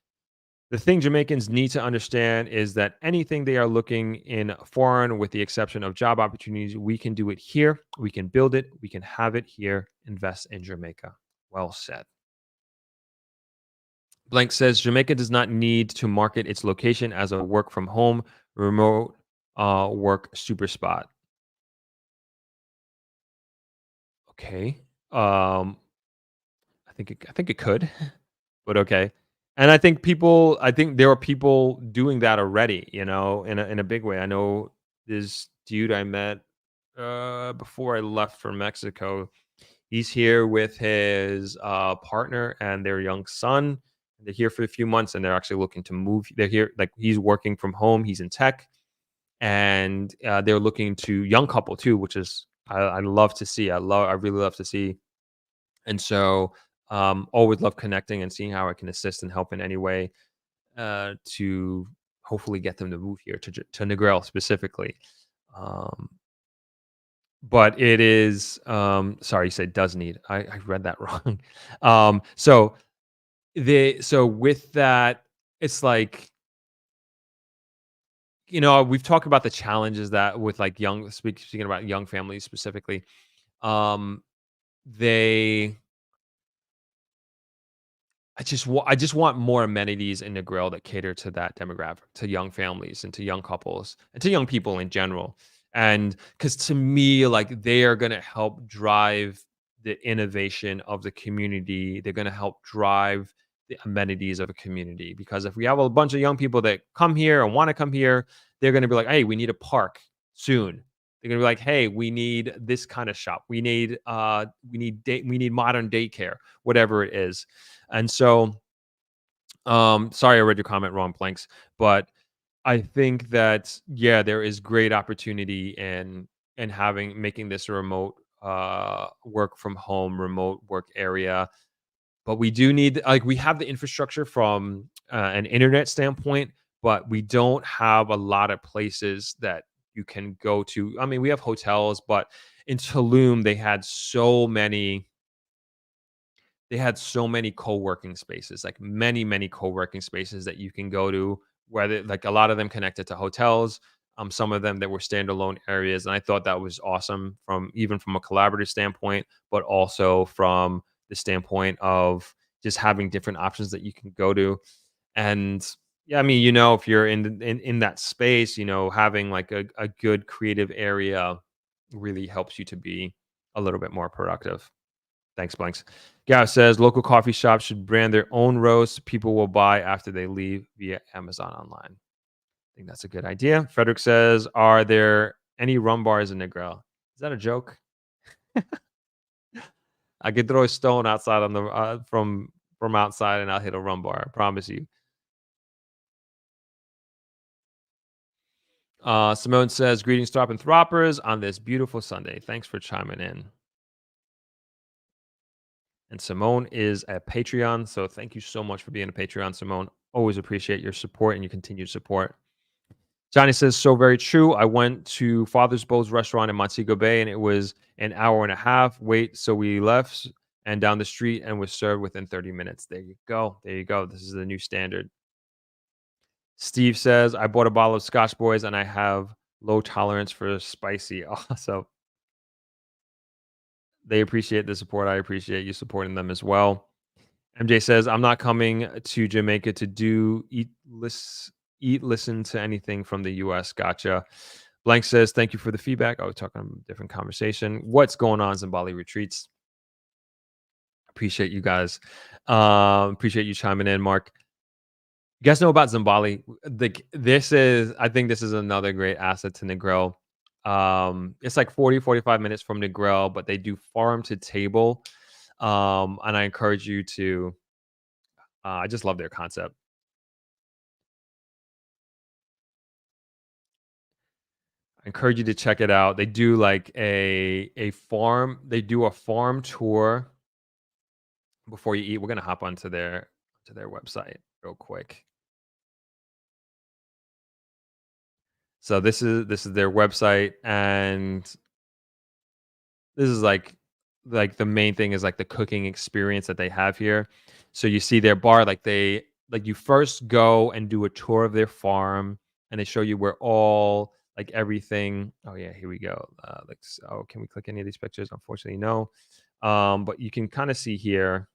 [SPEAKER 2] The thing Jamaicans need to understand is that anything they are looking in foreign, with the exception of job opportunities, we can do it here. We can build it. We can have it here. Invest in Jamaica. Well said. Blank says Jamaica does not need to market its location as a work from home, remote work super spot. Okay. I think it could. But okay. And I think there are people doing that already, in a big way. I know this dude I met before I left for Mexico. He's here with his partner and their young son. They're here for a few months and they're actually looking to move. They're here, like, he's working from home, he's in tech, and they're looking to, young couple too, which is I love to see. I really love to see. And so always love connecting and seeing how I can assist and help in any way to hopefully get them to move here to Negril specifically. Um, but it is, sorry, you said does need. I read that wrong. So with that, it's like, we've talked about the challenges that with, like, speaking about young families specifically, um, they I just want more amenities in the grill that cater to that demographic, to young families and to young couples and to young people in general. And because to me, like, they are going to help drive the innovation of the community. They're going to help drive the amenities of a community. Because if we have a bunch of young people that come here and want to come here, they're going to be like, "Hey, we need a park soon." They're going to be like, "Hey, we need this kind of shop. We need modern daycare, whatever it is." And so, sorry, I read your comment wrong, Planks, but I think that, yeah, there is great opportunity in making this a remote work from home, remote work area. But we do need, like, we have the infrastructure from an internet standpoint, but we don't have a lot of places that you can go to. I mean, we have hotels, but in Tulum they had so many co-working spaces, like many co-working spaces that you can go to, whether, like, a lot of them connected to hotels, some of them that were standalone areas. And I thought that was awesome, from a collaborative standpoint, but also from the standpoint of just having different options that you can go to. And yeah, I mean, if you're in that space, having like a good creative area really helps you to be a little bit more productive. Thanks, Blanks. Gav says local coffee shops should brand their own roasts people will buy after they leave via Amazon online. I think that's a good idea. Frederick says, are there any rum bars in Negril? Is that a joke? I could throw a stone outside on the from outside, and I'll hit a rum bar. I promise you. Simone says, "Greetings, Throppers, on this beautiful Sunday. Thanks for chiming in." And Simone is a Patreon, so thank you so much for being a Patreon, Simone. Always appreciate your support and your continued support. Johnny says, "So very true. I went to Father's Bowl's restaurant in Montego Bay, and it was an hour and a half wait. So we left and down the street and was served within 30 minutes. There you go. There you go. This is the new standard." Steve says, "I bought a bottle of Scotch Boys, and I have low tolerance for spicy." So they appreciate the support. I appreciate you supporting them as well. MJ says, "I'm not coming to Jamaica to listen to anything from the US. Gotcha." Blank says, "Thank you for the feedback." I was talking about a different conversation. What's going on, Zimbali Retreats? Appreciate you guys. Appreciate you chiming in, Mark. You guys know about Zimbali? I think this is another great asset to Negril. It's like 40-45 minutes from Negril, but they do farm to table. And I encourage you to, I just love their concept. I encourage you to check it out. They do like a farm. They do a farm tour before you eat. We're gonna hop onto their website real quick. So this is their website, and this is like the main thing is like the cooking experience that they have here. So you see their bar, like you first go and do a tour of their farm, and they show you where all like everything. Oh yeah, here we go. Can we click any of these pictures? Unfortunately, no. But you can kind of see here.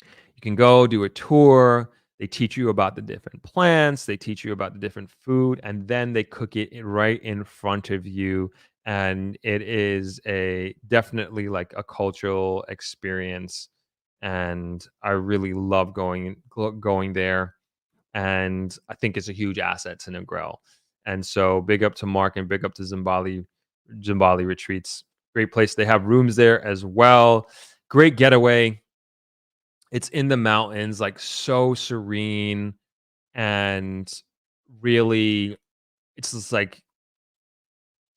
[SPEAKER 2] You can go do a tour. They teach you about the different plants. They teach you about the different food, and then they cook it right in front of you. And it is a definitely like a cultural experience. And I really love going there. And I think it's a huge asset to Negril. And so big up to Mark and big up to Zimbali Retreats. Great place. They have rooms there as well. Great getaway. It's in the mountains, like so serene, and really it's just like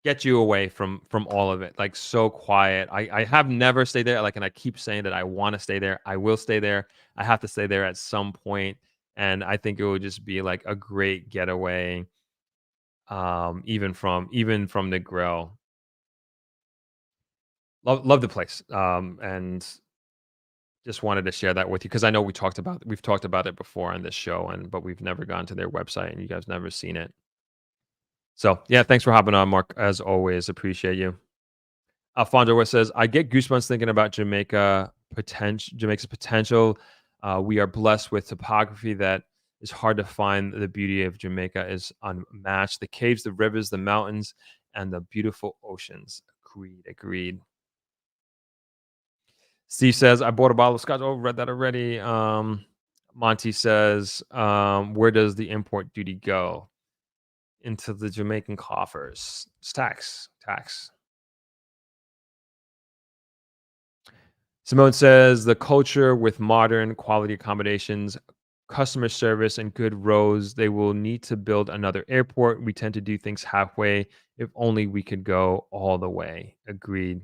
[SPEAKER 2] get you away from all of it. Like so quiet. I have never stayed there, like, and I keep saying that I want to stay there. I will stay there. I have to stay there at some point, and I think it would just be like a great getaway, even from the grill. Love the place. And just wanted to share that with you because I know we've talked about it before on this show, but we've never gone to their website and you guys never seen it. So yeah, thanks for hopping on, Mark. As always, appreciate you. Alfonso West says, "I get goosebumps thinking about Jamaica's potential. We are blessed with topography that is hard to find. The beauty of Jamaica is unmatched. The caves, the rivers, the mountains, and the beautiful oceans." Agreed. Steve says, "I bought a bottle of scotch." Oh, read that already. Monty says, "Where does the import duty go?" Into the Jamaican coffers. It's tax. Simone says, "The culture with modern quality accommodations, customer service, and good roads, they will need to build another airport. We tend to do things halfway. If only we could go all the way." Agreed.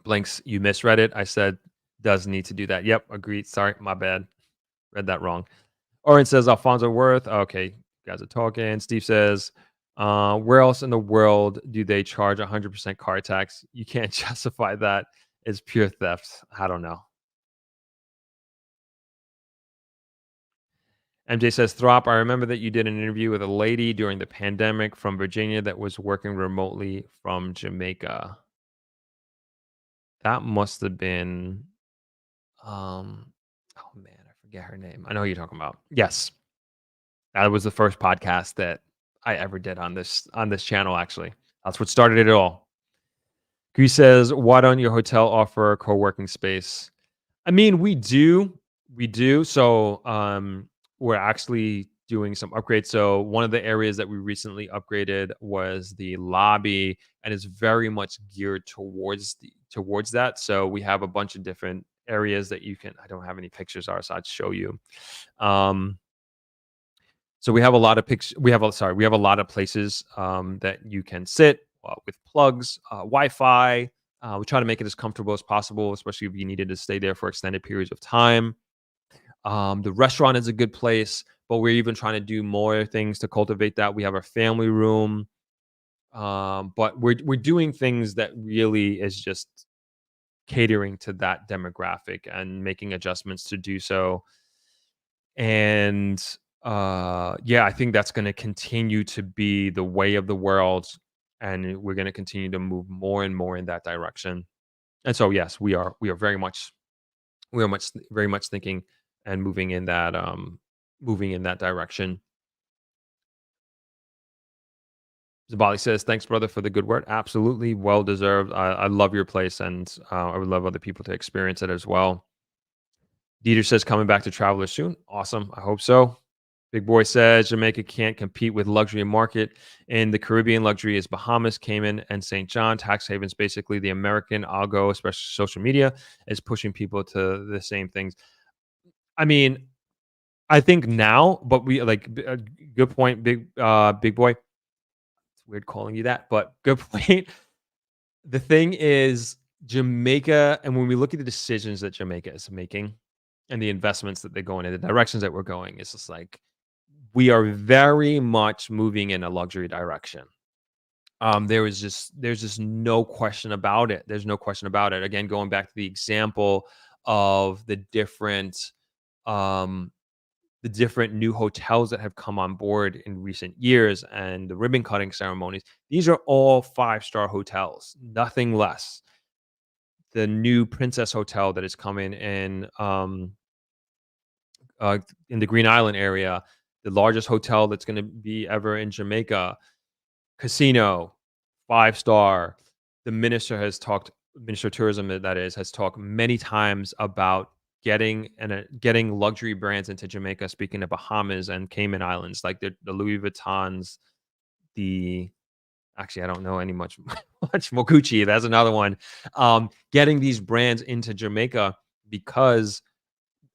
[SPEAKER 2] Blanks, you misread it. I said, "Does need to do that." Yep, agreed. Sorry, my bad. Read that wrong. Oren says, "Alfonso Worth." Okay, you guys are talking. Steve says, "Where else in the world do they charge 100% car tax? You can't justify that. It's pure theft." I don't know. MJ says, "Throp, I remember that you did an interview with a lady during the pandemic from Virginia that was working remotely from Jamaica." That must have been, oh man, I forget her name. I know who you're talking about. Yes, that was the first podcast that I ever did on this channel. Actually, that's what started it all. He says, "Why don't your hotel offer a co-working space?" I mean, we do. So, we're actually doing some upgrades. So one of the areas that we recently upgraded was the lobby, and it's very much geared towards that. So we have a bunch of different areas that you can. I don't have any pictures, so I'd show you. Um, so we have a lot of we have a lot of places that you can sit with plugs, Wi-Fi. We try to make it as comfortable as possible, especially if you needed to stay there for extended periods of time. The restaurant is a good place, but we're even trying to do more things to cultivate that. We have our family room, but we're doing things that really is just catering to that demographic and making adjustments to do so. And yeah, I think that's going to continue to be the way of the world, and we're going to continue to move more and more in that direction. And so yes, we are very much thinking and moving in that direction. Zabali says, "Thanks, brother, for the good word. Absolutely, well deserved. I love your place, and I would love other people to experience it as well." Dieter says, "Coming back to Travelers soon. Awesome. I hope so." Big Boy says, "Jamaica can't compete with luxury market in the Caribbean. Luxury is Bahamas, Cayman, and St. John. Tax havens, basically the American algo, especially social media, is pushing people to the same things." I mean, I think now, but good point, big boy. It's weird calling you that, but good point. The thing is, Jamaica, and when we look at the decisions that Jamaica is making and the investments that they're going in, the directions that we're going, it's just like we are very much moving in a luxury direction. There's just no question about it. There's no question about it. Again, going back to the example of um, the different new hotels that have come on board in recent years and the ribbon cutting ceremonies. These are all five-star hotels, nothing less. The new Princess Hotel that is coming in the Green Island area, the largest hotel that's going to be ever in Jamaica, casino, 5-star. The minister of tourism, that is, has talked many times about getting luxury brands into Jamaica. Speaking of Bahamas and Cayman Islands, like the Louis Vuittons, the actually I don't know any much more Gucci. That's another one. Getting these brands into Jamaica because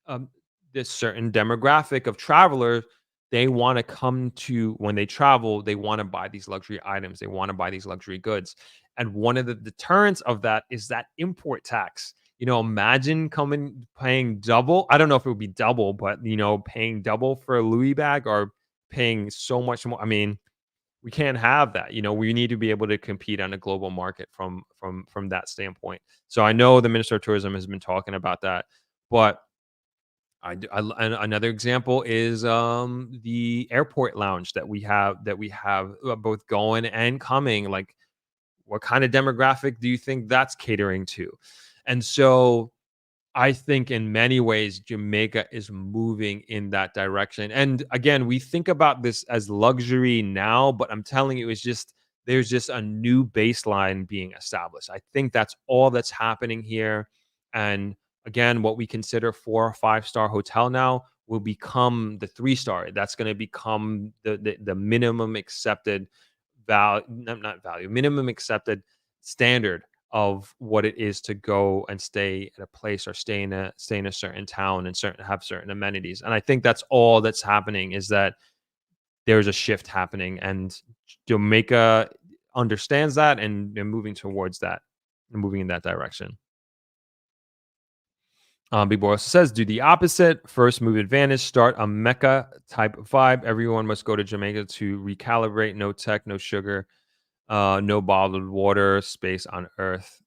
[SPEAKER 2] um, this certain demographic of travelers, they want to come to when they travel, they want to buy these luxury items, they want to buy these luxury goods. And one of the deterrents of that is that import tax. Imagine coming paying double. I don't know if it would be double, but paying double for a Louis bag or paying so much more. I mean, we can't have that. We need to be able to compete on a global market from that standpoint. So I know the Minister of Tourism has been talking about that, but and another example is the airport lounge that we have both going and coming. Like, what kind of demographic do you think that's catering to? And so I think in many ways, Jamaica is moving in that direction. And again, we think about this as luxury now, but I'm telling you, there's just a new baseline being established. I think that's all that's happening here. And again, what we consider 4 or 5-star hotel now will become the 3-star. That's going to become the minimum accepted value, not value, minimum accepted standard of what it is to go and stay at a place or stay in a certain town and have certain amenities. And I think that's all that's happening, is that there's a shift happening, and Jamaica understands that, and they're moving towards that and moving in that direction. Big Boy also says, do the opposite. First move advantage. Start a Mecca type vibe. Everyone must go to Jamaica to recalibrate. No tech, no sugar, no bottled water, space on Earth.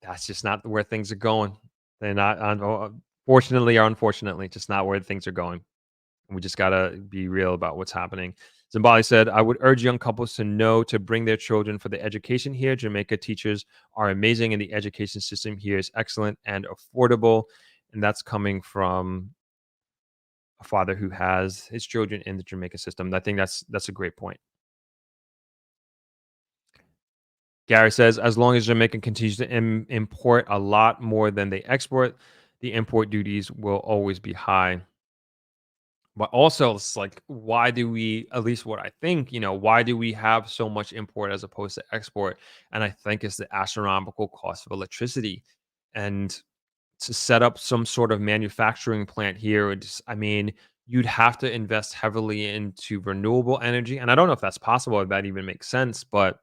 [SPEAKER 2] That's just not where things are going. They're not, fortunately or unfortunately, just not where things are going. We just gotta be real about what's happening. Zimbali said, "I would urge young couples to know to bring their children for the education here. Jamaica teachers are amazing, and the education system here is excellent and affordable." And that's coming from a father who has his children in the Jamaica system. I think that's a great point. Gary says, as long as Jamaica continues to import a lot more than they export, the import duties will always be high. But also, it's like, why do we, at least what I think, why do we have so much import as opposed to export? And I think it's the astronomical cost of electricity. And to set up some sort of manufacturing plant here, I mean, you'd have to invest heavily into renewable energy. And I don't know if that's possible, if that even makes sense, but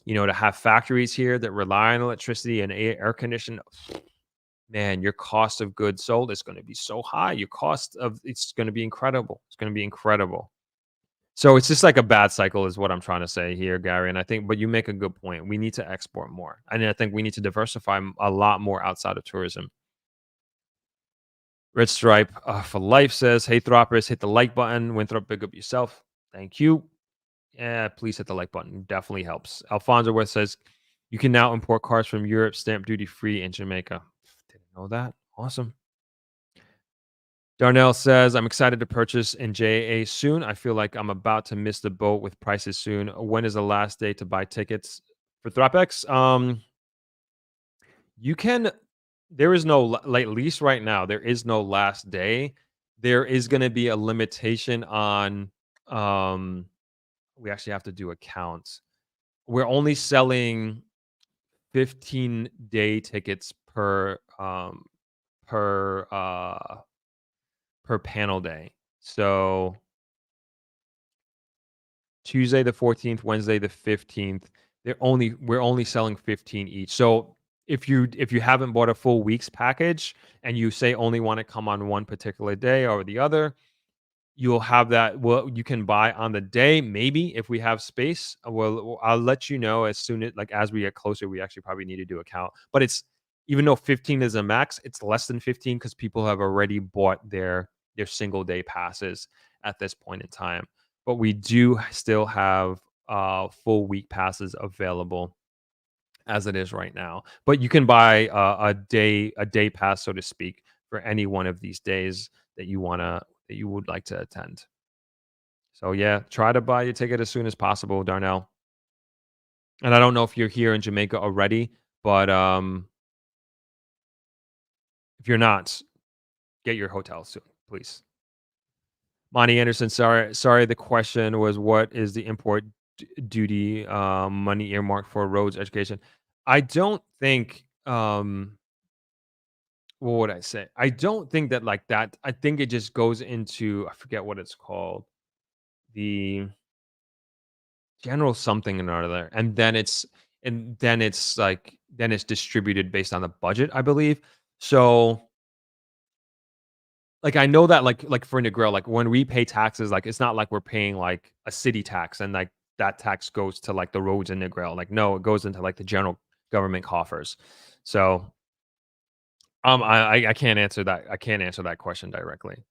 [SPEAKER 2] to have factories here that rely on electricity and air condition, man, your cost of goods sold is going to be so high. Your cost of it's going to be incredible. It's going to be incredible. So it's just like a bad cycle, is what I'm trying to say here, Gary. And I think, but you make a good point. We need to export more, and I think we need to diversify a lot more outside of tourism. Red Stripe for Life says, "Hey Throppers, hit the like button. Winthrop, big up yourself. Thank you. Yeah, please hit the like button. Definitely helps." Alfonso Worth says, "You can now import cars from Europe, stamp duty free in Jamaica." Didn't know that. Awesome. Darnell says, "I'm excited to purchase in JA soon. I feel like I'm about to miss the boat with prices soon. When is the last day to buy tickets for Thropex?" You can. There is no like, at least right now. There is no last day. There is going to be a limitation on. Um, we actually have to do a count. We're only selling 15-day tickets per per panel day. So Tuesday the 14th, Wednesday the 15th. We're only selling 15 each. So if you haven't bought a full week's package and you say only want to come on one particular day or the other, you'll have that. Well, you can buy on the day, maybe if we have space. I'll let you know as soon as we get closer. We actually probably need to do a count, but it's even though 15 is a max, it's less than 15 because people have already bought their single day passes at this point in time. But we do still have full week passes available as it is right now. But you can buy a day pass, so to speak, for any one of these days that you would like to attend. So yeah, try to buy your ticket as soon as possible, Darnell. And I don't know if you're here in Jamaica already, but if you're not, get your hotel soon, please. Monty Anderson, sorry. The question was, what is the import duty money earmarked for roads education? I don't think. What would I say? I don't think that like that. I think it just goes into, I forget what it's called, the general something or other, and then it's distributed based on the budget, I believe. So like I know that like for Negril, like when we pay taxes, like it's not like we're paying like a city tax and like that tax goes to like the roads in Negril. Like no, it goes into like the general government coffers. So I can't answer that. I can't answer that question directly.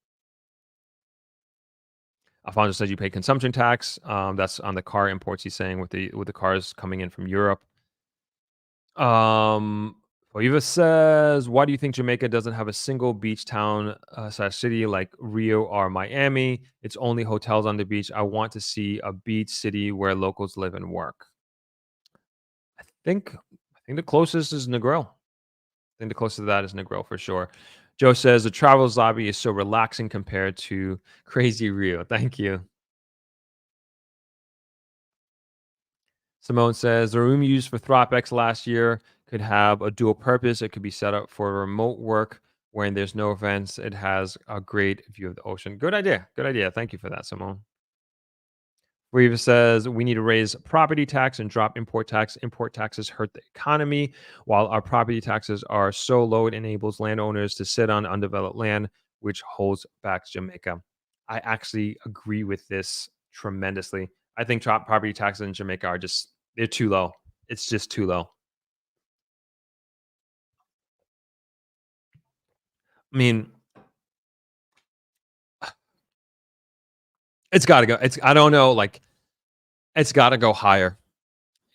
[SPEAKER 2] Alfonso says you pay consumption tax. That's on the car imports. He's saying with the cars coming in from Europe. Um, Oiva says, "Why do you think Jamaica doesn't have a single beach town slash city like Rio or Miami? It's only hotels on the beach. I want to see a beach city where locals live and work." I think the closest is Negril. I think the closest to that is Negril for sure. Joe says the Travels lobby is so relaxing compared to Crazy Rio. Thank you. Simone says the room used for ThropX last year could have a dual purpose. It could be set up for remote work when there's no events. It has a great view of the ocean. Good idea. Good idea. Thank you for that, Simone. Reva says we need to raise property tax and drop import tax. Import taxes hurt the economy, while our property taxes are so low it enables landowners to sit on undeveloped land, which holds back Jamaica. I actually agree with this tremendously. I think property taxes in Jamaica are just they're too low. It's just too low. I mean, it's got to go. It's I don't know, like it's got to go higher.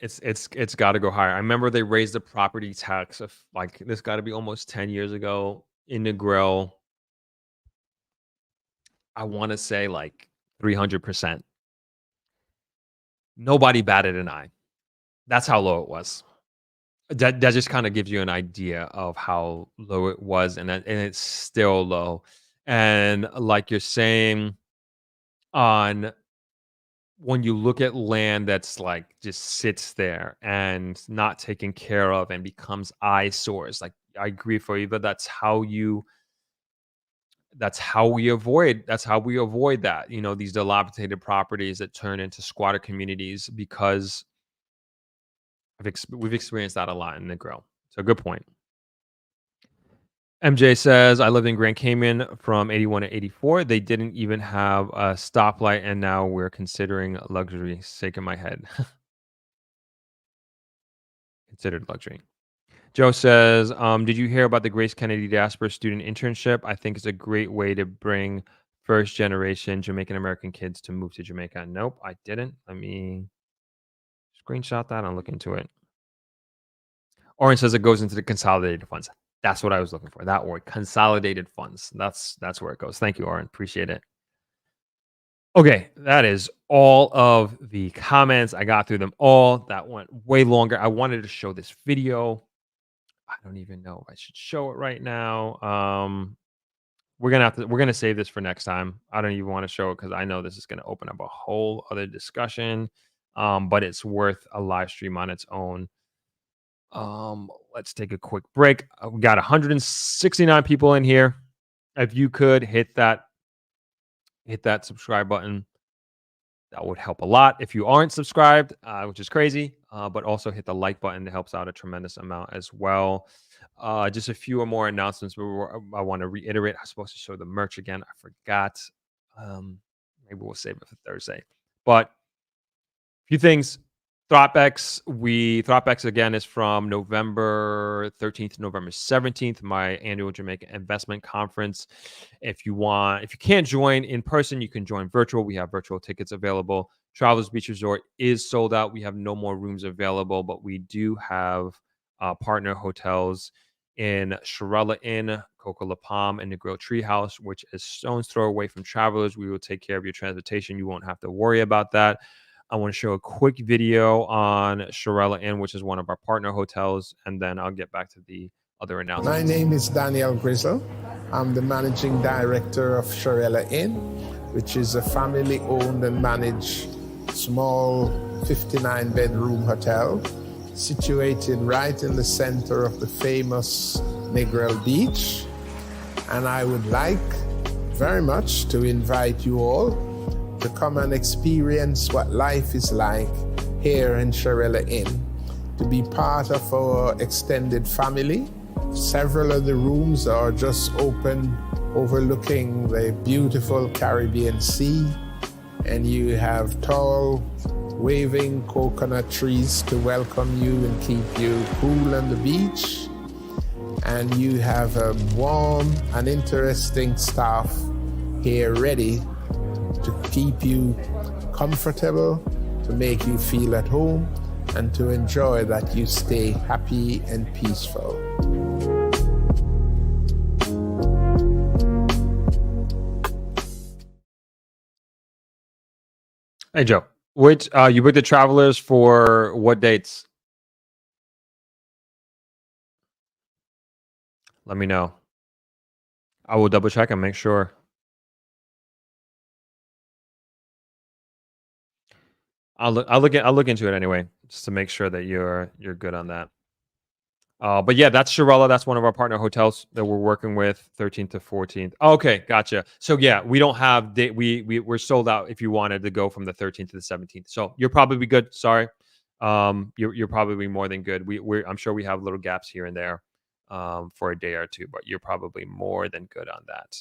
[SPEAKER 2] It's got to go higher. I remember they raised the property tax of like this got to be almost 10 years ago in the grill. I want to say like 300%. Nobody batted an eye. That's how low it was. That just kind of gives you an idea of how low it was, and it's still low. And like you're saying, on when you look at land that's like just sits there and not taken care of and becomes eyesores. Like I agree for you, but that's how we avoid that. These dilapidated properties that turn into squatter communities because we've experienced that a lot in the grill. So good point. MJ says, I lived in Grand Cayman from 81 to 84. They didn't even have a stoplight, and now we're considering luxury. Sake of my head. Considered luxury. Joe says, did you hear about the Grace Kennedy Diaspora Student Internship? I think it's a great way to bring first generation Jamaican American kids to move to Jamaica. Nope, I didn't. Let me screenshot that and look into it. Orange says it goes into the consolidated funds. That's what I was looking for. That word, consolidated funds. That's where it goes. Thank you, Oren. Appreciate it. Okay, that is all of the comments. I got through them all. That went way longer. I wanted to show this video. I don't even know if I should show it right now. We're gonna save this for next time. I don't even want to show it because I know this is gonna open up a whole other discussion. But it's worth a live stream on its own. Let's take a quick break. We got 169 people in here. If you could hit that subscribe button, that would help a lot. If you aren't subscribed, which is crazy, but also hit the like button. It helps out a tremendous amount as well. Just a few more announcements. I want to reiterate. I'm supposed to show the merch again. I forgot. Maybe we'll save it for Thursday. But a few things. ThropX again is from November 13th to November 17th, my annual Jamaica investment conference. If you can't join in person, you can join virtual. We have virtual tickets available. Travelers Beach Resort is sold out. We have no more rooms available, but we do have partner hotels in Shirella Inn, Coco La Palm, and the Grill Treehouse, which is stone's throw away from Travelers. We will take care of your transportation. You won't have to worry about that. I want to show a quick video on Shirella Inn, which is one of our partner hotels, and then I'll get back to the other announcements.
[SPEAKER 1] My name is Daniel Grizzle. I'm the managing director of Shirella Inn, which is a family-owned and managed small 59-bedroom hotel situated right in the center of the famous Negril Beach. And I would like very much to invite you all to come and experience what life is like here in Shirella Inn, to be part of our extended family. Several of the rooms are just open, overlooking the beautiful Caribbean Sea, and you have tall, waving coconut trees to welcome you and keep you cool on the beach. And you have a warm and interesting staff here ready to keep you comfortable, to make you feel at home, and to enjoy that you stay happy and peaceful.
[SPEAKER 2] Hey, Joe. Which you booked the Travelers for what dates? Let me know. I will double check and make sure. I'll look into it anyway, just to make sure that you're good on that. But yeah, that's Shirella. That's one of our partner hotels that we're working with, 13th to 14th. Okay, gotcha. So yeah, we don't have date. We're sold out if you wanted to go from the 13th to the 17th. So you're probably good. Sorry, you're probably more than good. I'm sure we have little gaps here and there, for a day or two, but you're probably more than good on that.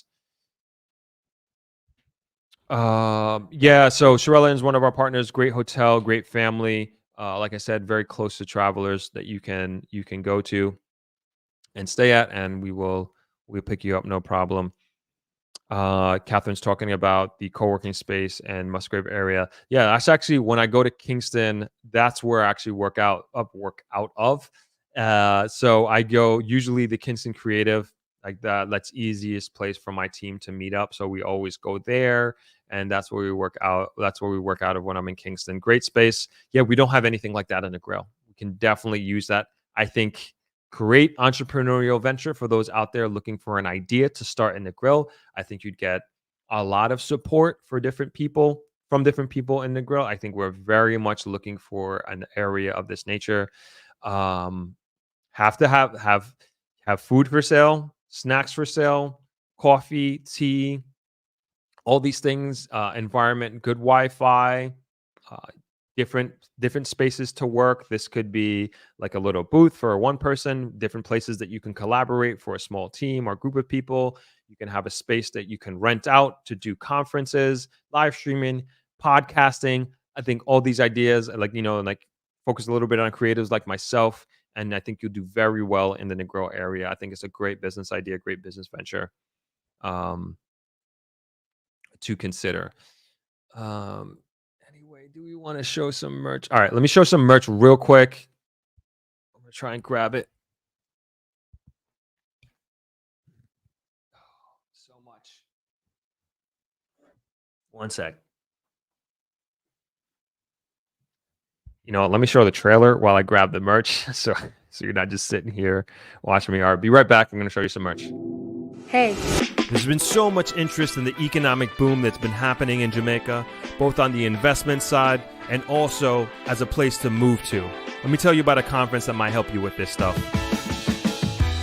[SPEAKER 2] Yeah, so Shirella is one of our partners. Great hotel, great family. Like I said, very close to Travelers that you can go to and stay at, and we'll pick you up, no problem. Catherine's talking about the co-working space and Musgrave area. Yeah, that's actually when I go to Kingston, that's where I actually work out of. So I go usually the Kingston Creative, like that's easiest place for my team to meet up. So we always go there, and that's where we work out. That's where we work out of when I'm in Kingston. Great space. Yeah, we don't have anything like that in the grill. We can definitely use that. I think great entrepreneurial venture for those out there looking for an idea to start in the grill. I think you'd get a lot of support for different people from different people in the grill. I think we're very much looking for an area of this nature. Um, have to have food for sale, snacks for sale, coffee, tea, all these things, environment, good Wi-Fi, uh, different spaces to work. This could be like a little booth for one person, different places that you can collaborate for a small team or group of people. You can have a space that you can rent out to do conferences, live streaming, podcasting. I think all these ideas, like, like focus a little bit on creatives like myself. And I think you'll do very well in the Negro area. I think it's a great business idea, great business venture. To consider. Um, anyway, do we want to show some merch? All right, let me show some merch real quick. I'm gonna try and grab it. So much. One sec. Let me show the trailer while I grab the merch. So you're not just sitting here watching me. All right, be right back. I'm gonna show you some merch.
[SPEAKER 3] Hey.
[SPEAKER 2] There's been so much interest in the economic boom that's been happening in Jamaica, both on the investment side and also as a place to move to. Let me tell you about a conference that might help you with this stuff.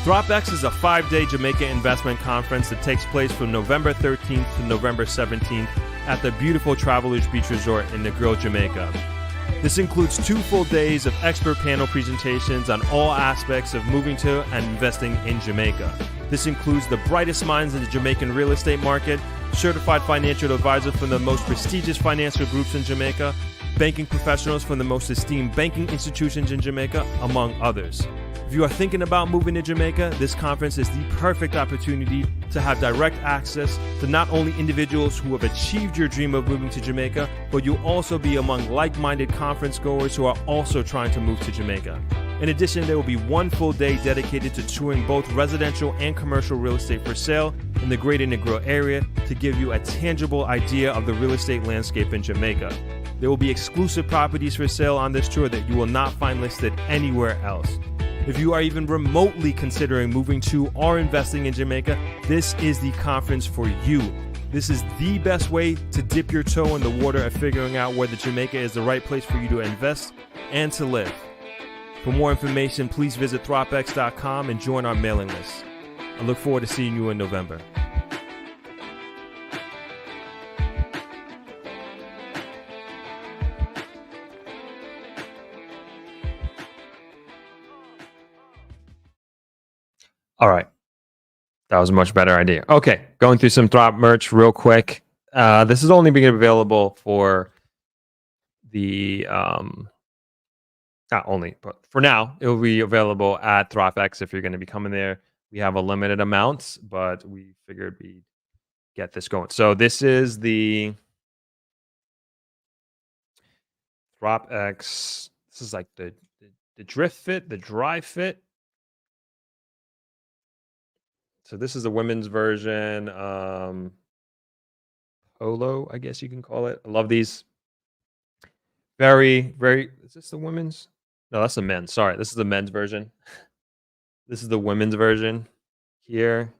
[SPEAKER 2] ThropX is a 5-day Jamaica investment conference that takes place from November 13th to November 17th at the beautiful Travelers Beach Resort in Negril, Jamaica. This includes 2 full days of expert panel presentations on all aspects of moving to and investing in Jamaica. This includes the brightest minds in the Jamaican real estate market, certified financial advisors from the most prestigious financial groups in Jamaica, banking professionals from the most esteemed banking institutions in Jamaica, among others. If you are thinking about moving to Jamaica, this conference is the perfect opportunity to have direct access to not only individuals who have achieved your dream of moving to Jamaica, but you'll also be among like-minded conference goers who are also trying to move to Jamaica. In addition, there will be 1 full day dedicated to touring both residential and commercial real estate for sale in the greater Negril area to give you a tangible idea of the real estate landscape in Jamaica. There will be exclusive properties for sale on this tour that you will not find listed anywhere else. If you are even remotely considering moving to or investing in Jamaica, this is the conference for you. This is the best way to dip your toe in the water of figuring out whether Jamaica is the right place for you to invest and to live. For more information, please visit thropx.com and join our mailing list. I look forward to seeing you in November. All right. That was a much better idea. Okay, going through some Throp merch real quick. This is only being available for the not only, but for now, it will be available at ThropX if you're going to be coming there. We have a limited amount, but we figured we'd get this going. So this is the ThropX. This is like the drift fit, the dry fit. So this is the women's version. Polo, I guess you can call it. I love these. Very, very. Is this the women's? No, that's the men's. Sorry, this is the men's version. This is the women's version here.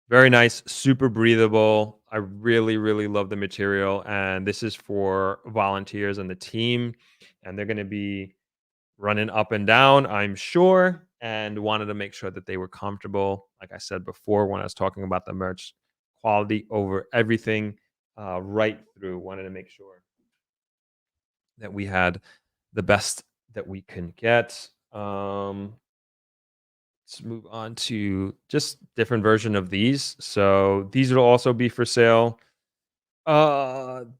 [SPEAKER 2] Very nice, super breathable. I really, really love the material. And this is for volunteers and the team. And they're going to be running up and down, I'm sure. And wanted to make sure that they were comfortable. Like I said before, when I was talking about the merch, quality over everything, right through. Wanted to make sure that we had the best that we can get. Let's move on to just different version of these. So these will also be for sale.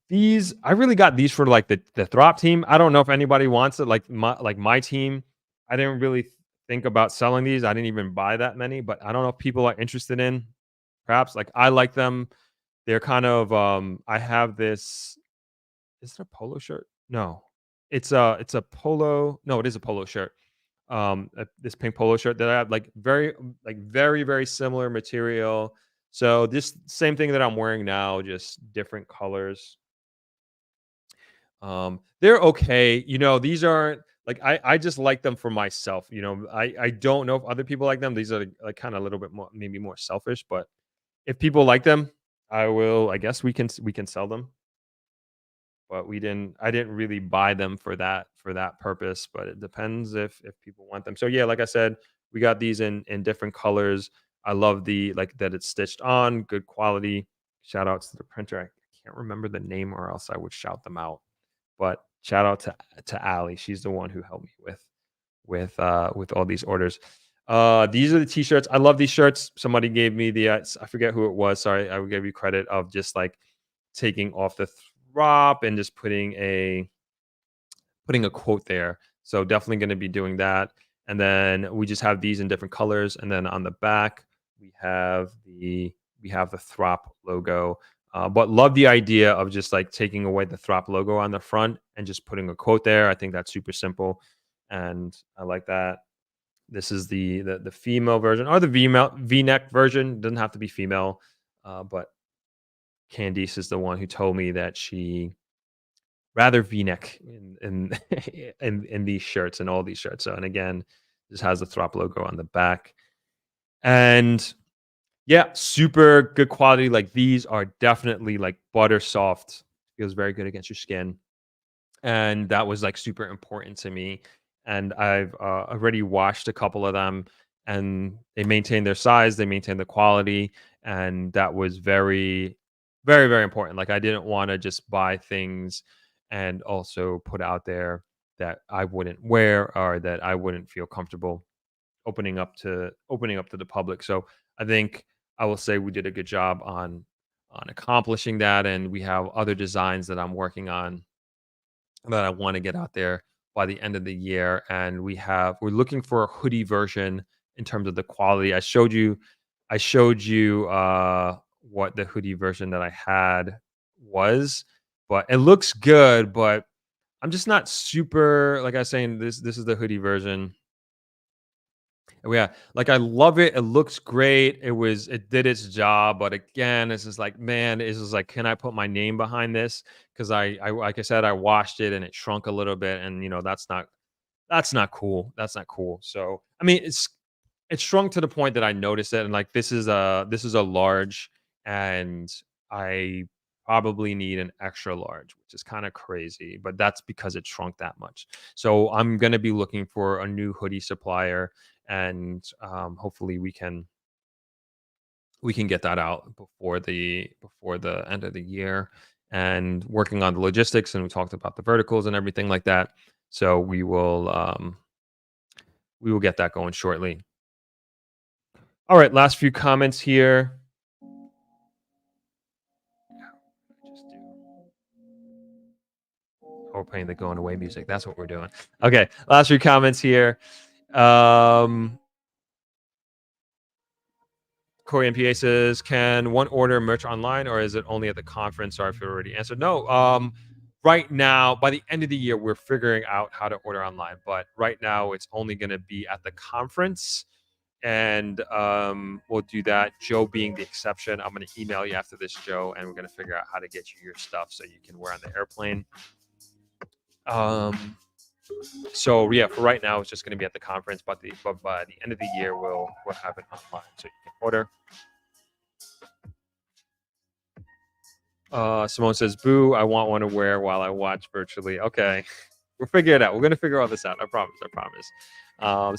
[SPEAKER 2] These I really got these for like the Throp team. I don't know if anybody wants it. Like my team, I didn't really think about selling these. I didn't even buy that many, but I don't know if people are interested in. Perhaps like I like them. They're kind of I have this. Is it a polo shirt? No, it's a polo. No, it is a polo shirt. This pink polo shirt that I have, like very very similar material. So this same thing that I'm wearing now, just different colors. They're okay. These aren't like I just like them for myself. I don't know if other people like them. These are like kind of a little bit more, maybe more selfish, but if people like them, I guess we can sell them, but I didn't really buy them for that purpose, but it depends if people want them. So yeah, like I said, we got these in different colors. I love the like that it's stitched on, good quality. Shout outs to the printer. I can't remember the name or else I would shout them out. But shout out to Allie. She's the one who helped me with all these orders. These are the t-shirts. I love these shirts. Somebody gave me I forget who it was. Sorry, I would give you credit of just like taking off the throp and just putting a quote there. So definitely going to be doing that. And then we just have these in different colors. And then on the back, we have the Throp logo. But love the idea of just like taking away the Throp logo on the front and just putting a quote there. I think that's super simple, and I like that. This is the female version or the V-neck version. Doesn't have to be female, but Candice is the one who told me that she rather V-neck in in these shirts and all these shirts. So, and again, this has the Throp logo on the back, and yeah, super good quality. Like these are definitely like butter soft. Feels very good against your skin, and that was like super important to me. And I've already washed a couple of them, and they maintain their size, they maintain the quality, and that was very, very, very important. Like I didn't want to just buy things and also put out there that I wouldn't wear or that I wouldn't feel comfortable opening up to the public. So I think I will say we did a good job on accomplishing that, and we have other designs that I'm working on that I want to get out there by the end of the year. And we're looking for a hoodie version in terms of the quality. I showed you what the hoodie version that I had was, but it looks good, but I'm just not super like I was saying, this is the hoodie version. Oh, yeah, like I love it. It looks great. It did its job, but again, it's just like, man, it's just like, can I put my name behind this? Because I like I said, I washed it and it shrunk a little bit, and that's not cool. That's not cool. So I mean, it's shrunk to the point that I noticed it, and like this is a large, and I probably need an extra large, which is kind of crazy, but that's because it shrunk that much. So I'm gonna be looking for a new hoodie supplier, and hopefully we can get that out before the end of the year, and working on the logistics. And we talked about the verticals and everything like that. So we will get that going shortly. All right, last few comments here. Just do. Oh, we're playing the going away music. That's what we're doing. Okay, last few comments here. Corey MPA says, "Can one order merch online, or is it only at the conference?" Sorry if you already answered. No. Right now, by the end of the year, we're figuring out how to order online. But right now, it's only going to be at the conference, and we'll do that. Joe being the exception. I'm going to email you after this, Joe, and we're going to figure out how to get you your stuff so you can wear on the airplane. So yeah, for right now, it's just going to be at the conference, but by the end of the year, we'll have it online so you can order. Simone says, "Boo! I want one to wear while I watch virtually." Okay, we'll figure it out. We're gonna figure all this out. I promise. I promise.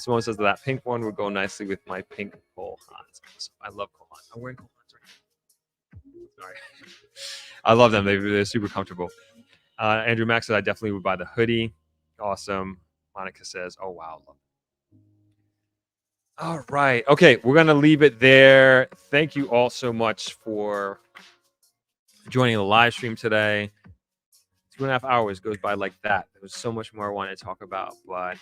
[SPEAKER 2] Simone says that pink one would go nicely with my pink Cole Hans. Awesome. I love Cole Hans. I'm wearing Cole Hans right now. Sorry, I love them. They're super comfortable. Andrew Max says, "I definitely would buy the hoodie." Awesome. Monica says, "Oh wow, love it." All right. Okay, we're gonna leave it there. Thank you all so much for joining the live stream today. 2.5 hours goes by like that. There was so much more I wanted to talk about, but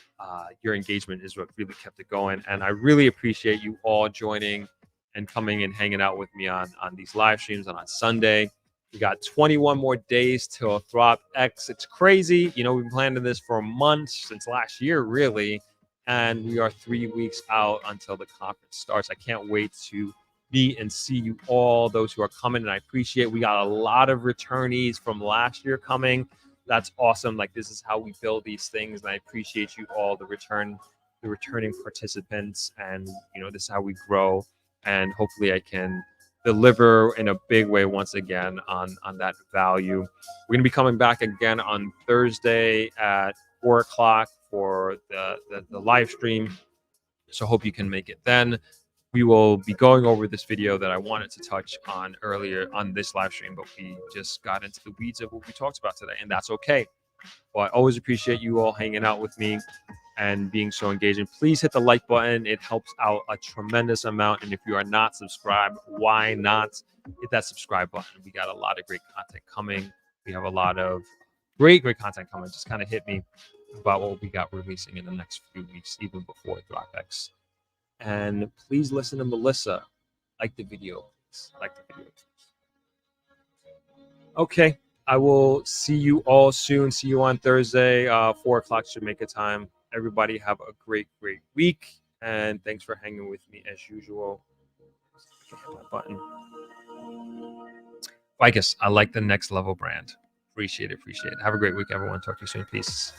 [SPEAKER 2] your engagement is what really kept it going. And I really appreciate you all joining and coming and hanging out with me on these live streams and on Sunday. We got 21 more days till Throp X. It's crazy. You know, we've been planning this for months, since last year, really. And we are 3 weeks out until the conference starts. I can't wait to meet and see you all, those who are coming, and I appreciate we got a lot of returnees from last year coming. That's awesome. Like, this is how we build these things, and I appreciate you all, the returning participants, and you know, this is how we grow. And hopefully I can deliver in a big way once again on that value. We're going to be coming back again on Thursday at 4 o'clock for the live stream. So hope you can make it then. We will be going over this video that I wanted to touch on earlier on this live stream, but we just got into the weeds of what we talked about today, and that's okay. Well, I always appreciate you all hanging out with me and being so engaging. Please hit the like button. It helps out a tremendous amount. And if you are not subscribed, why not hit that subscribe button? We got a lot of great content coming. We have a lot of great content coming. Just kind of hit me about what we got releasing in the next few weeks, even before DropX. And please listen to Melissa. Like the video, please. Like the video, please. Okay. I will see you all soon. See you on Thursday, 4 o'clock Jamaica time. Everybody have a great week. And thanks for hanging with me as usual. Hit that button. Vicus, I like the Next Level brand. Appreciate it. Have a great week, everyone. Talk to you soon. Peace.